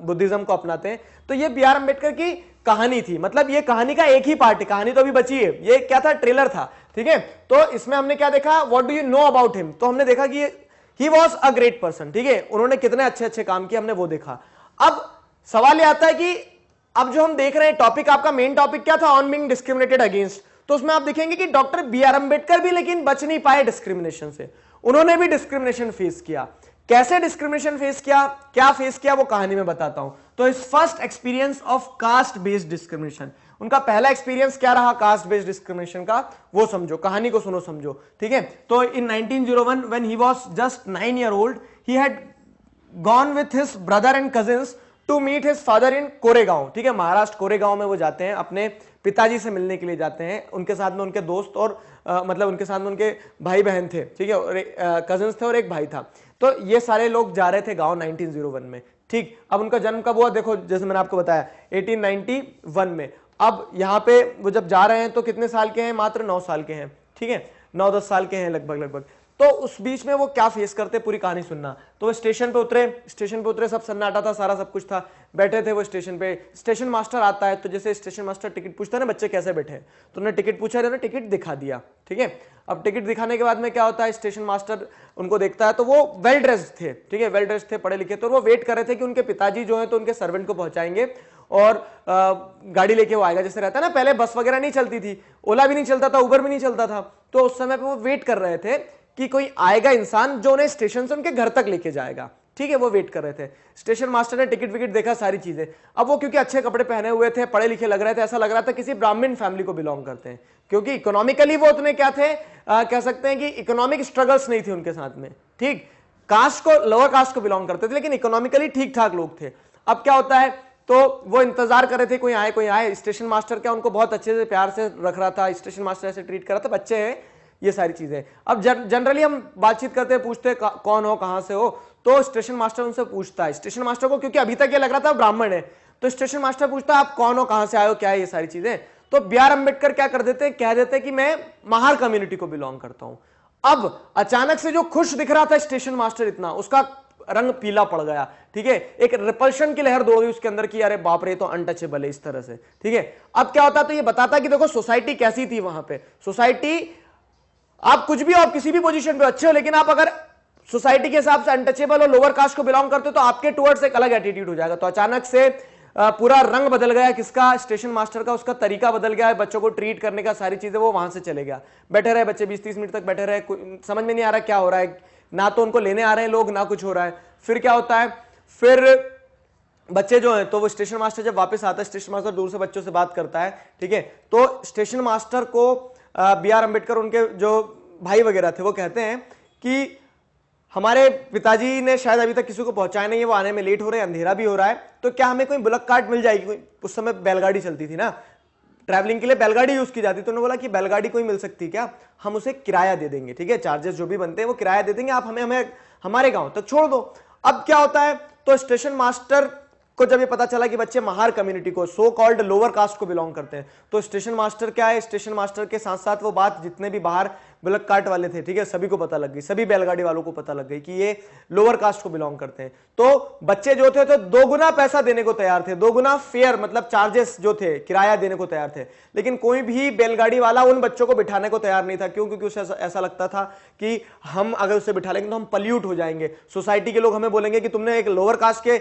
बुद्धिज्म को अपनाते हैं। तो ये बी आर अम्बेडकर की कहानी थी, मतलब ये कहानी का एक ही पार्ट है, कहानी तो अभी बची है। ये क्या था, ट्रेलर था, ठीक है। तो इसमें हमने क्या देखा, what do you know about him, तो हमने देखा कि he was a great person, ठीक है, उन्होंने कितने अच्छे अच्छे काम किए, हमने वो देखा। अब सवाल यह आता है कि अब जो हम देख रहे हैं टॉपिक, आपका मेन टॉपिक क्या था, ऑन बीइंग डिस्क्रिमिनेटेड अगेंस्ट। तो उसमें आप देखेंगे कि डॉक्टर बी आर अम्बेडकर भी लेकिन बच नहीं पाए डिस्क्रिमिनेशन से, उन्होंने भी डिस्क्रिमिनेशन फेस किया। कैसे डिस्क्रिमिनेशन फेस किया, क्या फेस किया, वो कहानी में बताता हूं। तो इस first experience of cast based discrimination, उनका पहला एक्सपीरियंस क्या रहा कास्ट बेस्ड डिस्क्रिमिनेशन का, वो समझो, कहानी को सुनो, समझो, ठीक है। तो इन 1901 when he was just 9 years old, he had gone with his brother and cousins to meet his father in Koregaon, ठीक है, महाराष्ट्र कोरेगांव में वो जाते हैं, अपने पिताजी से मिलने के लिए जाते हैं। उनके साथ में उनके दोस्त और मतलब उनके साथ में उनके भाई बहन थे, ठीक है, और कजिन्स थे और एक भाई था। तो ये सारे लोग जा रहे थे गांव 1901 में, ठीक। अब उनका जन्म कब हुआ, देखो जैसे मैंने आपको बताया 1891 में। अब यहाँ पे वो जब जा रहे हैं तो कितने साल के हैं, मात्र 9 साल के हैं, ठीक है, 9-10 साल के हैं लगभग। तो उस बीच में वो क्या फेस करते, पूरी कहानी सुनना। तो वो स्टेशन पे उतरे, सब सन्नाटा था, सारा सब कुछ था, बैठे थे वो स्टेशन पे। स्टेशन मास्टर आता है, तो जैसे स्टेशन मास्टर टिकट पूछता है ना, बच्चे कैसे बैठे हैं, तो उन्होंने टिकट पूछा, उन्होंने टिकट दिखा दिया, ठीक है। अब टिकट दिखाने के बाद में क्या होता है, स्टेशन मास्टर उनको देखता है, तो वो वेल ड्रेस्ड थे, ठीक है, वेल ड्रेस्ड थे, पढ़े लिखे, तो वो वेट कर रहे थे कि उनके पिताजी जो है तो उनके सर्वेंट को पहुंचाएंगे और गाड़ी लेके वो आएगा। जैसे रहता है ना, पहले बस वगैरह नहीं चलती थी, ओला भी नहीं चलता था, उबर भी नहीं चलता था, तो उस समय पे वो वेट कर रहे थे कि कोई आएगा इंसान जो उन्हें स्टेशन से उनके घर तक लेके जाएगा, ठीक है, वो वेट कर रहे थे। स्टेशन मास्टर ने टिकट विकेट देखा, सारी चीजें। अब वो क्योंकि अच्छे कपड़े पहने हुए थे, पढ़े लिखे लग रहे थे, ऐसा लग रहा था किसी ब्राह्मण फैमिली को बिलोंग करते हैं, क्योंकि इकोनॉमिकली वो उतने क्या थे, कह सकते हैं कि इकोनॉमिक स्ट्रगल्स नहीं थी उनके साथ में, ठीक। कास्ट को, लोअर कास्ट को बिलोंग करते थे, लेकिन इकोनॉमिकली ठीक ठाक लोग थे। अब क्या होता है, तो वो इंतजार कर रहे थे कोई आए। स्टेशन मास्टर क्या उनको बहुत अच्छे से प्यार से रख रहा था, स्टेशन मास्टर ऐसे ट्रीट कर रहा था, बच्चे हैं, ये सारी चीजें। अब जनरली हम बातचीत करते हैं, पूछते हैं कौन हो, कहां से हो, तो स्टेशन मास्टर उनसे पूछता है। स्टेशन मास्टर को क्योंकि अभी तक ये लग रहा था ब्राह्मण है, तो स्टेशन मास्टर पूछता है आप कौन हो, कहां से आए हो, क्या है, ये सारी चीजें। तो बी आर अम्बेडकर क्या कर देते हैं, कह देते हैं कि मैं महार कम्युनिटी को बिलोंग करता हूं। अब अचानक से जो खुश दिख रहा था स्टेशन मास्टर इतना, उसका रंग पीला पड़ गया, ठीक है, एक रिपल्शन की लहर दौड़ गई उसके अंदर कि अरे बाप रे, तो अनटचेबल है, इस तरह से, ठीक है। अब क्या होता, तो ये बताता कि देखो सोसाइटी कैसी थी वहां पे। सोसाइटी, आप कुछ भी हो, आप किसी भी पोजीशन पे अच्छे हो, लेकिन आप अगर सोसाइटी के हिसाब से अनटचेबल और लोअर कास्ट को बिलोंग करते हो, तो आपके टुवर्ड्स एक अलग एटीट्यूड हो जाएगा। तो अचानक से पूरा रंग बदल गया किसका, स्टेशन मास्टर का, उसका तरीका बदल गया है बच्चों को ट्रीट करने का, सारी चीजें, वो वहां से चले गया। बैठे रहे बच्चे 20-30 मिनट तक बैठे रहे, समझ में नहीं आ रहा क्या हो रहा है, ना तो उनको लेने आ रहे हैं लोग, ना कुछ हो रहा है। फिर क्या होता है, फिर बच्चे जो हैं, तो वो स्टेशन मास्टर जब वापस आता है, स्टेशन मास्टर दूर से बच्चों से बात करता है, ठीक है। तो स्टेशन मास्टर को बी आर अम्बेडकर, उनके जो भाई वगैरह थे, वो कहते हैं कि हमारे पिताजी ने शायद अभी तक किसी को पहुंचाया नहीं है, वो आने में लेट हो रहे हैं, अंधेरा भी हो रहा है, तो क्या हमें कोई बुलक कार्ट मिल जाएगी। उस समय बैलगाड़ी चलती थी ना, ट्रैवलिंग के लिए बैलगाड़ी यूज की जाती, तो उन्होंने बोला कि बैलगाड़ी कोई मिल सकती क्या, हम उसे किराया दे देंगे, ठीक है, चार्जेस जो भी बनते हैं वो किराया दे देंगे, आप हमें हमारे गांव तक छोड़ दो। अब क्या होता है, तो स्टेशन मास्टर को जब ये पता चला कि बच्चे महार कम्युनिटी को, सो कॉल्ड लोअर कास्ट को बिलोंग करते हैं, तो स्टेशन मास्टर क्या है, स्टेशन मास्टर के साथ साथ वो बात जितने भी बाहर बुलक कार्ट वाले थे, ठीक है, सभी को पता लग गई, सभी बैलगाड़ी वालों को पता लग गई कि ये लोअर कास्ट को बिलोंग करते हैं। तो बच्चे जो थे तो 2 गुना पैसा देने को तैयार थे, 2 गुना फेयर, मतलब चार्जेस जो थे, किराया देने को तैयार थे, लेकिन कोई भी बैलगाड़ी वाला उन बच्चों को बिठाने को तैयार नहीं था। क्यों? क्योंकि उसे ऐसा लगता था कि हम अगर उसे बिठा लेंगे तो हम पल्यूट हो जाएंगे, सोसाइटी के लोग हमें बोलेंगे कि तुमने एक लोअर कास्ट के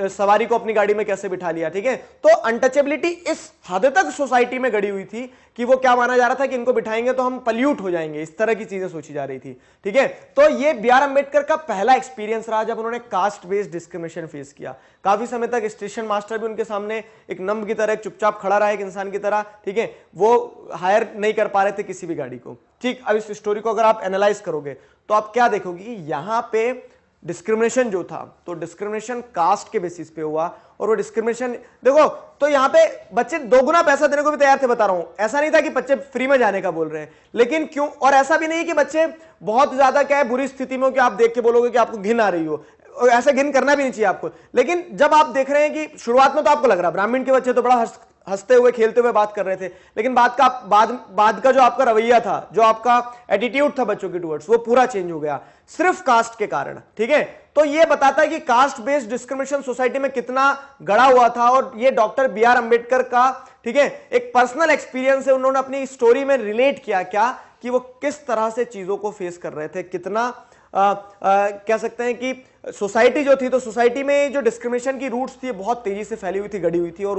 सवारी को अपनी गाड़ी में कैसे बिठा लिया, ठीक है। तो अनटचेबिलिटी इस हद तक सोसाइटी में गड़ी हुई थी कि वो क्या माना जा रहा था कि इनको बिठाएंगे तो हम पल्यूट हो जाएंगे, इस तरह की चीजें सोची जा रही थी, ठीक है। तो ये बी आर अम्बेडकर का पहला एक्सपीरियंस रहा जब उन्होंने कास्ट बेस्ड डिस्क्रिमिनेशन फेस किया। काफी समय तक स्टेशन मास्टर भी उनके सामने एक नंब की तरह, चुपचाप खड़ा रहा एक इंसान की तरह, ठीक है, वो हायर नहीं कर पा रहे थे किसी भी गाड़ी को, ठीक। अब इस स्टोरी को अगर आप एनालाइज करोगे तो आप क्या देखोगे कि यहां पे डिस्क्रिमिनेशन जो था, तो डिस्क्रिमिनेशन कास्ट के बेसिस पे हुआ, और वो डिस्क्रिमिनेशन देखो, तो यहां पे बच्चे 2 गुना पैसा देने को भी तैयार थे, बता रहा हूं। ऐसा नहीं था कि बच्चे फ्री में जाने का बोल रहे हैं, लेकिन क्यों, और ऐसा भी नहीं कि बच्चे बहुत ज्यादा क्या है बुरी स्थिति में हो कि आप देख के बोलोगे कि आपको घिन आ रही हो, ऐसा गिन करना भी नहीं चाहिए आपको। लेकिन जब आप देख रहे हैं कि शुरुआत में तो आपको लग रहा है ब्राह्मण के बच्चे तो बड़ा हंसते हुए खेलते हुए बात कर रहे थे, लेकिन बाद का जो आपका रवैया था, जो आपका एटीट्यूड था बच्चों की टुवर्ड्स, वो पूरा चेंज हो गया सिर्फ कास्ट के कारण। ठीक है, तो ये बताता है कि कास्ट बेस्ड डिस्क्रिमिनेशन सोसाइटी में कितना गड़ा हुआ था। और ये डॉक्टर बी आर अंबेडकर का, ठीक है, एक पर्सनल एक्सपीरियंस है। उन्होंने अपनी स्टोरी में रिलेट किया क्या कि वो किस तरह से चीजों को फेस कर रहे थे, कितना कह सकते हैं कि सोसाइटी जो थी, तो सोसाइटी में जो डिस्क्रिमिनेशन की रूट्स थी बहुत तेजी से फैली हुई थी, गड़ी हुई थी। और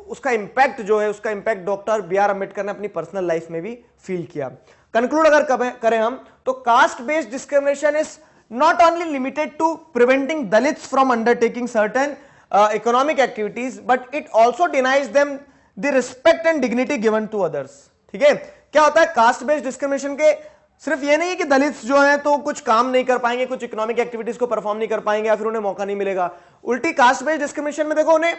उसका इंपैक्ट जो है, उसका impact doctor B R Ambedkar ने अपनी पर्सनल लाइफ में भी फील किया। कंक्लूड अगर करें हम, तो caste based discrimination is not only limited to preventing Dalits from undertaking certain economic activities, but it also denies them the respect and dignity given to others. ठीक है, क्या होता है कास्ट बेस्ड डिस्क्रिमिनेशन के, सिर्फ ये नहीं है कि दलित्स जो हैं तो कुछ काम नहीं कर पाएंगे, कुछ इकोनॉमिक एक्टिविटीज को परफॉर्म नहीं कर पाएंगे या फिर उन्हें मौका नहीं मिलेगा। उल्टी कास्ट बेस्ड डिस्क्रिमिनेशन में देखो, उन्हें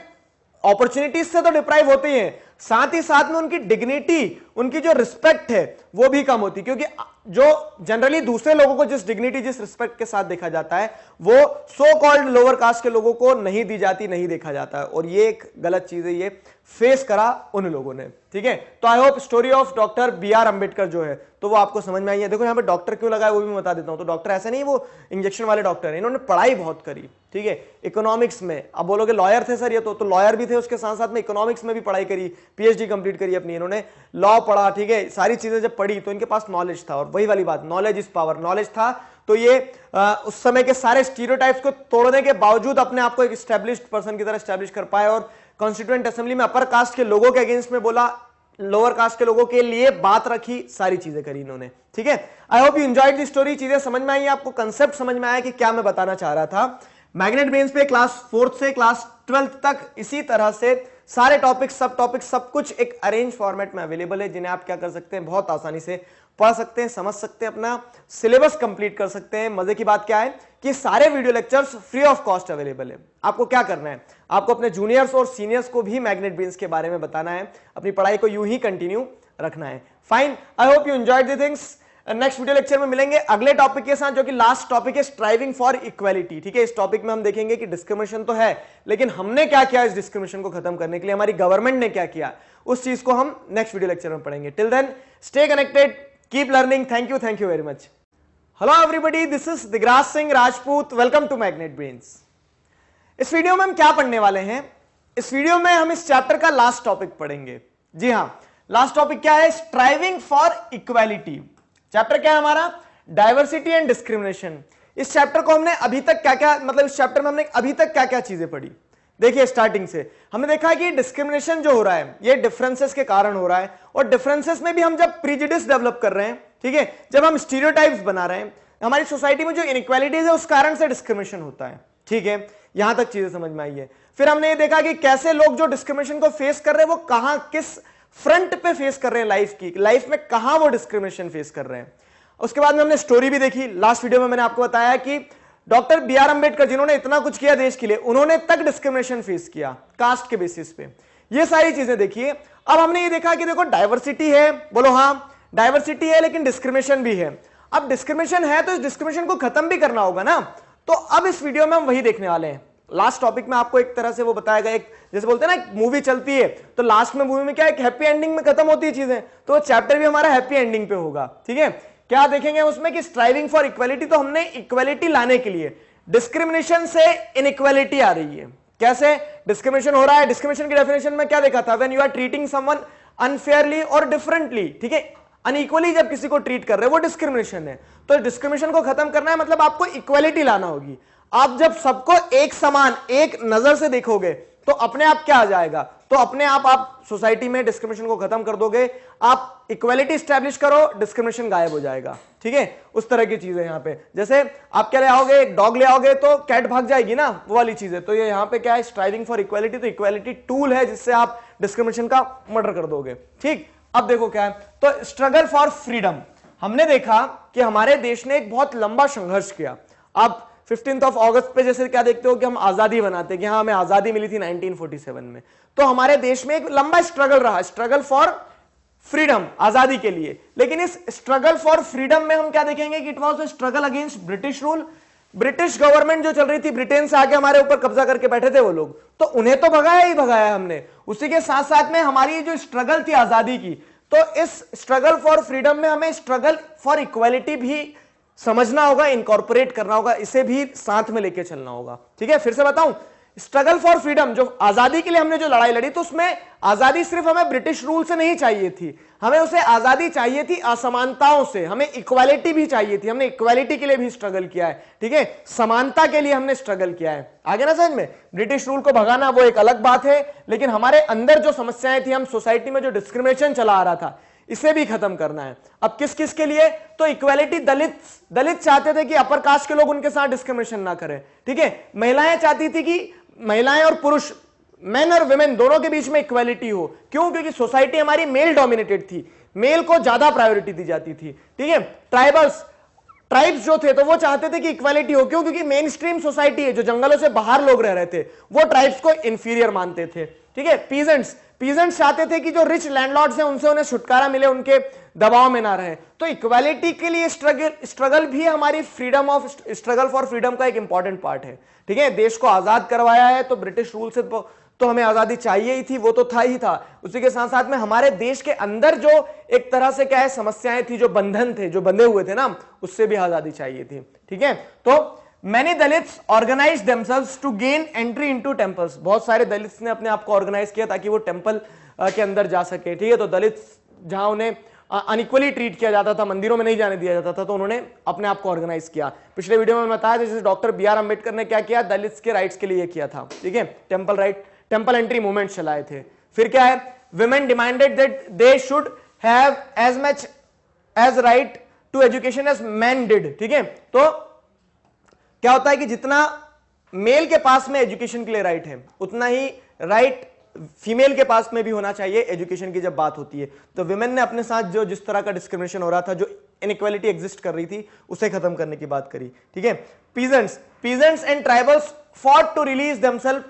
अपॉर्चुनिटीज से तो डिप्राइव होते ही हैं, साथ ही साथ में उनकी डिग्निटी, उनकी जो रिस्पेक्ट है वो भी कम होती, क्योंकि जो जनरली दूसरे लोगों को जिस डिग्निटी, जिस रिस्पेक्ट के साथ देखा जाता है, वो सो कॉल्ड लोअर कास्ट के लोगों को नहीं दी जाती, नहीं देखा जाता है। और ये एक गलत चीज है, ये फेस करा उन लोगों ने। ठीक है, तो I hope story of doctor B R Ambedkar जो है तो वो आपको समझ में आई है। देखो यहाँ पे डॉक्टर क्यों लगा है वो भी मैं बता देता हूं। तो डॉक्टर ऐसे नहीं वो इंजेक्शन वाले डॉक्टर है, इन्होंने पढ़ाई बहुत करी। ठीक है, इकोनॉमिक्स में, अब बोलोगे लॉयर थे सर ये तो लॉयर भी थे, उसके साथ साथ में इकोनॉमिक्स में भी पढ़ाई करी, पीएचडी कंप्लीट करी अपनी इन्होंने, लॉ पढ़ा। ठीक है, सारी चीजें जब पढ़ी तो इनके पास नॉलेज था। और वही वाली बात, नॉलेज इज पावर, नॉलेज था तो ये उस समय के सारे स्टीरियोटाइप्स को तोड़ने के बावजूद अपने आप को एक एस्टैब्लिश्ड पर्सन की तरह एस्टैब्लिश कर पाए और कॉन्स्टिट्यूएंट असेंबली में अपर कास्ट के लोगों के अगेंस्ट में बोला, लोअर कास्ट के लोगों के लिए बात रखी, सारी चीजें करी इन्होंने। ठीक है, आई hope you enjoyed the story. चीजें समझ में आई, आपको कंसेप्ट समझ में आया कि क्या मैं बताना चाह रहा था। मैग्नेट ब्रेन्स पे क्लास 4th से क्लास 12th तक इसी तरह से सारे टॉपिक, सब टॉपिक, सब कुछ एक अरेंज फॉर्मेट में अवेलेबल है, जिन्हें आप क्या कर सकते हैं, बहुत आसानी से पढ़ सकते हैं, समझ सकते हैं, अपना सिलेबस कंप्लीट कर सकते हैं। मजे की बात क्या है कि सारे video lectures free of cost available है। आपको क्या करना है, आपको अपने जूनियर्स और सीनियर्स को भी मैग्नेट ब्रेन्स के बारे में बताना है, अपनी पढ़ाई को यूं ही कंटिन्यू रखना है। Fine, I hope you enjoyed the things. Next video lecture में मिलेंगे अगले टॉपिक के साथ, जो कि लास्ट टॉपिक है, स्ट्राइविंग फॉर इक्वालिटी। ठीक है, इस टॉपिक में हम देखेंगे कि डिस्क्रिमिनेशन तो है, लेकिन हमने क्या किया इस डिस्क्रिमिनेशन को खत्म करने के लिए, हमारी गवर्नमेंट ने क्या किया, उस चीज को हम नेक्स्ट वीडियो लेक्चर में पढ़ेंगे। Till then stay connected, keep learning. Thank you very much. Hello everybody, this is Digraj Singh Rajput, welcome to magnet brains. इस वीडियो में हम क्या पढ़ने वाले हैं, इस वीडियो में हम इस चैप्टर का लास्ट टॉपिक पढ़ेंगे। जी हां, लास्ट टॉपिक क्या है, स्ट्राइविंग फॉर इक्वालिटी। चैप्टर क्या है हमारा, डाइवर्सिटी एंड डिस्क्रिमिनेशन। इस चैप्टर को हमने अभी तक क्या क्या, मतलब इस चैप्टर में हमने अभी तक क्या क्या चीजें पढ़ी। देखिए, स्टार्टिंग से हमने देखा है कि डिस्क्रिमिनेशन जो हो रहा है ये डिफरेंसेस के कारण हो रहा है, और डिफरेंसेस में भी हम जब प्रीजुडिस डेवलप कर रहे हैं, ठीक है, जब हम स्टीरियोटाइप्स बना रहे हैं, हमारी सोसाइटी में जो इनइक्वालिटीज है उस कारण से डिस्क्रिमिनेशन होता है। ठीक है, यहां तक चीजें समझ में आई है। फिर हमने ये देखा कि कैसे लोग जो डिस्क्रिमिनेशन को फेस कर रहे हैं वो कहां, किस फ्रंट पे फेस कर रहे हैं, लाइफ में कहां वो डिस्क्रिमिनेशन फेस कर रहे हैं। उसके बाद में हमने स्टोरी भी देखी। लास्ट वीडियो में मैंने आपको बताया कि डॉक्टर बी आर अंबेडकर, जिन्होंने इतना कुछ किया देश के लिए, उन्होंने तक डिस्क्रिमिनेशन फेस किया कास्ट के बेसिस पे। ये सारी चीजें देखिए। अब हमने ये देखा कि देखो डाइवर्सिटी है, बोलो हां, डाइवर्सिटी है, लेकिन डिस्क्रिमिनेशन भी है। अब डिस्क्रिमिनेशन है तो इस डिस्क्रिमिनेशन को खत्म भी करना होगा ना। तो अब इस वीडियो में हम वही देखने वाले हैं। लास्ट टॉपिक में आपको एक तरह से वो बताया गया, एक जैसे बोलते हैं ना, मूवी चलती है तो लास्ट में मूवी में क्या है, हैप्पी एंडिंग में खत्म होती है चीजें, तो चैप्टर भी हमारा हैप्पी एंडिंग पे होगा। ठीक है, क्या देखेंगे उसमें कि स्ट्राइविंग फॉर इक्वालिटी, तो हमने इक्वालिटी लाने के लिए डिस्क्रिमिनेशन से इनइक्वालिटी आ रही है। कैसे डिस्क्रिमिनेशन हो रहा है, डिस्क्रिमिनेशन की डेफिनेशन में क्या देखा था, when you are treating someone unfairly और डिफरेंटली। ठीक है, अनइक्वली जब किसी को ट्रीट कर रहे हैं वो डिस्क्रिमिनेशन है। तो डिस्क्रिमिनेशन को खत्म करना है, मतलब आपको इक्वालिटी लाना होगी। आप जब सबको एक समान, एक नजर से देखोगे तो अपने आप क्या आ जाएगा, तो अपने आप सोसाइटी में डिस्क्रिमिनेशन को खत्म कर दोगे। आप इक्वालिटी स्टैब्लिश करो, डिस्क्रिमिनेशन गायब हो जाएगा। ठीक है, उस तरह की चीजें यहाँ पे, जैसे आप क्या ले आओगे, एक डॉग ले आओगे तो कैट भाग जाएगी ना, वो वाली चीजें। तो ये यहाँ पे क्या है, स्ट्राइविंग फॉर इक्वालिटी, तो इक्वालिटी टूल है जिससे आप डिस्क्रिमिनेशन का मर्डर कर दोगे। ठीक, अब देखो क्या है, तो स्ट्रगल फॉर फ्रीडम। हमने देखा कि हमारे देश ने एक बहुत लंबा संघर्ष किया। अब 15 अगस्त पे जैसे क्या देखते हो कि हम आजादी बनाते हैं कि हाँ हमें आजादी मिली थी 1947 में, तो हमारे देश में एक लंबा स्ट्रगल रहा, स्ट्रगल फॉर फ्रीडम, आजादी के लिए। लेकिन इस स्ट्रगल फॉर फ्रीडम में हम क्या देखेंगे कि it was a struggle against British rule. British government जो चल रही थी, ब्रिटेन से आके हमारे ऊपर कब्जा करके बैठे थे वो लोग, तो उन्हें तो भगाया ही भगाया हमने। उसी के साथ साथ में हमारी जो स्ट्रगल थी आजादी की, तो इस स्ट्रगल फॉर फ्रीडम में हमें स्ट्रगल फॉर इक्वालिटी भी समझना होगा, इनकॉर्पोरेट करना होगा, इसे भी साथ में लेके चलना होगा। ठीक है, फिर से बताऊं, स्ट्रगल फॉर फ्रीडम, जो आजादी के लिए हमने जो लड़ाई लड़ी, तो उसमें आजादी सिर्फ हमें ब्रिटिश रूल से नहीं चाहिए थी, हमें उसे आजादी चाहिए थी असमानताओं से, हमें इक्वालिटी भी चाहिए थी, हमने इक्वालिटी के लिए भी स्ट्रगल किया है। ठीक है, समानता के लिए हमने स्ट्रगल किया है। आगे ना समझ में, ब्रिटिश रूल को भगाना वो एक अलग बात है, लेकिन हमारे अंदर जो समस्याएं थी, हम सोसाइटी में जो डिस्क्रिमिनेशन चला आ रहा था, इसे भी खत्म करना है। अब किस किस के लिए? तो इक्वालिटी, दलित चाहते थे कि अपर कास्ट के लोग उनके साथ डिस्क्रिमिनेशन ना करें। ठीक है, महिलाएं चाहती थी कि महिलाएं और पुरुष, मेन और वुमेन दोनों के बीच में इक्वालिटी हो। क्यों? क्योंकि सोसाइटी हमारी मेल डोमिनेटेड थी, मेल को ज्यादा प्रायोरिटी दी जाती थी। ठीक है, ट्राइब्स जो थे तो वो चाहते थे कि इक्वालिटी हो। क्यों? क्योंकि मेन स्ट्रीम सोसाइटी है, जो जंगलों से बाहर लोग रह रहे थे, वो ट्राइब्स को इंफीरियर मानते थे। ठीक है, पीजेंट्स चाहते थे कि जो रिच लैंडलॉर्ड्स हैं उनसे उन्हें छुटकारा मिले, उनके दबाव में ना रहे। तो इक्वालिटी के लिए स्ट्रगल भी हमारी स्ट्रगल फॉर फ्रीडम का एक इंपॉर्टेंट पार्ट है। ठीक है, देश को आजाद करवाया है, तो ब्रिटिश रूल से तो हमें आजादी चाहिए ही थी, वो तो था ही था। उसी के साथ साथ में हमारे देश के अंदर जो एक तरह से क्या है समस्याएं थी, जो बंधन थे, जो बंधे हुए थे ना, उससे भी आजादी चाहिए थी। ठीक है, तो Many Dalits organized themselves to gain entry into temples. बहुत सारे दलित्स ने अपने आप को ऑर्गेनाइज किया ताकि वो टेंपल के अंदर जा सके। ठीक है, तो दलित्स जहां उन्हें अनइक्वली ट्रीट किया जाता था, मंदिरों में नहीं जाने दिया जाता था, तो उन्होंने अपने आप को ऑर्गेनाइज किया। पिछले वीडियो में बताया जैसे डॉक्टर बी.आर. अम्बेडकर ने क्या किया, दलित्स के राइट्स के लिए किया था। ठीक है, टेंपल एंट्री मूवमेंट चलाए थे। फिर क्या है, women demanded that they should have as much as right to education as men did। ठीक है, तो क्या होता है कि जितना मेल के पास में एजुकेशन के लिए राइट है, उतना ही राइट फीमेल के पास में भी होना चाहिए एजुकेशन की जब बात होती है। तो विमेन ने अपने साथ जो जिस तरह का डिस्क्रिमिनेशन हो रहा था, जो इनइक्वालिटी एग्जिस्ट कर रही थी, उसे खत्म करने की बात करी। ठीक है, peasants and tribals fought to release themselves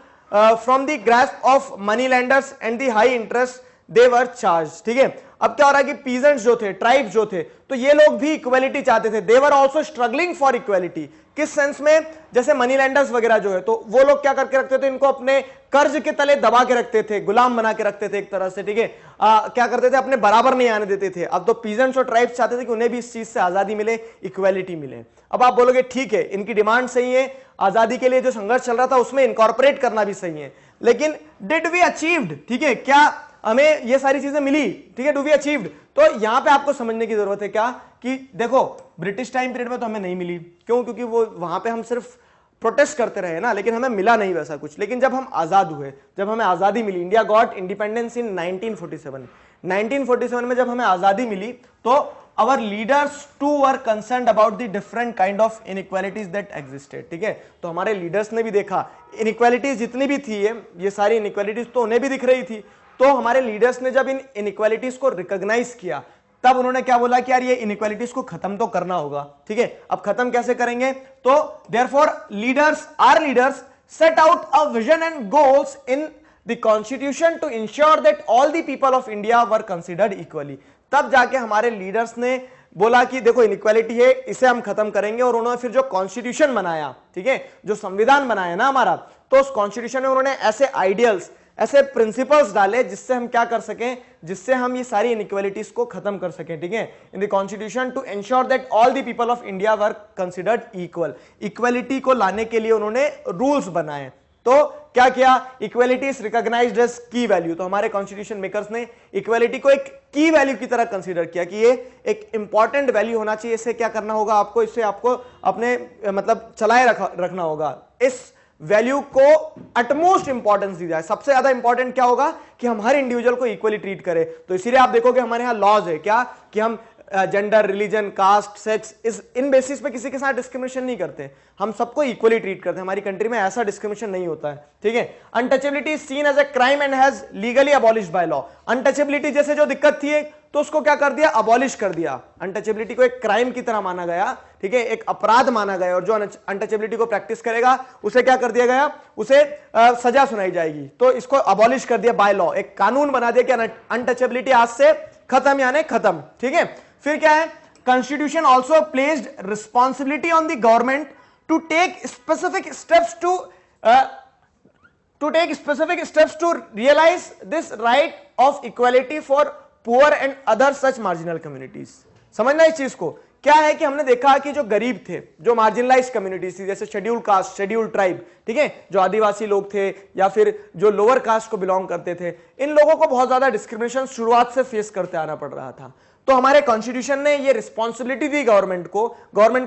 from the grasp of money lenders and the high interest they were charge. ठीक है, अब क्या हो रहा है कि पीजेंट्स जो थे, ट्राइब्स जो थे, तो ये लोग भी इक्वालिटी चाहते थे। They were also struggling for equality. किस सेंस में? जैसे मनी लैंडर्स वगैरह जो है, तो वो लोग क्या करके रखते थे, इनको अपने कर्ज के तले दबा के रखते थे, गुलाम बना के रखते थे एक तरह से। ठीक है, क्या करते थे, अपने बराबर नहीं आने देते थे। अब तो पीजेंट्स और ट्राइब्स चाहते थे कि उन्हें भी इस चीज से आजादी मिले, इक्वालिटी मिले। अब आप बोलोगे ठीक है, इनकी डिमांड सही है, आजादी के लिए जो संघर्ष चल रहा था उसमें इनकॉर्पोरेट करना भी सही है, लेकिन डिड वी अचीव्ड? ठीक है, क्या हमें ये सारी चीजें मिली? ठीक है, डू वी अचीव्ड? तो यहां पे आपको समझने की जरूरत है क्या कि देखो, ब्रिटिश टाइम पीरियड में तो हमें नहीं मिली। क्यों? क्योंकि वो वहां पे हम सिर्फ प्रोटेस्ट करते रहे ना, लेकिन हमें मिला नहीं वैसा कुछ। लेकिन जब हम आजाद हुए, जब हमें आजादी मिली, इंडिया गॉट इंडिपेंडेंस इन 1947 में जब हमें आजादी मिली, तो our leaders too were concerned about the different kind of inequalities that existed। ठीक है, तो हमारे लीडर्स ने भी देखा इनइक्वालिटीज जितनी भी थी, ये सारी इनइक्वालिटीज तो उन्हें भी दिख रही थी। तो हमारे लीडर्स ने जब इन इनइक्वालिटीज को रिकॉग्नाइज किया, तब उन्होंने क्या बोला कि यार ये इनइक्वालिटीज को खत्म तो करना होगा। ठीक है, अब खत्म कैसे करेंगे? तो therefore our leaders set out a vision and goals in the constitution to ensure that all the people of India were considered equally. तब जाके हमारे लीडर्स ने बोला कि देखो इनइक्वालिटी है, इसे हम खत्म करेंगे। और उन्होंने फिर जो कॉन्स्टिट्यूशन बनाया, ठीक है, जो संविधान बनाया ना हमारा, तो उस कॉन्स्टिट्यूशन में उन्होंने ऐसे आइडियल्स, ऐसे प्रिंसिपल्स डाले जिससे हम क्या कर सकें, जिससे हम ये सारी इनइक्वालिटीज को खत्म कर सकें। ठीक है, in the constitution to ensure that all the people of India were considered equal. Equality को लाने के लिए उन्होंने रूल्स बनाए। तो क्या किया? इक्वलिटी इज रिकॉग्नाइज्ड एज की वैल्यू। तो हमारे कॉन्स्टिट्यूशन मेकर्स ने इक्वलिटी को एक की वैल्यू की तरह कंसीडर किया कि ये एक इंपॉर्टेंट वैल्यू होना चाहिए। इसे क्या करना होगा आपको, इसे आपको अपने मतलब चलाए रखना होगा। इस वैल्यू को अटमोस्ट इंपॉर्टेंस दी जाए। सबसे ज्यादा इंपॉर्टेंट क्या होगा कि हम हर इंडिविजुअल को इक्वली ट्रीट करें। तो इसीलिए आप देखोगे हमारे यहाँ लॉज है क्या कि हम जेंडर, रिलीजन, कास्ट, सेक्स, इन बेसिस पे किसी के साथ डिस्क्रिमिनेशन नहीं करते, हम सबको इक्वली ट्रीट करते हैं। हमारी कंट्री में ऐसा डिस्क्रिमिनेशन नहीं होता है। ठीक है, untouchability is seen as a crime and has legally abolished by law. Untouchability जैसे जो दिक्कत थी तो उसको क्या कर दिया, अबॉलिश कर दिया। अनटचेबिलिटी को एक क्राइम की तरह माना गया, ठीक है, एक अपराध माना गया। और जो अनटचेबिलिटी को प्रैक्टिस करेगा उसे क्या कर दिया गया, उसे सजा सुनाई जाएगी। तो इसको अबॉलिश कर दिया बाय लॉ, एक कानून बना दिया कि अनटचेबिलिटी आज से खत्म यानी खत्म, ठीक है। फिर क्या है, constitution also placed responsibility on the government to take specific steps to realize this right of equality for poor and other such marginal communities। समझना इस चीज को, क्या है कि हमने देखा कि जो गरीब थे, जो मार्जिनलाइज्ड कम्युनिटीज थी, जैसे शेड्यूल कास्ट, शेड्यूल ट्राइब, ठीक है, जो आदिवासी लोग थे या फिर जो लोअर कास्ट को बिलोंग करते थे, इन लोगों को बहुत ज्यादा डिस्क्रिमिनेशन शुरुआत से फेस करते आना पड़ रहा था। तो हमारे कॉन्स्टिट्यूशन ने ये रिस्पॉन्सिबिलिटी दी गवर्नमेंट को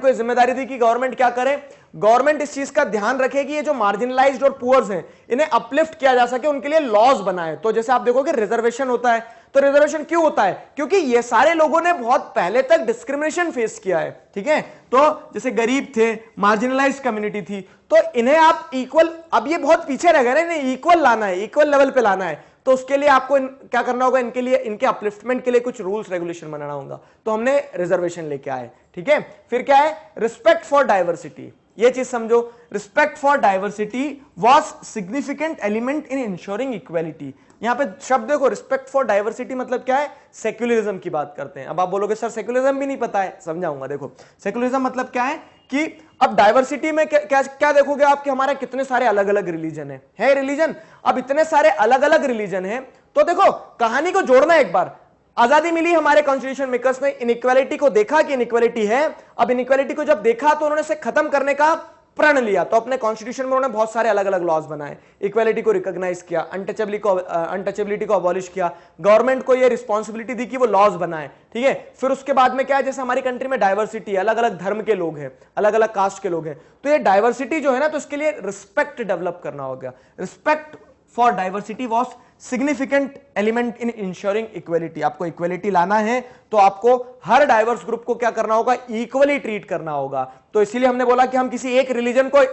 ये जिम्मेदारी दी कि गवर्नमेंट क्या करे, गवर्नमेंट इस चीज का ध्यान रखे कि ये जो मार्जिनलाइज्ड और पुअर्स हैं इन्हें अपलिफ्ट किया जा सके, उनके लिए लॉज बनाए। तो जैसे आप देखोगे रिजर्वेशन होता है, तो रिजर्वेशन क्यों होता है, क्योंकि ये सारे लोगों ने बहुत पहले तक डिस्क्रिमिनेशन फेस किया है, ठीक है। तो जैसे गरीब थे, मार्जिनलाइज्ड कम्युनिटी थी, तो इन्हें आप इक्वल, अब ये बहुत पीछे रह गए, इन्हें इक्वल लाना है, इक्वल लेवल पे लाना है। तो उसके लिए आपको क्या करना होगा, इनके लिए, इनके अपलिफ्टमेंट के लिए कुछ रूल्स रेगुलेशन बनाना होगा। तो हमने रिजर्वेशन लेके आए, ठीक है। फिर क्या है, रिस्पेक्ट फॉर डाइवर्सिटी, ये चीज समझो, respect for diversity was significant element in ensuring equality. यहां पे शब्द देखो, रिस्पेक्ट फॉर डाइवर्सिटी मतलब क्या है, सेक्युलरिज्म की बात करते हैं। अब आप बोलोगे सर सेक्युलरिज्म भी नहीं पता है, समझाऊंगा। देखो सेक्युलरिज्म मतलब क्या है कि अब डाइवर्सिटी में क्या देखोगे आप कि हमारे कितने सारे अलग अलग रिलीजन है रिलीजन। अब इतने सारे अलग अलग रिलीजन है, तो देखो कहानी को जोड़ना एक बार। आजादी मिली, हमारे कॉन्स्टिट्यूशन मेकर्स ने इनइक्वालिटी को देखा कि इनइक्वालिटी है। अब इनइक्वालिटी को जब देखा तो उन्होंने इसे खत्म करने का प्रण लिया। तो अपने कॉन्स्टिट्यूशन में उन्होंने बहुत सारे अलग अलग लॉज बनाए, इक्वालिटी को रिकॉग्नाइज किया, अनटचेबिलिटी को अबॉलिश किया, गवर्नमेंट को ये रिस्पॉन्सिबिलिटी दी कि वो लॉज बनाए, ठीक है। फिर उसके बाद में क्या है, जैसे हमारी कंट्री में डाइवर्सिटी है, अलग अलग धर्म के लोग हैं, अलग अलग कास्ट के लोग हैं, तो ये डाइवर्सिटी जो है ना, तो इसके लिए रिस्पेक्ट डेवलप करना होगा। Respect for diversity was significant element in ensuring equality. आपको इक्वलिटी लाना है तो आपको हर डाइवर्स ग्रुप को क्या करना होगा, इक्वली ट्रीट करना होगा। तो इसीलिए हमने बोला कि हम किसी एक रिलीजन को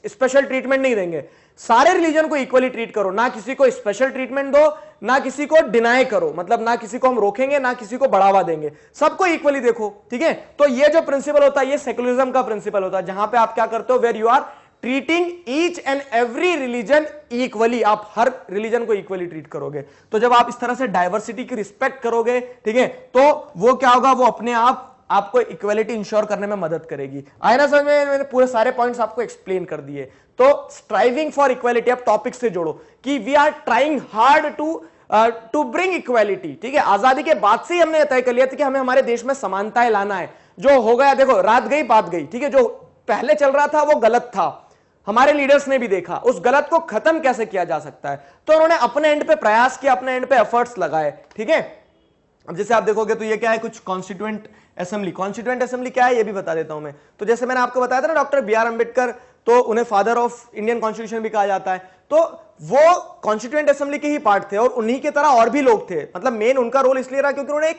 स्पेशल ट्रीटमेंट नहीं देंगे, सारे रिलीजन को इक्वली ट्रीट करो, ना किसी को स्पेशल ट्रीटमेंट दो, ना किसी को डिनाई करो, मतलब ना किसी को हम रोकेंगे, ना किसी को बढ़ावा देंगे, सबको इक्वली देखो, ठीक है। तो ये जो प्रिंसिपल होता है, ये सेक्युलरिज्म का प्रिंसिपल होता है, जहां पे आप क्या करते हो, where you are treating each and every religion equally, आप हर रिलीजन को इक्वली ट्रीट करोगे। तो जब आप इस तरह से डाइवर्सिटी की रिस्पेक्ट करोगे, ठीक है, तो वो क्या होगा, वो अपने आप आपको इक्वलिटी इंश्योर करने में मदद करेगी। आए ना समझ में, मैंने पूरे सारे पॉइंट्स आपको एक्सप्लेन कर दिए। तो स्ट्राइविंग फॉर इक्वलिटी, अब टॉपिक से जोड़ो कि we are trying hard to bring equality, ठीक है। आजादी के बाद से ही हमने तय कर लिया था कि हमें हमारे देश में समानताएं लाना है। जो हो गया, देखो रात गई बात गई, ठीक है, जो पहले चल रहा था वो गलत था, हमारे लीडर्स ने भी देखा, उस गलत को खत्म कैसे किया जा सकता है, तो उन्होंने अपने एंड पे प्रयास किया, अपने एंड पे एफर्ट्स लगाए, ठीक है। अब जैसे आप देखोगे तो ये क्या है, कुछ कॉन्स्टिट्यूएंट असेंबली क्या है ये भी बता देता हूं मैं। तो जैसे मैंने आपको बताया था ना, डॉक्टर बी आर अंबेडकर, तो उन्हें फादर ऑफ इंडियन कॉन्स्टिट्यूशन भी कहा जाता है। तो वो कॉन्स्टिट्यूएंट असेंबली के ही पार्ट थे, और उन्हीं की तरह और भी लोग थे। मतलब मेन उनका रोल इसलिए रहा क्योंकि उन्होंने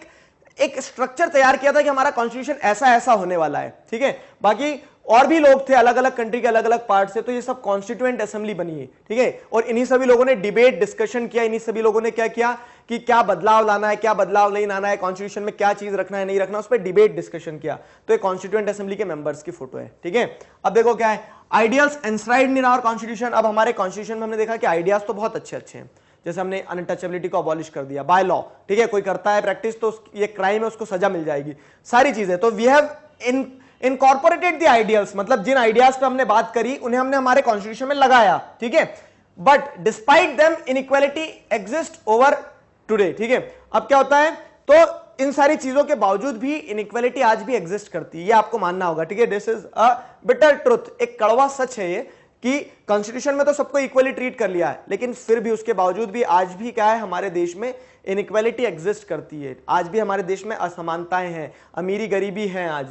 एक स्ट्रक्चर तैयार किया था कि हमारा कॉन्स्टिट्यूशन ऐसा ऐसा होने वाला है, ठीक है। बाकी और भी लोग थे अलग अलग कंट्री के अलग अलग पार्ट से, तो ये सब कॉन्स्टिट्यूएंट असेंबली बनी है, ठीक है। और इन्हीं सभी लोगों ने डिबेट डिस्कशन किया, इन्हीं सभी लोगों ने क्या किया कि क्या बदलाव लाना है, क्या बदलाव नहीं लाना है, कॉन्स्टिट्यूशन में क्या चीज रखना है नहीं रखना, उस पर डिबेट डिस्कशन किया। तो ये कॉन्स्टिट्यूएंट असेंबली के मेंबर्स की फोटो है, ठीक है। अब देखो क्या है, आइडियल्स एनश्राइन्ड इन आवर कॉन्स्टिट्यूशन। अब हमारे कॉन्स्टिट्यूशन में हमने देखा कि आइडियाज तो बहुत अच्छे अच्छे हैं, जैसे हमने अनटचेबिलिटी को अबॉलिश कर दिया बाय लॉ, ठीक है। कोई करता है प्रैक्टिस तो ये क्राइम है, उसको सजा मिल जाएगी, सारी चीजें। तो we have incorporated the ideals, मतलब जिन आइडियाज पे हमने बात करी उन्हें हमने हमारे कॉन्स्टिट्यूशन में लगाया, ठीक है। But despite them inequality exist over today, ठीक है। अब क्या होता है, तो इन सारी चीजों के बावजूद भी इनइक्वालिटी आज भी एग्जिस्ट करती है, ये आपको मानना होगा, ठीक है। This is a bitter truth, एक कड़वा सच है ये कि कॉन्स्टिट्यूशन में तो सबको इक्वली ट्रीट कर लिया है, लेकिन फिर भी उसके बावजूद भी आज भी क्या है, हमारे देश में इनइक्वालिटी एग्जिस्ट करती है। आज भी हमारे देश में असमानताएं हैं, अमीरी गरीबी है, आज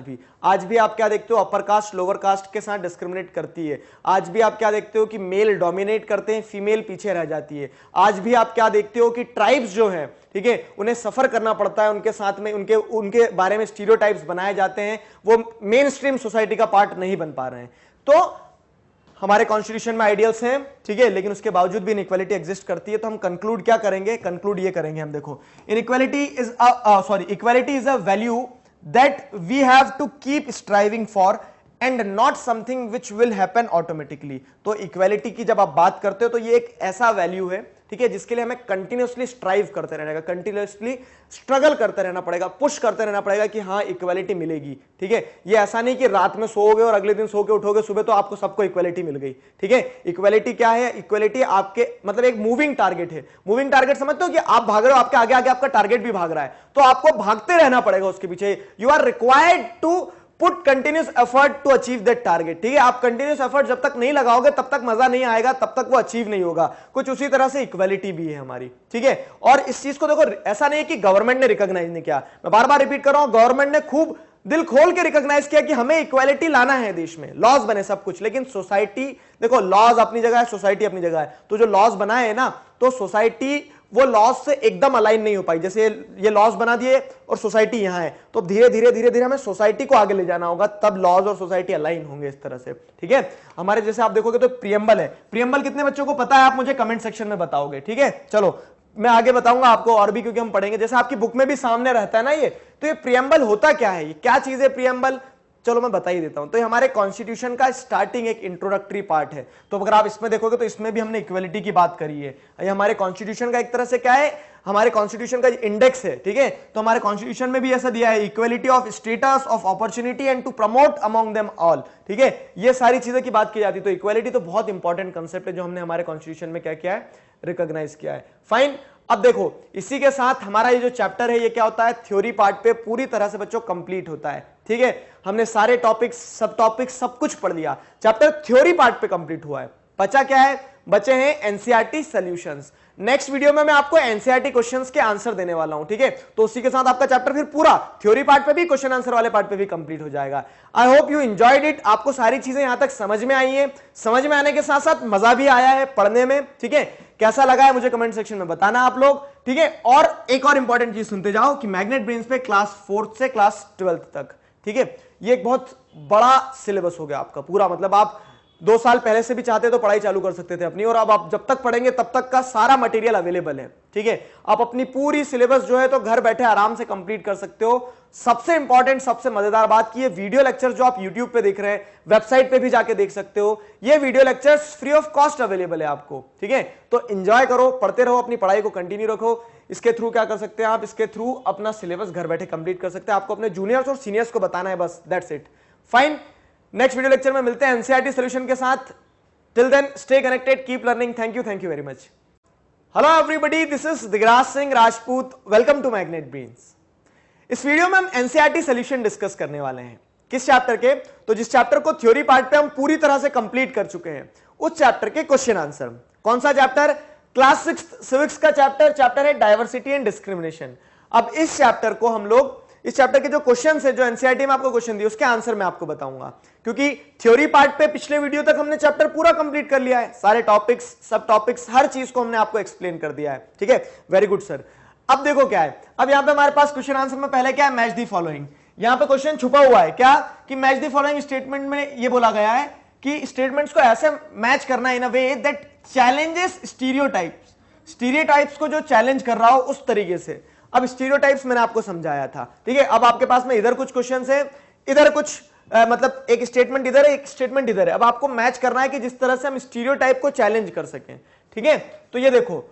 भी आप क्या देखते हो, अपर कास्ट लोअर कास्ट के साथ डिस्क्रिमिनेट करती है। आज भी आप क्या देखते हो कि मेल डोमिनेट करते हैं, फीमेल पीछे रह जाती है। आज भी आप क्या देखते हो कि ट्राइब्स जो हैं, ठीक है, उन्हें सफर करना पड़ता है, उनके साथ में उनके बारे में स्टीरियोटाइप्स बनाए जाते हैं, वो मेन स्ट्रीम सोसाइटी का पार्ट नहीं बन पा रहे हैं। तो हमारे कॉन्स्टिट्यूशन में आइडियल्स हैं, ठीक है, लेकिन उसके बावजूद भी इनइक्वालिटी एग्जिस्ट करती है। तो हम कंक्लूड क्या करेंगे, कंक्लूड ये करेंगे हम, देखो equality is a value that we have to keep striving for and not something which will happen automatically. तो इक्वालिटी की जब आप बात करते हो तो ये एक ऐसा वैल्यू है, ठीक है, जिसके लिए हमें कंटिन्यूअसली स्ट्राइव करते रहना पड़ेगा, कंटिन्यूअसली स्ट्रगल करते रहना पड़ेगा, पुश करते रहना पड़ेगा कि हाँ इक्वालिटी मिलेगी। ठीक है, ये ऐसा नहीं कि रात में सोओगे और अगले दिन सो के उठोगे सुबह तो आपको सबको इक्वालिटी मिल गई। ठीक है, इक्वालिटी क्या है? इक्वालिटी आपके मतलब एक मूविंग टारगेट है। मूविंग टारगेट समझते हो कि आप भाग रहे हो, आपके आगे आगे आपका टारगेट भी भाग रहा है, तो आपको भागते रहना पड़ेगा उसके पीछे। You are required to put continuous effort to achieve that target. ठीक है, आप कंटिन्यूस एफर्ट जब तक नहीं लगाओगे तब तक मजा नहीं आएगा, तब तक वो अचीव नहीं होगा। कुछ उसी तरह से इक्वालिटी भी है हमारी। ठीक है, और इस चीज को देखो, ऐसा नहीं है कि गवर्नमेंट ने रिकॉग्नाइज नहीं किया, मैं बार बार रिपीट कर रहा हूं, गवर्नमेंट ने खूब दिल खोल के रिकॉग्नाइज किया कि हमें इक्वालिटी लाना है देश में, लॉज बने सब कुछ, लेकिन सोसाइटी देखो, लॉज अपनी जगह है, सोसाइटी अपनी जगह है, तो जो लॉज बनाए है ना, तो सोसाइटी वो लॉज से एकदम अलाइन नहीं हो पाई। जैसे ये लॉज बना दिए और सोसाइटी यहां है, तो धीरे धीरे धीरे धीरे हमें सोसाइटी को आगे ले जाना होगा, तब लॉज और सोसाइटी अलाइन होंगे इस तरह से। ठीक है, हमारे जैसे आप देखोगे तो प्रियम्बल है। प्रियम्बल कितने बच्चों को पता है? आप मुझे कमेंट सेक्शन में बताओगे। ठीक है, चलो मैं आगे बताऊंगा आपको और भी, क्योंकि हम पढ़ेंगे, जैसे आपकी बुक में भी सामने रहता है ना ये, तो ये प्रियम्बल होता क्या है, ये क्या चीज है प्रियम्बल? चलो मैं बता ही देता हूं। तो ये हमारे कॉन्स्टिट्यूशन का स्टार्टिंग एक इंट्रोडक्टरी पार्ट है। तो अगर आप इसमें देखोगे तो इसमें भी हमने इक्वालिटी की बात करी है। ये हमारे कॉन्स्टिट्यूशन का एक तरह से क्या है, हमारे कॉन्स्टिट्यूशन का इंडेक्स है। ठीक है, तो हमारे कॉन्स्टिट्यूशन में भी ऐसा दिया है, equality of status of opportunity and to promote among them all. ठीक है, ये सारी चीजें की बात की जाती है। तो इक्वालिटी तो बहुत इंपॉर्टेंट कंसेप्ट है जो हमने हमारे कॉन्स्टिट्यूशन में क्या किया है, रिकॉग्नाइज किया है। फाइन, अब देखो इसी के साथ हमारा ये जो चैप्टर है ये क्या होता है, थ्योरी पार्ट पे पूरी तरह से बच्चों कंप्लीट होता है। ठीक है, हमने सारे टॉपिक्स, सब टॉपिक्स, सब कुछ पढ़ लिया, चैप्टर थ्योरी पार्ट पे कंप्लीट हुआ है। बचा क्या है? बचे हैं एनसीईआरटी सॉल्यूशंस। नेक्स्ट वीडियो में मैं आपको एनसीईआरटी क्वेश्चंस के आंसर देने वाला हूं। ठीक है, तो उसी के साथ आपका चैप्टर फिर पूरा थ्योरी पार्ट पे भी, क्वेश्चन आंसर वाले पार्ट पे भी कंप्लीट हो जाएगा। आई होप यू एंजॉयड इट। आपको सारी चीजें यहां तक समझ में आई है, समझ में आने के साथ साथ मजा भी आया है पढ़ने में। ठीक है, कैसा लगा है मुझे कमेंट सेक्शन में बताना आप लोग। ठीक है, और एक और इंपॉर्टेंट चीज सुनते जाओ कि मैग्नेट ब्रेन्स पे क्लास 4th से क्लास 12th तक, ठीक है, ये एक बहुत बड़ा सिलेबस हो गया आपका पूरा। मतलब आप 2 साल पहले से भी चाहते तो पढ़ाई चालू कर सकते थे अपनी, और अब आप जब तक पढ़ेंगे तब तक का सारा मटेरियल अवेलेबल है। ठीक है, आप अपनी पूरी सिलेबस जो है तो घर बैठे आराम से कंप्लीट कर सकते हो। सबसे इंपॉर्टेंट, सबसे मजेदार बात की ये वीडियो लेक्चर जो आप YouTube पे देख रहे हैं, वेबसाइट पे भी जाके देख सकते हो। ये video lectures free of cost available है आपको। ठीक है, तो एंजॉय करो, पढ़ते रहो, अपनी पढ़ाई को कंटिन्यू रखो। इसके थ्रू क्या कर सकते हैं आप, इसके थ्रू अपना सिलेबस घर बैठे कंप्लीट कर सकते हैं। आपको अपने जूनियर्स और सीनियर्स को बताना है, बस that's it. Fine, next video lecture में मिलते हैं एनसीईआरटी सॉल्यूशन के साथ। Till then stay connected, keep learning. Thank you very much. Hello everybody, this is Digraj Singh Rajput, welcome to magnet brains. इस वीडियो में हम एनसीईआरटी सॉल्यूशन डिस्कस करने वाले हैं। किस चैप्टर के? तो जिस चैप्टर को थ्योरी पार्ट पे हम पूरी तरह से कंप्लीट कर चुके हैं, उस चैप्टर के क्वेश्चन आंसर। कौन सा चैप्टर? क्लास 6 सिविक्स का चैप्टर है डाइवर्सिटी एंड डिस्क्रिमिनेशन। अब इस चैप्टर को हम लोग, इस चैप्टर के जो क्वेश्चन है, जो एनसीईआरटी में आपको क्वेश्चन दिए, उसके आंसर मैं आपको बताऊंगा, क्योंकि थ्योरी पार्ट पे पिछले वीडियो तक हमने चैप्टर पूरा कंप्लीट कर लिया है। सारे टॉपिक्स, सब टॉपिक्स, हर चीज को हमने आपको एक्सप्लेन कर दिया है। ठीक है, वेरी गुड सर। अब देखो क्या है, अब यहां पे हमारे पास क्वेश्चन आंसर में पहले क्या है, मैच दी फॉलोइंग। यहां पे क्वेश्चन छुपा हुआ है क्या, कि मैच दी फॉलोइंग स्टेटमेंट में ये बोला गया है कि स्टेटमेंट्स को ऐसे मैच करना in a way that challenges stereotypes, stereotypes को जो चैलेंज कर रहा हो उस तरीके से। अब स्टीरियोटाइप्स मैंने आपको समझाया था। ठीक है, अब आपके पास में इधर कुछ क्वेश्चंस है, इधर कुछ मतलब एक स्टेटमेंट इधर है, एक स्टेटमेंट इधर है। अब आपको मैच करना है कि जिस तरह से हम स्टीरियोटाइप को चैलेंज कर सकें। ठीक है, तो ये देखो,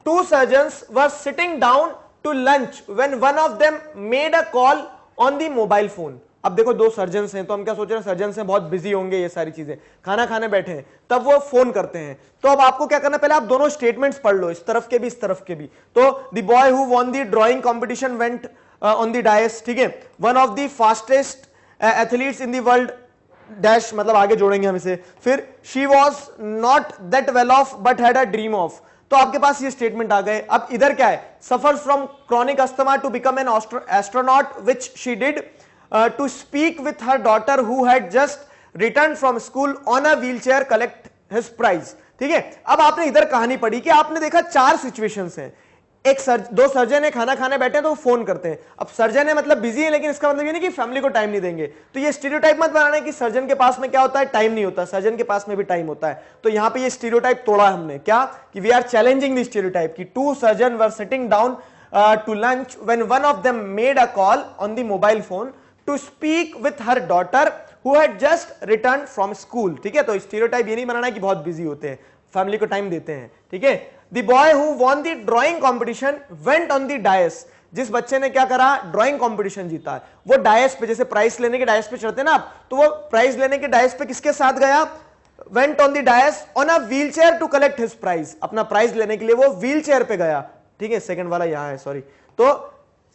2 surgeons were sitting down to lunch when one of them made a call on the mobile phone। अब देखो 2 सर्जन्स हैं, तो हम क्या सोच रहे हैं, सर्जन्स हैं, बहुत बिजी होंगे, ये सारी चीजें, खाना खाने बैठे हैं, तब वो फोन करते हैं। तो अब आपको क्या करना, पहले आप दोनों स्टेटमेंट्स पढ़ लो, इस तरफ के भी इस तरफ के भी। तो the boy who won the drawing competition went on the dais, ठीक है, one of the fastest athletes in the world dash, मतलब आगे जोड़ेंगे हम इसे। फिर she was not that well off but had a dream of. तो आपके पास ये स्टेटमेंट आ गए। अब इधर क्या है, suffers from chronic asthma to become an astronaut which she did to speak with her daughter who had just return from school on a wheelchair collect his prize. ठीक है, अब आपने इधर कहानी पढ़ी कि आपने देखा 4 सिचुएशंस हैं। एक 2 सर्जन है, खाना खाने बैठे हैं तो वो फोन करते हैं। अब सर्जन है मतलब बिजी है, लेकिन इसका मतलब ये नहीं कि फैमिली को टाइम नहीं देंगे। तो ये स्टीरियोटाइप मत बनाना कि सर्जन के पास में क्या होता है, टाइम नहीं होता। सर्जन के पास में भी टाइम होता है। तो यहां पे ये स्टीरियोटाइप तोड़ा हमने, क्या कि we are challenging the stereotype कि 2 surgeon were sitting down to lunch when one of them made a call on the mobile phone to speak with her daughter who had just return from school. ठीक है, तो स्टीरियोटाइप ये नहीं बनाना कि बहुत बिजी होते हैं, फैमिली को टाइम देते हैं। ठीक है, the boy who won the drawing competition went on the dais, जिस बच्चे ने क्या करा, ड्राइंग कंपटीशन जीता है, वो डायस पे, जैसे प्राइस लेने के डायस पे चढ़ते हैं ना आप, तो वो प्राइस लेने के डायस पे किसके साथ गया, went on the dais on a wheel chair to collect his prize, अपना प्राइज लेने के लिए वो व्हील चेयर पे गया, ठीक है, सेकंड वाला यहां है, सॉरी, तो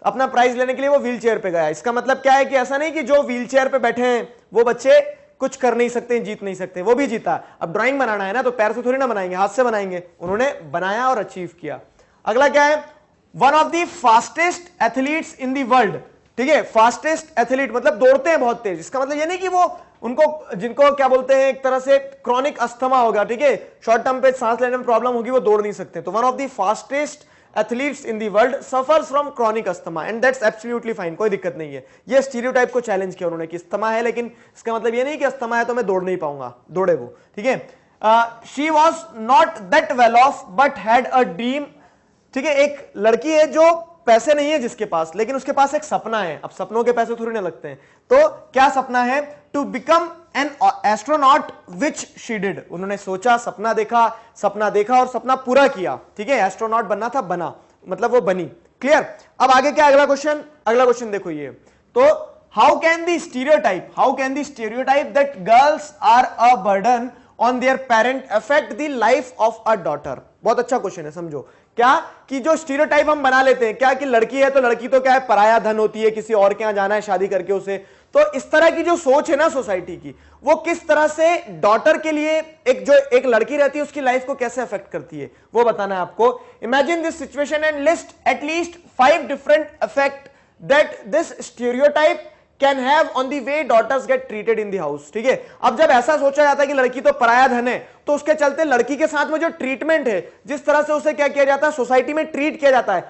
अपना प्राइज लेने के लिए वो व्हील चेयर पे गया। इसका मतलब क्या है कि ऐसा नहीं कि जो व्हील चेयर पे बैठे हैं वो बच्चे कुछ कर नहीं सकते, जीत नहीं सकते, वो भी जीता। अब ड्राइंग बनाना है ना, तो पैर से थोड़ी ना बनाएंगे, हाथ से बनाएंगे, उन्होंने बनाया और अचीव किया। अगला क्या है, one of the fastest athletes in the world, ठीक है, फास्टेस्ट एथलीट मतलब दौड़ते हैं बहुत तेज, इसका मतलब ये नहीं कि वो उनको, जिनको क्या बोलते हैं, एक तरह से क्रॉनिक अस्थमा होगा, ठीक है, शॉर्ट टर्म पे सांस लेने में प्रॉब्लम होगी, वो दौड़ नहीं सकते, तो one of the fastest athletes in the world suffers from chronic asthma and that's absolutely fine, कोई दिक्कत नहीं है। ये स्टीरियोटाइप को चैलेंज किया उन्होंने कि अस्थमा है, लेकिन इसका मतलब ये नहीं कि अस्थमा है तो मैं दौड़ नहीं पाऊंगा, दौड़े वो, ठीक है। She was not that well off but had a dream, ठीक है, एक लड़की है जो पैसे नहीं है जिसके पास, लेकिन उसके पास एक सपना है। अब सपनों के पैसे थोड़ी ना लगते हैं, तो क्या सपना है, to become an astronaut which she did, उन्होंने सोचा, सपना देखा और सपना पूरा किया, ठीक है, एस्ट्रोनॉट बनना था, बना, मतलब वो बनी, क्लियर। अब आगे क्या, अगला क्वेश्चन देखो ये, तो how can the stereotype that girls are a burden on their parent affect the life of a daughter. बहुत अच्छा क्वेश्चन है, समझो क्या, कि जो स्टीरियोटाइप हम बना लेते हैं क्या, कि लड़की है तो लड़की तो क्या है, पराया धन होती है, किसी और के यहां जाना है शादी करके उसे, तो इस तरह की जो सोच है ना सोसाइटी की, वो किस तरह से डॉटर के लिए एक लड़की रहती है उसकी लाइफ को कैसे अफेक्ट करती है, वो बताना है आपको। Imagine this situation and list at least 5 different effect that this stereotype can have on the way daughters get treated in the house, ठीक है। अब जब ऐसा सोचा जाता है कि लड़की तो पराया धन है, तो उसके चलते लड़की के साथ में जो ट्रीटमेंट है, जिस तरह से उसे क्या किया जाता है, सोसाइटी में ट्रीट किया जाता है,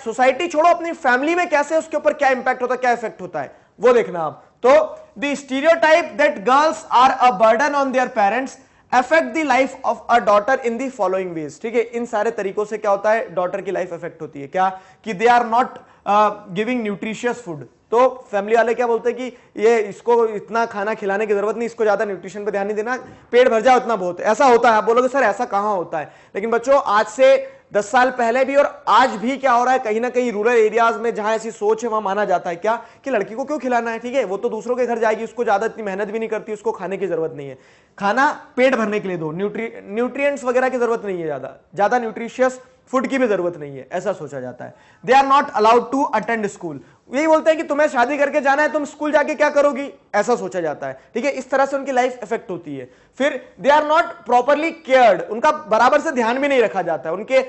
सोसाइटी छोड़ो, अपनी फैमिली में कैसे उसके ऊपर क्या इंपैक्ट होता है, क्या इफेक्ट होता है, वो देखना आप। तो the stereotype that girls are a burden on their parents affect the life of a daughter in the following ways, ठीक है, इन सारे तरीकों से क्या होता है, डॉटर की लाइफ अफेक्ट होती है, क्या, कि they are not giving nutritious food, तो फैमिली वाले क्या बोलते हैं कि ये इसको इतना खाना खिलाने की जरूरत नहीं, इसको ज्यादा न्यूट्रिशन पे ध्यान नहीं देना, पेट भर जाए उतना बहुत है, ऐसा होता है। आप बोलोगे सर ऐसा कहां होता है, लेकिन बच्चों आज से 10 साल पहले भी और आज भी क्या हो रहा है, कहीं ना कहीं रूरल एरियाज में जहां ऐसी सोच है वहां माना जाता है क्या, कि लड़की को क्यों खिलाना है, ठीक है, वो तो दूसरों के घर जाएगी, उसको ज्यादा इतनी मेहनत भी नहीं करती, उसको खाने की जरूरत नहीं है, खाना पेट भरने के लिए दो, न्यूट्रिएंट्स वगैरह की जरूरत नहीं है, ज्यादा न्यूट्रिशियस फूड की भी जरूरत नहीं है, ऐसा सोचा जाता है। They are not allowed to attend school, यही बोलते हैं कि तुम्हें शादी करके जाना है, तुम स्कूल जाके क्या करोगी, ऐसा सोचा जाता है, ठीक है, इस तरह से उनकी लाइफ इफेक्ट होती है। फिर they are not properly cared, उनका बराबर से ध्यान भी नहीं रखा जाता है, उनके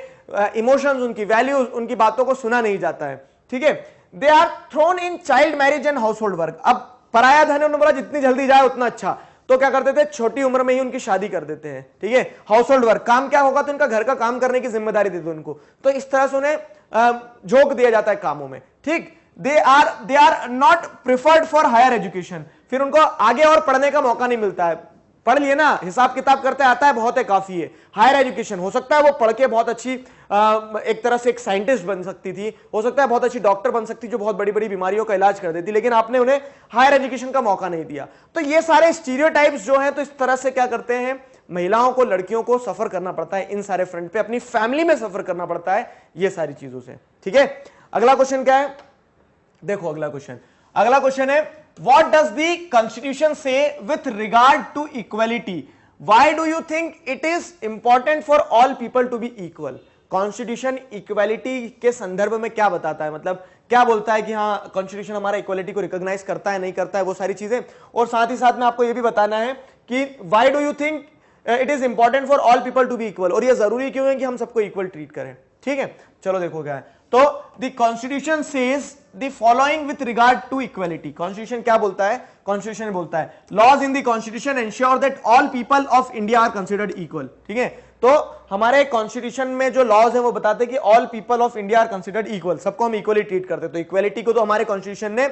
इमोशंस, उनकी वैल्यूज, उनकी बातों को सुना नहीं जाता है, ठीक है। They are thrown in child marriage and household work, अब पराया धन उन्होंने बोला जितनी जल्दी जाए उतना अच्छा, तो क्या करते थे, छोटी उम्र में ही उनकी शादी कर देते हैं, ठीक है। हाउस होल्ड वर्क, काम क्या होगा, तो उनका घर का काम करने की जिम्मेदारी दे दो उनको, तो इस तरह से उन्हें झोंक दिया जाता है कामों में, ठीक। They are not preferred for higher education, फिर उनको आगे और पढ़ने का मौका नहीं मिलता है, पढ़ लिए ना, हिसाब किताब करते आता है, बहुत है, काफी है। हायर एजुकेशन, हो सकता है वो पढ़ के बहुत अच्छी एक तरह से एक साइंटिस्ट बन सकती थी, हो सकता है बहुत अच्छी डॉक्टर बन सकती, जो बहुत बड़ी बड़ी बीमारियों का इलाज कर देती, लेकिन आपने उन्हें हायर एजुकेशन का मौका नहीं दिया। तो ये सारे स्टीरियोटाइप्स जो हैं, तो इस तरह से क्या करते हैं, महिलाओं को, लड़कियों को सफर करना पड़ता है इन सारे फ्रंट पे, अपनी फैमिली में सफर करना पड़ता है ये सारी चीजों से, ठीक है। अगला क्वेश्चन क्या है, देखो अगला क्वेश्चन है, what does the constitution say with regard to equality, why do you think it is important for all people to be equal. Constitution equality के संदर्भ में क्या बताता है, मतलब क्या बोलता है कि हाँ कॉन्स्टिट्यूशन हमारा इक्वलिटी को रिकॉग्नाइज करता है, नहीं करता है, वो सारी चीजें, और साथ ही साथ में आपको ये भी बताना है कि why do you think it is important for all people to be equal, और ये जरूरी क्यों है कि हम सबको इक्वल ट्रीट करें, ठीक है। चलो देखो क्या है, तो the constitution says the following with regard to equality. Constitution क्या बोलता है, कॉन्स्टिट्यूशन बोलता है laws in the constitution ensure that all people of India are considered equal, ठीक है। तो हमारे कॉन्स्टिट्यूशन में जो लॉज है वो बताते हैं कि all people of India are considered equal, सबको हम इक्वली ट्रीट करते हैं, तो इक्वलिटी को तो हमारे कॉन्स्टिट्यूशन ने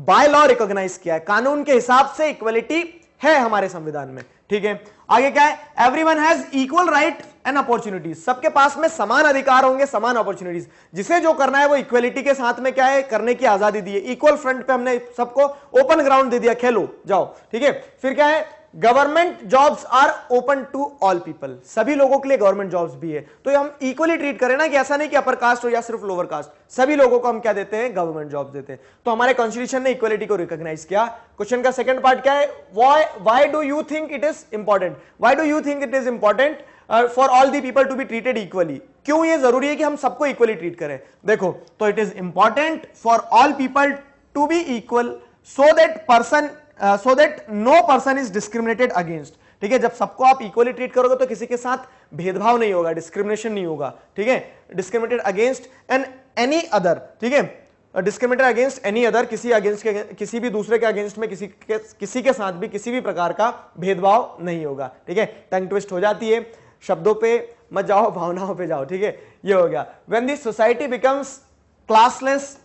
बाय लॉ रिकॉग्नाइज किया है, कानून के हिसाब से इक्वलिटी है हमारे संविधान में, ठीक है। आगे क्या है, everyone has equal right and opportunities, सबके पास में समान अधिकार होंगे, समान अपॉर्चुनिटीज, जिसे जो करना है वो इक्वलिटी के साथ में क्या है, करने की आजादी दी है, इक्वल फ्रंट पे हमने सबको ओपन ग्राउंड दे दिया, खेलो जाओ, ठीक है। फिर क्या है, government jobs are open to all people, सभी लोगों के लिए गवर्नमेंट जॉब्स भी है। तो हम इक्वली ट्रीट करें ना, कि ऐसा नहीं कि अपर कास्ट हो या सिर्फ लोअर कास्ट, सभी लोगों को हम क्या देते हैं, गवर्नमेंट जॉब्स देते हैं। तो हमारे कॉन्स्टिट्यूशन ने इक्वलिटी को रिकॉग्नाइज किया। क्वेश्चन का सेकंड पार्ट क्या है, why do you think it is important, why do you think it is important for all the people to be treated equally, क्यों ये जरूरी है कि हम सबको इक्वली ट्रीट करें। देखो, तो it is important for all people to be equal so that no person is discriminated against. ठीक है, जब सबको आप इक्वली ट्रीट करोगे तो किसी के साथ भेदभाव नहीं होगा, डिस्क्रिमिनेशन नहीं होगा। ठीक है, discriminated against and any other, ठीक है, डिस्क्रिमिनेटेड अगेंस्ट एनी अदर, किसी भी दूसरे के अगेंस्ट में किसी के साथ भी किसी भी प्रकार का भेदभाव नहीं होगा। ठीक है, टंग ट्विस्ट हो जाती है, शब्दों पे मत जाओ, भावनाओं पे जाओ। ठीक है, ये हो गया। When the society becomes classless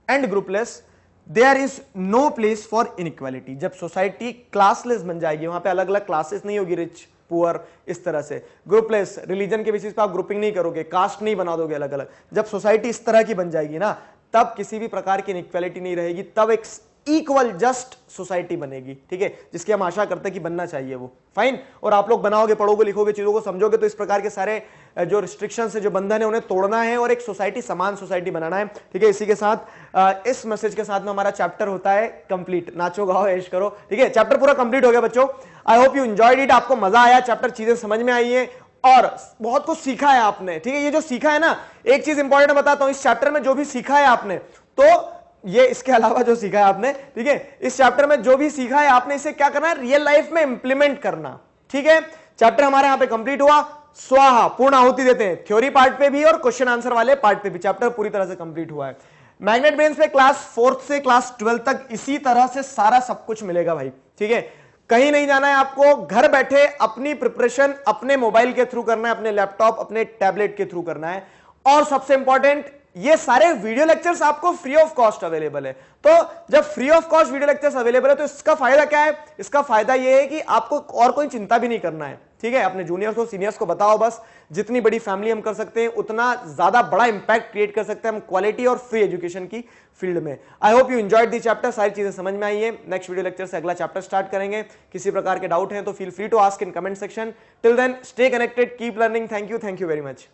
and groupless there is no place for inequality. जब सोसाइटी क्लासलेस बन जाएगी, वहां पे अलग अलग क्लासेस नहीं होगी, रिच पुअर इस तरह से, ग्रुपलेस, रिलीजन के बेसिस पे आप ग्रुपिंग नहीं करोगे, कास्ट नहीं बना दोगे अलग अलग, जब सोसाइटी इस तरह की बन जाएगी ना, तब किसी भी प्रकार की इनइक्वालिटी नहीं रहेगी, तब एक इक्वल जस्ट सोसाइटी बनेगी। ठीक है, जिसकी हम आशा करते हैं कि बनना चाहिए वो। फाइन, और आप लोग बनाओगे, पढ़ोगे, लिखोगे, चीजों को समझोगे, तो इस प्रकार के सारे जो रिस्ट्रिक्शंस है, जो बंधन है, उन्हें तोड़ना है और एक सोसाइटी, समान सोसाइटी बनाना है। ठीक है, इसी के साथ इस मैसेज के साथ में हमारा चैप्टर होता है कंप्लीट। नाचो गाओ ऐश करो। ठीक है, चैप्टर पूरा कंप्लीट हो गया बच्चों। आई होप यू एंजॉयड इट, आपको मजा आया, चैप्टर चीजें समझ में आई है और बहुत कुछ सीखा है आपने। ठीक है, ये जो सीखा है ना, एक चीज इंपॉर्टेंट बताता हूं, इस चैप्टर में जो भी सीखा है आपने, तो ये इसके अलावा जो सीखा है आपने, ठीक है, इस चैप्टर में जो भी सीखा है आपने, इसे क्या करना है, रियल लाइफ में इंप्लीमेंट करना। ठीक है, चैप्टर हमारे यहां पे कंप्लीट हुआ। स्वाहा, पूर्ण आहुति देते हैं, थ्योरी पार्ट पे भी और क्वेश्चन आंसर वाले पार्ट पे भी चैप्टर पूरी तरह से कंप्लीट हुआ है। मैग्नेट ब्रेन्स पे क्लास 4th से क्लास 12 तक इसी तरह से सारा सब कुछ मिलेगा भाई। ठीक है, कहीं नहीं जाना है आपको, घर बैठे अपनी प्रिपरेशन अपने मोबाइल के थ्रू करना है, अपने लैपटॉप, अपने टैबलेट के थ्रू करना है। और सबसे इंपॉर्टेंट, ये सारे वीडियो लेक्चर्स आपको फ्री ऑफ कॉस्ट अवेलेबल है। तो जब free of cost video lectures available है, तो इसका फायदा क्या है, इसका फायदा ये है कि आपको और कोई चिंता भी नहीं करना है। ठीक है, अपने जूनियर्स को, सीनियर्स को बताओ बस, जितनी बड़ी फैमिली हम कर सकते हैं, उतना ज्यादा बड़ा इंपैक्ट क्रिएट कर सकते हैं हम क्वालिटी और फ्री एजुकेशन की फील्ड में। I hope you enjoyed the chapter, सारी चीजें समझ में आई है। नेक्स्ट वीडियो लेक्चर से अगला चैप्टर स्टार्ट करेंगे। किसी प्रकार के डाउट हैं तो feel free to ask in comment section. Till then stay connected, keep learning. Thank you very much.